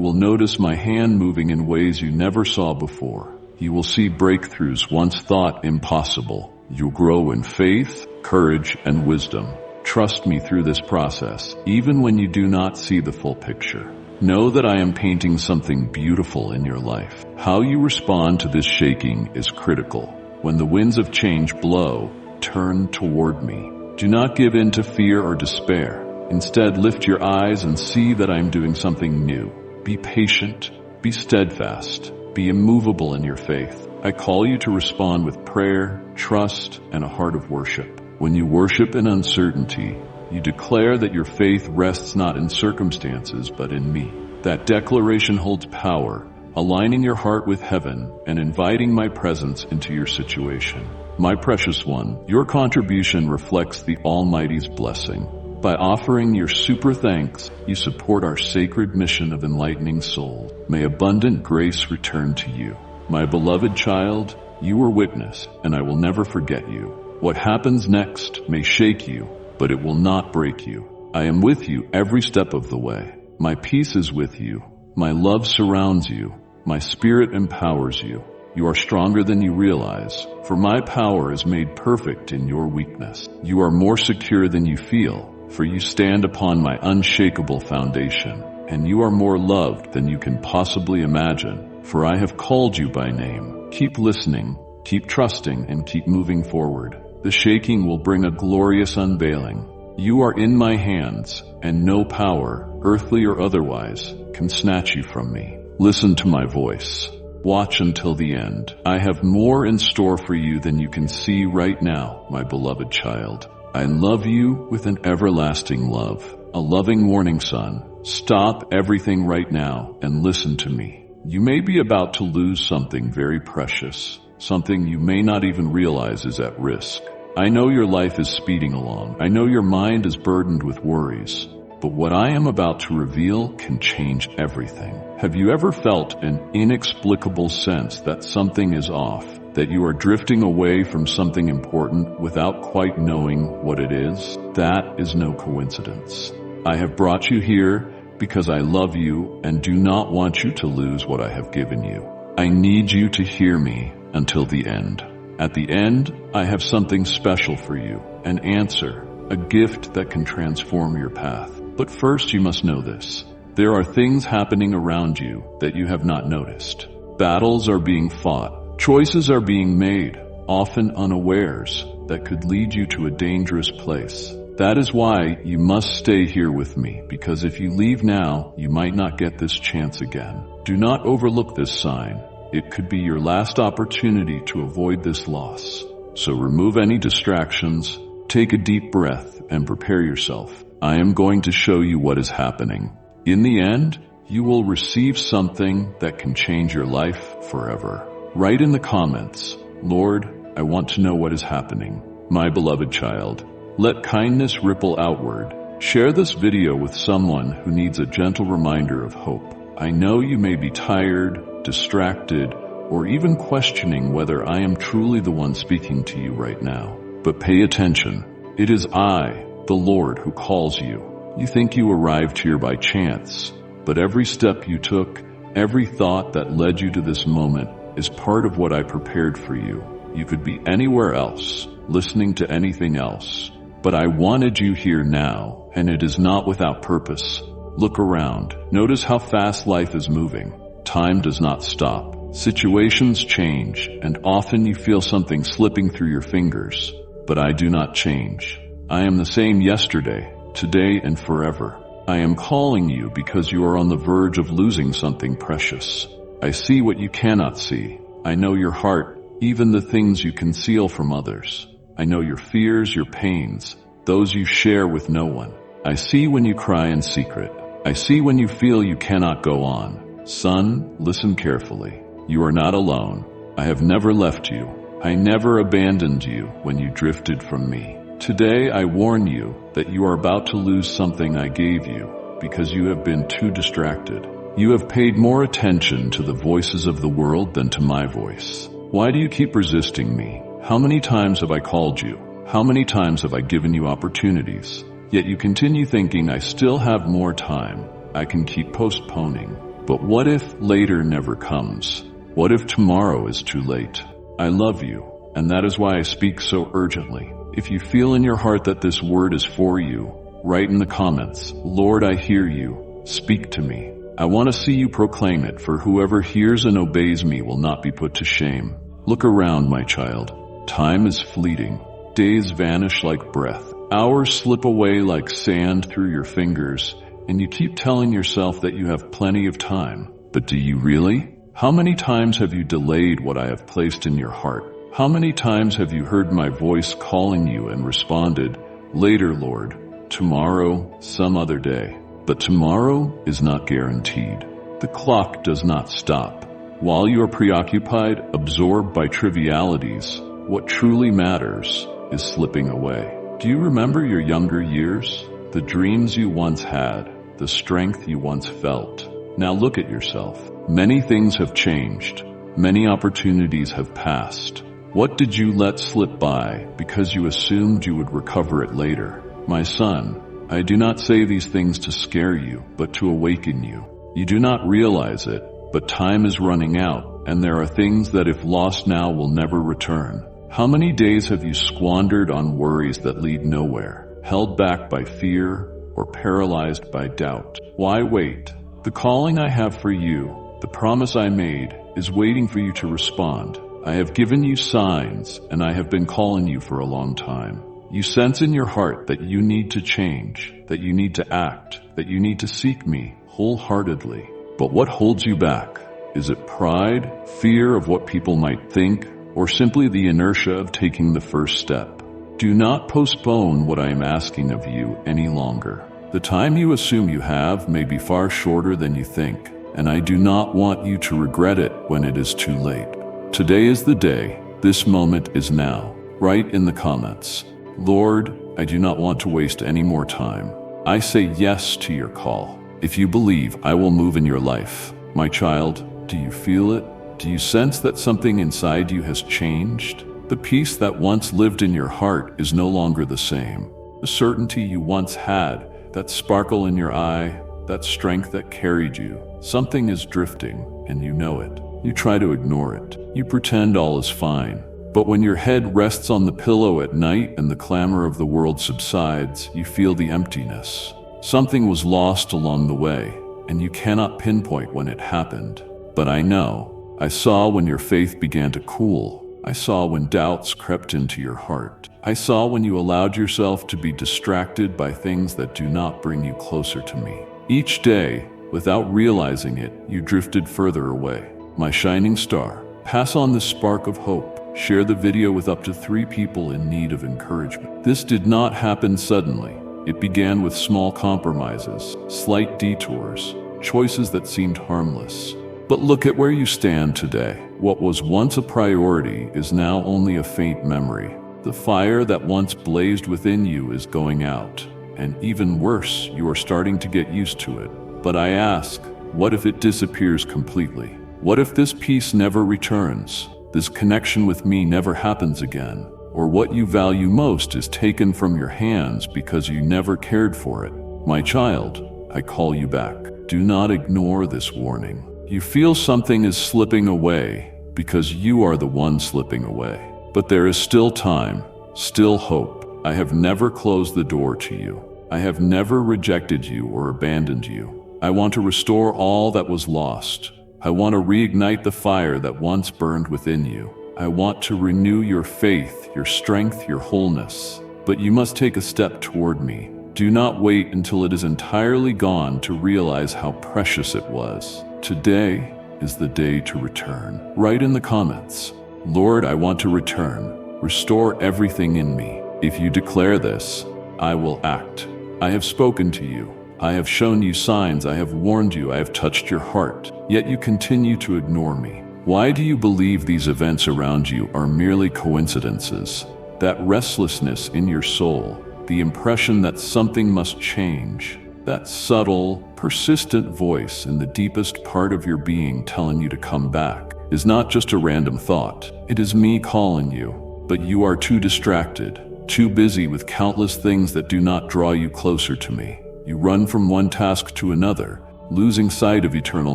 will notice my hand moving in ways you never saw before. You will see breakthroughs once thought impossible. You'll grow in faith, courage, and wisdom. Trust me through this process, even when you do not see the full picture. Know that I am painting something beautiful in your life. How you respond to this shaking is critical. When the winds of change blow, turn toward me. Do not give in to fear or despair. Instead, lift your eyes and see that I am doing something new. Be patient, be steadfast, be immovable in your faith. I call you to respond with prayer, trust, and a heart of worship. When you worship in uncertainty, you declare that your faith rests not in circumstances, but in me. That declaration holds power, aligning your heart with heaven and inviting my presence into your situation. My precious one, your contribution reflects the Almighty's blessing. By offering your super thanks, you support our sacred mission of enlightening souls. May abundant grace return to you. My beloved child, you were witness, and I will never forget you. What happens next may shake you, but it will not break you. I am with you every step of the way. My peace is with you. My love surrounds you. My Spirit empowers you. You are stronger than you realize, for my power is made perfect in your weakness. You are more secure than you feel, for you stand upon my unshakable foundation, and you are more loved than you can possibly imagine, for I have called you by name. Keep listening, keep trusting, and keep moving forward. The shaking will bring a glorious unveiling. You are in my hands, and no power, earthly or otherwise, can snatch you from me. Listen to my voice. Watch until the end. I have more in store for you than you can see right now, my beloved child. I love you with an everlasting love, a loving morning sun. Stop everything right now and listen to me. You may be about to lose something very precious, something you may not even realize is at risk. I know your life is speeding along. I know your mind is burdened with worries. But what I am about to reveal can change everything. Have you ever felt an inexplicable sense that something is off, that you are drifting away from something important without quite knowing what it is? That is no coincidence. I have brought you here because I love you and do not want you to lose what I have given you. I need you to hear me until the end. At the end, I have something special for you, an answer, a gift that can transform your path. But first you must know this. There are things happening around you that you have not noticed. Battles are being fought. Choices are being made, often unawares, that could lead you to a dangerous place. That is why you must stay here with me, because if you leave now, you might not get this chance again. Do not overlook this sign. It could be your last opportunity to avoid this loss. So remove any distractions, take a deep breath, and prepare yourself. I am going to show you what is happening. In the end, you will receive something that can change your life forever. Write in the comments, Lord, I want to know what is happening. My beloved child, let kindness ripple outward. Share this video with someone who needs a gentle reminder of hope. I know you may be tired, distracted, or even questioning whether I am truly the one speaking to you right now. But pay attention. It is I, the Lord, who calls you. You think you arrived here by chance, but every step you took, every thought that led you to this moment is part of what I prepared for you. You could be anywhere else, listening to anything else, but I wanted you here now, and it is not without purpose. Look around. Notice how fast life is moving. Time does not stop. Situations change, and often you feel something slipping through your fingers. But I do not change. I am the same yesterday, today, and forever. I am calling you because you are on the verge of losing something precious. I see what you cannot see. I know your heart, even the things you conceal from others. I know your fears, your pains, those you share with no one. I see when you cry in secret. I see when you feel you cannot go on. Son, listen carefully. You are not alone. I have never left you. I never abandoned you when you drifted from me. Today I warn you that you are about to lose something I gave you because you have been too distracted. You have paid more attention to the voices of the world than to my voice. Why do you keep resisting me? How many times have I called you? How many times have I given you opportunities? Yet you continue thinking I still have more time. I can keep postponing. But what if later never comes? What if tomorrow is too late? I love you, and that is why I speak so urgently. If you feel in your heart that this word is for you, write in the comments, Lord, I hear you. Speak to me. I want to see you proclaim it, for whoever hears and obeys me will not be put to shame. Look around, my child. Time is fleeting. Days vanish like breath. Hours slip away like sand through your fingers, and you keep telling yourself that you have plenty of time. But do you really? How many times have you delayed what I have placed in your heart? How many times have you heard my voice calling you and responded, later, Lord, tomorrow, some other day? But tomorrow is not guaranteed. The clock does not stop. While you are preoccupied, absorbed by trivialities, what truly matters is slipping away. Do you remember your younger years? The dreams you once had, the strength you once felt. Now look at yourself. Many things have changed. Many opportunities have passed. What did you let slip by because you assumed you would recover it later? My son, I do not say these things to scare you, but to awaken you. You do not realize it, but time is running out, and there are things that if lost now will never return. How many days have you squandered on worries that lead nowhere, held back by fear or paralyzed by doubt? Why wait? The calling I have for you, the promise I made, is waiting for you to respond. I have given you signs, and I have been calling you for a long time. You sense in your heart that you need to change, that you need to act, that you need to seek me wholeheartedly. But what holds you back? Is it pride, fear of what people might think, or simply the inertia of taking the first step? Do not postpone what I am asking of you any longer. The time you assume you have may be far shorter than you think, and I do not want you to regret it when it is too late. Today is the day. This moment is now. Write in the comments, Lord, I do not want to waste any more time. I say yes to your call. If you believe, I will move in your life. My child, do you feel it? Do you sense that something inside you has changed? The peace that once lived in your heart is no longer the same. The certainty you once had, that sparkle in your eye, that strength that carried you, something is drifting, and you know it. You try to ignore it. You pretend all is fine. But when your head rests on the pillow at night and the clamor of the world subsides, you feel the emptiness. Something was lost along the way, and you cannot pinpoint when it happened. But I know. I saw when your faith began to cool. I saw when doubts crept into your heart. I saw when you allowed yourself to be distracted by things that do not bring you closer to me. Each day, without realizing it, you drifted further away. My shining star, pass on this spark of hope. Share the video with up to 3 people in need of encouragement. This did not happen suddenly. It began with small compromises, slight detours, choices that seemed harmless. But look at where you stand today. What was once a priority is now only a faint memory. The fire that once blazed within you is going out, and even worse, you are starting to get used to it. But I ask, what if it disappears completely? What if this peace never returns? This connection with me never happens again? Or what you value most is taken from your hands because you never cared for it? My child, I call you back. Do not ignore this warning. You feel something is slipping away because you are the one slipping away. But there is still time, still hope. I have never closed the door to you. I have never rejected you or abandoned you. I want to restore all that was lost. I want to reignite the fire that once burned within you. I want to renew your faith, your strength, your wholeness. But you must take a step toward me. Do not wait until it is entirely gone to realize how precious it was. Today is the day to return. Write in the comments, Lord, I want to return. Restore everything in me. If you declare this, I will act. I have spoken to you. I have shown you signs. I have warned you. I have touched your heart. Yet you continue to ignore me. Why do you believe these events around you are merely coincidences? That restlessness in your soul, the impression that something must change, that subtle, persistent voice in the deepest part of your being telling you to come back, is not just a random thought. It is me calling you, but you are too distracted, too busy with countless things that do not draw you closer to me. You run from one task to another, losing sight of eternal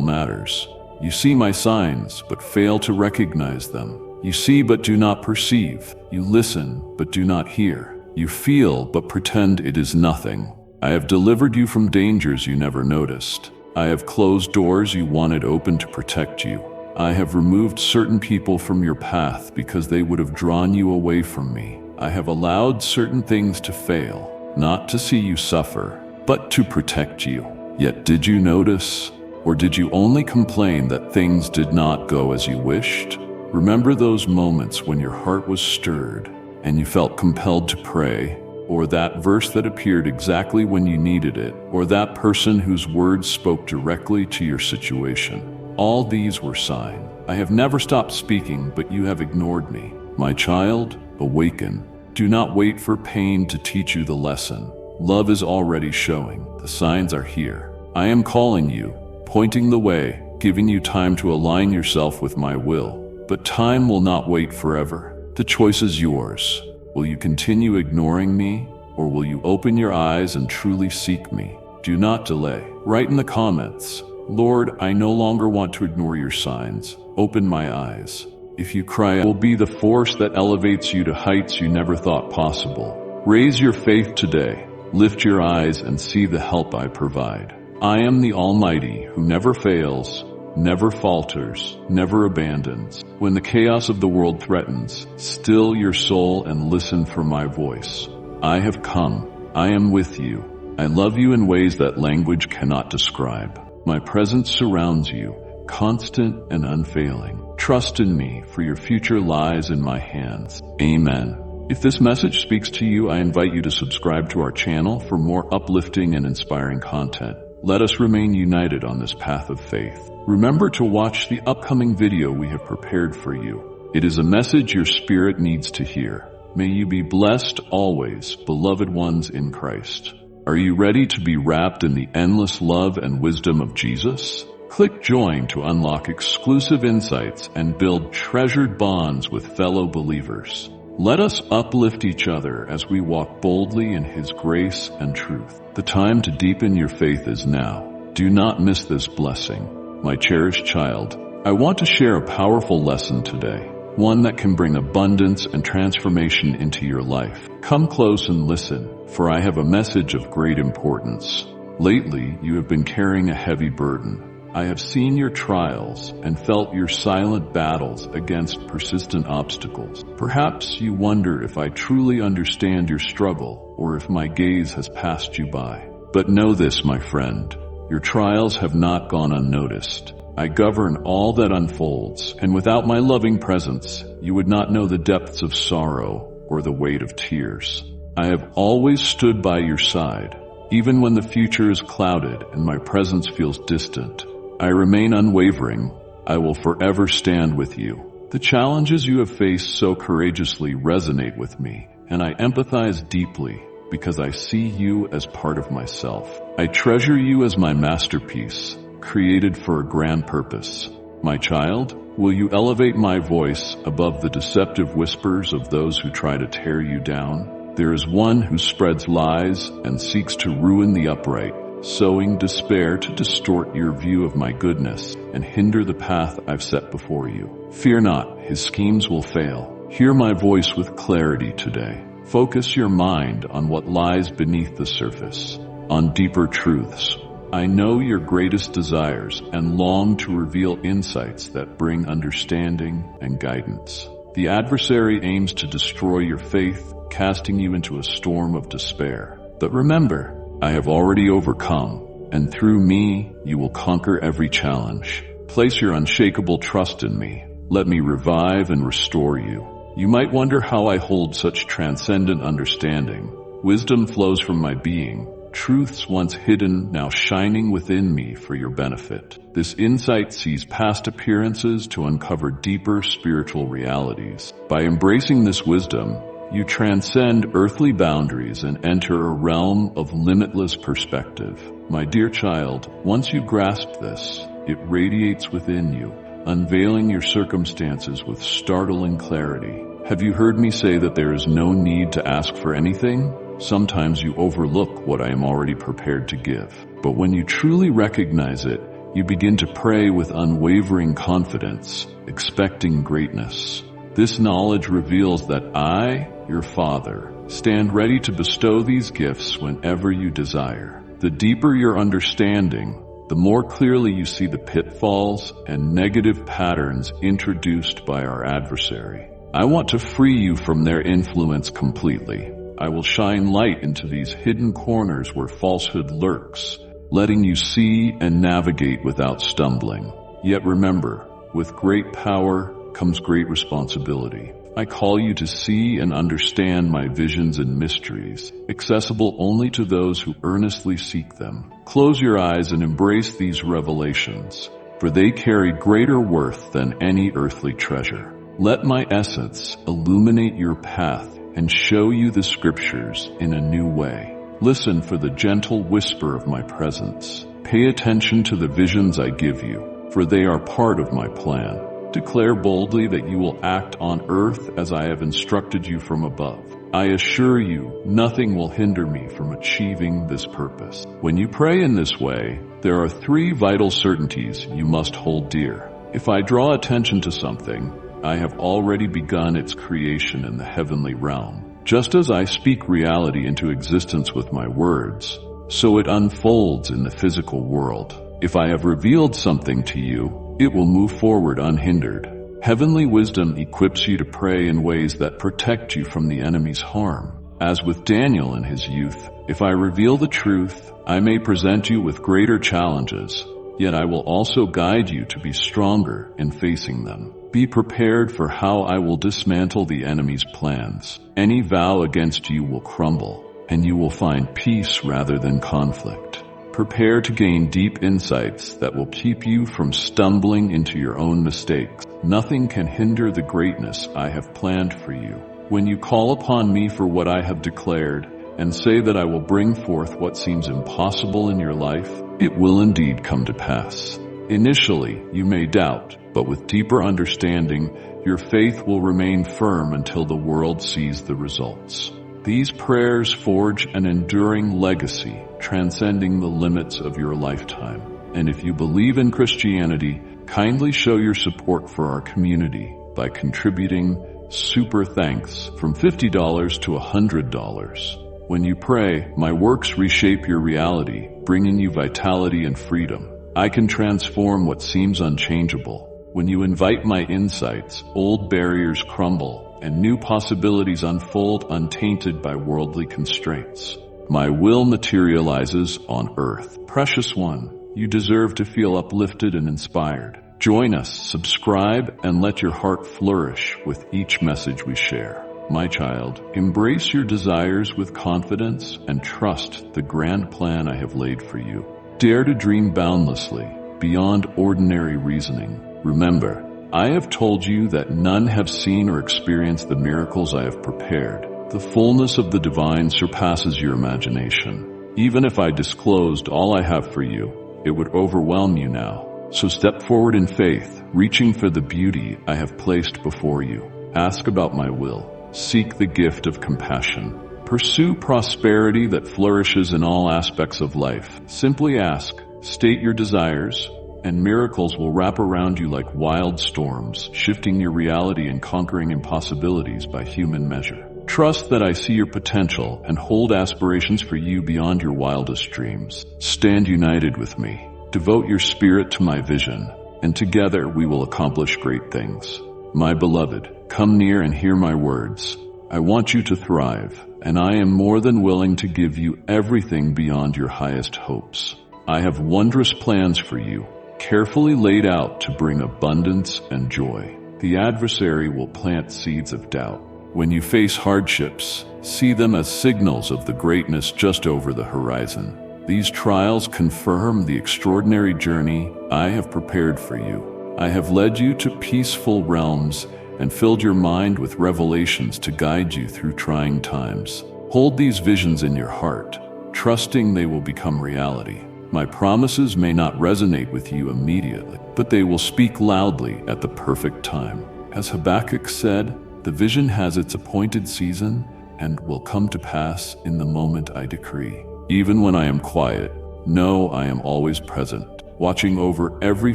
matters. You see my signs, but fail to recognize them. You see but do not perceive. You listen, but do not hear. You feel, but pretend it is nothing. I have delivered you from dangers you never noticed. I have closed doors you wanted open to protect you. I have removed certain people from your path because they would have drawn you away from me. I have allowed certain things to fail, not to see you suffer, but to protect you. Yet did you notice? Or did you only complain that things did not go as you wished? Remember those moments when your heart was stirred and you felt compelled to pray, or that verse that appeared exactly when you needed it, or that person whose words spoke directly to your situation. All these were signs. I have never stopped speaking, but you have ignored me. My child, awaken. Do not wait for pain to teach you the lesson. Love is already showing. The signs are here. I am calling you, pointing the way, giving you time to align yourself with my will. But time will not wait forever. The choice is yours. Will you continue ignoring me, or will you open your eyes and truly seek me? Do not delay. Write in the comments, Lord, I no longer want to ignore your signs. Open my eyes. If you cry, I will be the force that elevates you to heights you never thought possible. Raise your faith today. Lift your eyes and see the help I provide. I am the Almighty who never fails, never falters, never abandons. When the chaos of the world threatens, still your soul and listen for my voice. I have come. I am with you. I love you in ways that language cannot describe. My presence surrounds you, constant and unfailing. Trust in me, for your future lies in my hands. Amen. If this message speaks to you, I invite you to subscribe to our channel for more uplifting and inspiring content. Let us remain united on this path of faith. Remember to watch the upcoming video we have prepared for you. It is a message your spirit needs to hear. May you be blessed always, beloved ones in Christ. Are you ready to be wrapped in the endless love and wisdom of Jesus? Click join to unlock exclusive insights and build treasured bonds with fellow believers. Let us uplift each other as we walk boldly in His grace and truth. The time to deepen your faith is now. Do not miss this blessing. My cherished child, I want to share a powerful lesson today, one that can bring abundance and transformation into your life. Come close and listen, for I have a message of great importance. Lately, you have been carrying a heavy burden. I have seen your trials and felt your silent battles against persistent obstacles. Perhaps you wonder if I truly understand your struggle or if my gaze has passed you by. But know this, my friend, your trials have not gone unnoticed. I govern all that unfolds, and without my loving presence, you would not know the depths of sorrow or the weight of tears. I have always stood by your side, even when the future is clouded and my presence feels distant. I remain unwavering. I will forever stand with you. The challenges you have faced so courageously resonate with me, and I empathize deeply because I see you as part of myself. I treasure you as my masterpiece, created for a grand purpose. My child, will you elevate my voice above the deceptive whispers of those who try to tear you down? There is one who spreads lies and seeks to ruin the upright, sowing despair to distort your view of my goodness and hinder the path I've set before you. Fear not, his schemes will fail. Hear my voice with clarity today. Focus your mind on what lies beneath the surface, on deeper truths. I know your greatest desires and long to reveal insights that bring understanding and guidance. The adversary aims to destroy your faith, casting you into a storm of despair. But remember, I have already overcome, and through me, you will conquer every challenge. Place your unshakable trust in me. Let me revive and restore you. You might wonder how I hold such transcendent understanding. Wisdom flows from my being, truths once hidden now shining within me for your benefit. This insight sees past appearances to uncover deeper spiritual realities. By embracing this wisdom, you transcend earthly boundaries and enter a realm of limitless perspective. My dear child, once you grasp this, it radiates within you, unveiling your circumstances with startling clarity. Have you heard me say that there is no need to ask for anything? Sometimes you overlook what I am already prepared to give. But when you truly recognize it, you begin to pray with unwavering confidence, expecting greatness. This knowledge reveals that I, your Father, stand ready to bestow these gifts whenever you desire. The deeper your understanding, the more clearly you see the pitfalls and negative patterns introduced by our adversary. I want to free you from their influence completely. I will shine light into these hidden corners where falsehood lurks, letting you see and navigate without stumbling. Yet remember, with great power comes great responsibility. I call you to see and understand my visions and mysteries, accessible only to those who earnestly seek them. Close your eyes and embrace these revelations, for they carry greater worth than any earthly treasure. Let my essence illuminate your path and show you the scriptures in a new way. Listen for the gentle whisper of my presence. Pay attention to the visions I give you, for they are part of my plan. Declare boldly that you will act on earth as I have instructed you from above. I assure you, nothing will hinder me from achieving this purpose. When you pray in this way, there are 3 vital certainties you must hold dear. If I draw attention to something, I have already begun its creation in the heavenly realm. Just as I speak reality into existence with my words, so it unfolds in the physical world. If I have revealed something to you, it will move forward unhindered. Heavenly wisdom equips you to pray in ways that protect you from the enemy's harm. As with Daniel in his youth, if I reveal the truth, I may present you with greater challenges, yet I will also guide you to be stronger in facing them. Be prepared for how I will dismantle the enemy's plans. Any vow against you will crumble, and you will find peace rather than conflict. Prepare to gain deep insights that will keep you from stumbling into your own mistakes. Nothing can hinder the greatness I have planned for you. When you call upon me for what I have declared, and say that I will bring forth what seems impossible in your life, it will indeed come to pass. Initially, you may doubt, but with deeper understanding, your faith will remain firm until the world sees the results. These prayers forge an enduring legacy, transcending the limits of your lifetime. And if you believe in Christianity, kindly show your support for our community by contributing super thanks from $50 to $100. When you pray, my works reshape your reality, bringing you vitality and freedom. I can transform what seems unchangeable. When you invite my insights, old barriers crumble, and new possibilities unfold untainted by worldly constraints. My will materializes on earth. Precious one, you deserve to feel uplifted and inspired. Join us, subscribe, and let your heart flourish with each message we share. My child, embrace your desires with confidence and trust the grand plan I have laid for you. Dare to dream boundlessly, beyond ordinary reasoning. Remember, I have told you that none have seen or experienced the miracles I have prepared. The fullness of the divine surpasses your imagination. Even if I disclosed all I have for you, it would overwhelm you now. So step forward in faith, reaching for the beauty I have placed before you. Ask about my will. Seek the gift of compassion. Pursue prosperity that flourishes in all aspects of life. Simply ask, state your desires, and miracles will wrap around you like wild storms, shifting your reality and conquering impossibilities by human measure. Trust that I see your potential and hold aspirations for you beyond your wildest dreams. Stand united with me. Devote your spirit to my vision, and together we will accomplish great things. My beloved, come near and hear my words. I want you to thrive, and I am more than willing to give you everything beyond your highest hopes. I have wondrous plans for you, carefully laid out to bring abundance and joy. The adversary will plant seeds of doubt. When you face hardships, see them as signals of the greatness just over the horizon. These trials confirm the extraordinary journey I have prepared for you. I have led you to peaceful realms and filled your mind with revelations to guide you through trying times. Hold these visions in your heart, trusting they will become reality. My promises may not resonate with you immediately, but they will speak loudly at the perfect time. As Habakkuk said, the vision has its appointed season and will come to pass in the moment I decree. Even when I am quiet, know I am always present, watching over every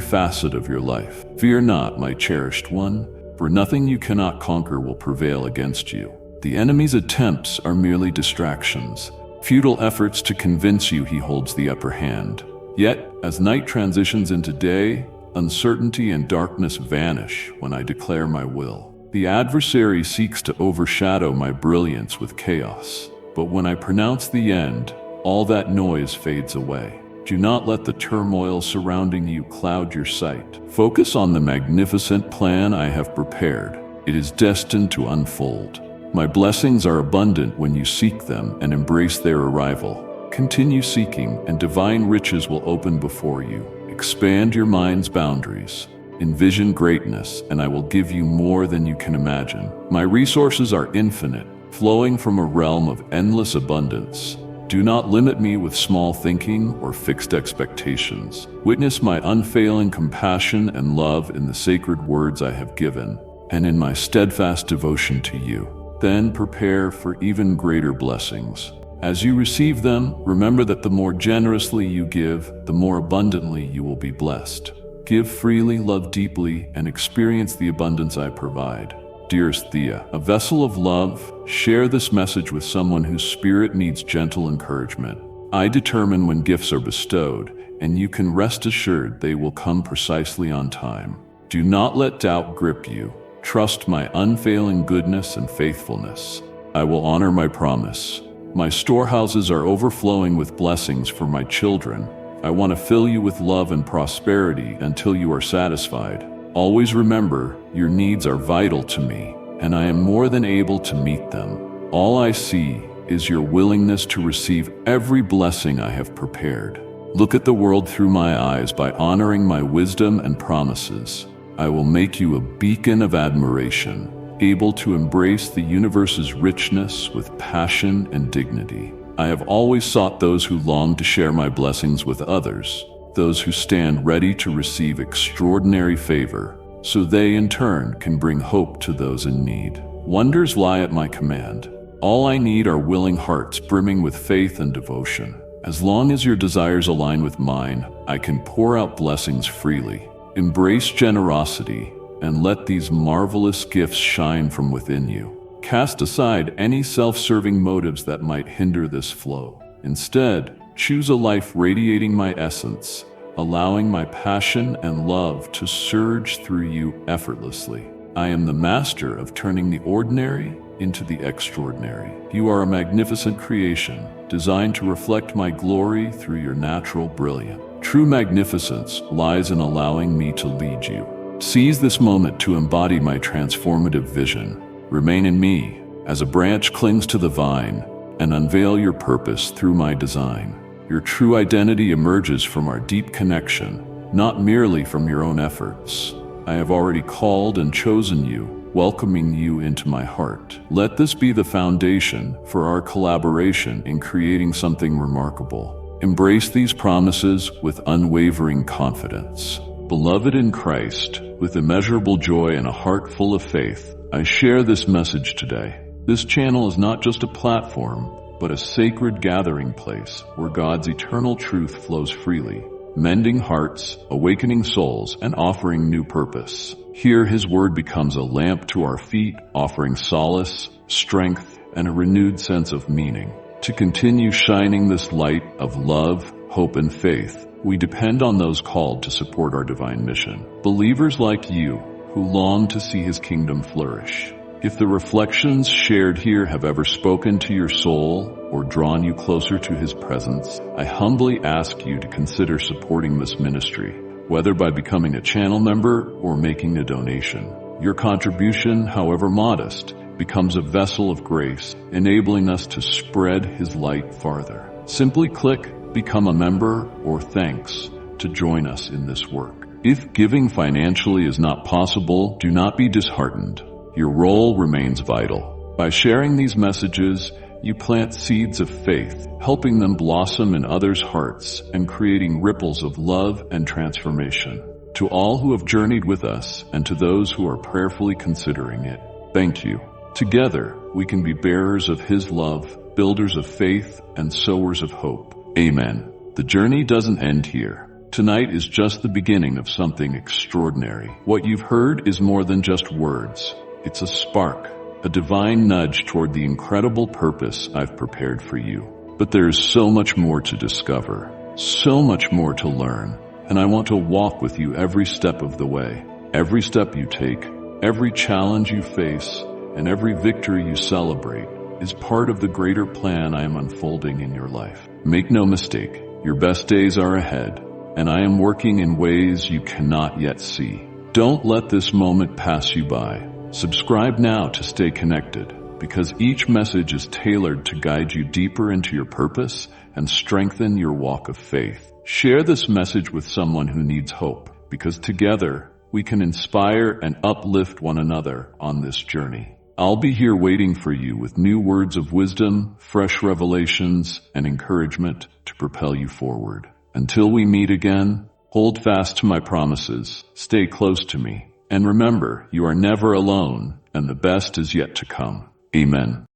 facet of your life. Fear not, my cherished one, for nothing you cannot conquer will prevail against you. The enemy's attempts are merely distractions, futile efforts to convince you he holds the upper hand. Yet, as night transitions into day, uncertainty and darkness vanish when I declare my will. The adversary seeks to overshadow my brilliance with chaos, but when I pronounce the end, all that noise fades away. Do not let the turmoil surrounding you cloud your sight. Focus on the magnificent plan I have prepared. It is destined to unfold. My blessings are abundant when you seek them and embrace their arrival. Continue seeking, and divine riches will open before you. Expand your mind's boundaries. Envision greatness, and I will give you more than you can imagine. My resources are infinite, flowing from a realm of endless abundance. Do not limit me with small thinking or fixed expectations. Witness my unfailing compassion and love in the sacred words I have given, and in my steadfast devotion to you. Then prepare for even greater blessings. As you receive them, remember that the more generously you give, the more abundantly you will be blessed. Give freely, love deeply, and experience the abundance I provide. Dearest Thea, a vessel of love, share this message with someone whose spirit needs gentle encouragement. I determine when gifts are bestowed, and you can rest assured they will come precisely on time. Do not let doubt grip you. Trust my unfailing goodness and faithfulness. I will honor my promise. My storehouses are overflowing with blessings for my children. I want to fill you with love and prosperity until you are satisfied. Always remember, your needs are vital to me, and I am more than able to meet them. All I see is your willingness to receive every blessing I have prepared. Look at the world through my eyes by honoring my wisdom and promises. I will make you a beacon of admiration, able to embrace the universe's richness with passion and dignity. I have always sought those who long to share my blessings with others, those who stand ready to receive extraordinary favor, so they in turn can bring hope to those in need. Wonders lie at my command. All I need are willing hearts brimming with faith and devotion. As long as your desires align with mine, I can pour out blessings freely. Embrace generosity and let these marvelous gifts shine from within you. Cast aside any self-serving motives that might hinder this flow. Instead, choose a life radiating my essence, allowing my passion and love to surge through you effortlessly. I am the master of turning the ordinary into the extraordinary. You are a magnificent creation, designed to reflect my glory through your natural brilliance. True magnificence lies in allowing me to lead you. Seize this moment to embody my transformative vision. Remain in me as a branch clings to the vine, and unveil your purpose through my design. Your true identity emerges from our deep connection, not merely from your own efforts. I have already called and chosen you, welcoming you into my heart. Let this be the foundation for our collaboration in creating something remarkable. Embrace these promises with unwavering confidence. Beloved in Christ, with immeasurable joy and a heart full of faith, I share this message today. This channel is not just a platform, but a sacred gathering place where God's eternal truth flows freely, mending hearts, awakening souls, and offering new purpose. Here, His Word becomes a lamp to our feet, offering solace, strength, and a renewed sense of meaning. To continue shining this light of love, hope, and faith, we depend on those called to support our divine mission. Believers like you, who long to see His kingdom flourish. If the reflections shared here have ever spoken to your soul or drawn you closer to His presence, I humbly ask you to consider supporting this ministry, whether by becoming a channel member or making a donation. Your contribution, however modest, becomes a vessel of grace, enabling us to spread His light farther. Simply click Become a Member or Thanks to join us in this work. If giving financially is not possible, do not be disheartened. Your role remains vital. By sharing these messages, you plant seeds of faith, helping them blossom in others' hearts and creating ripples of love and transformation. To all who have journeyed with us and to those who are prayerfully considering it, thank you. Together, we can be bearers of His love, builders of faith, and sowers of hope. Amen. The journey doesn't end here. Tonight is just the beginning of something extraordinary. What you've heard is more than just words. It's a spark, a divine nudge toward the incredible purpose I've prepared for you. But there's so much more to discover, so much more to learn, and I want to walk with you every step of the way. Every step you take, every challenge you face, and every victory you celebrate is part of the greater plan I am unfolding in your life. Make no mistake, your best days are ahead, and I am working in ways you cannot yet see. Don't let this moment pass you by. Subscribe now to stay connected, because each message is tailored to guide you deeper into your purpose and strengthen your walk of faith. Share this message with someone who needs hope, because together we can inspire and uplift one another on this journey. I'll be here waiting for you with new words of wisdom, fresh revelations, and encouragement to propel you forward. Until we meet again, hold fast to my promises, stay close to me, and remember, you are never alone, and the best is yet to come. Amen.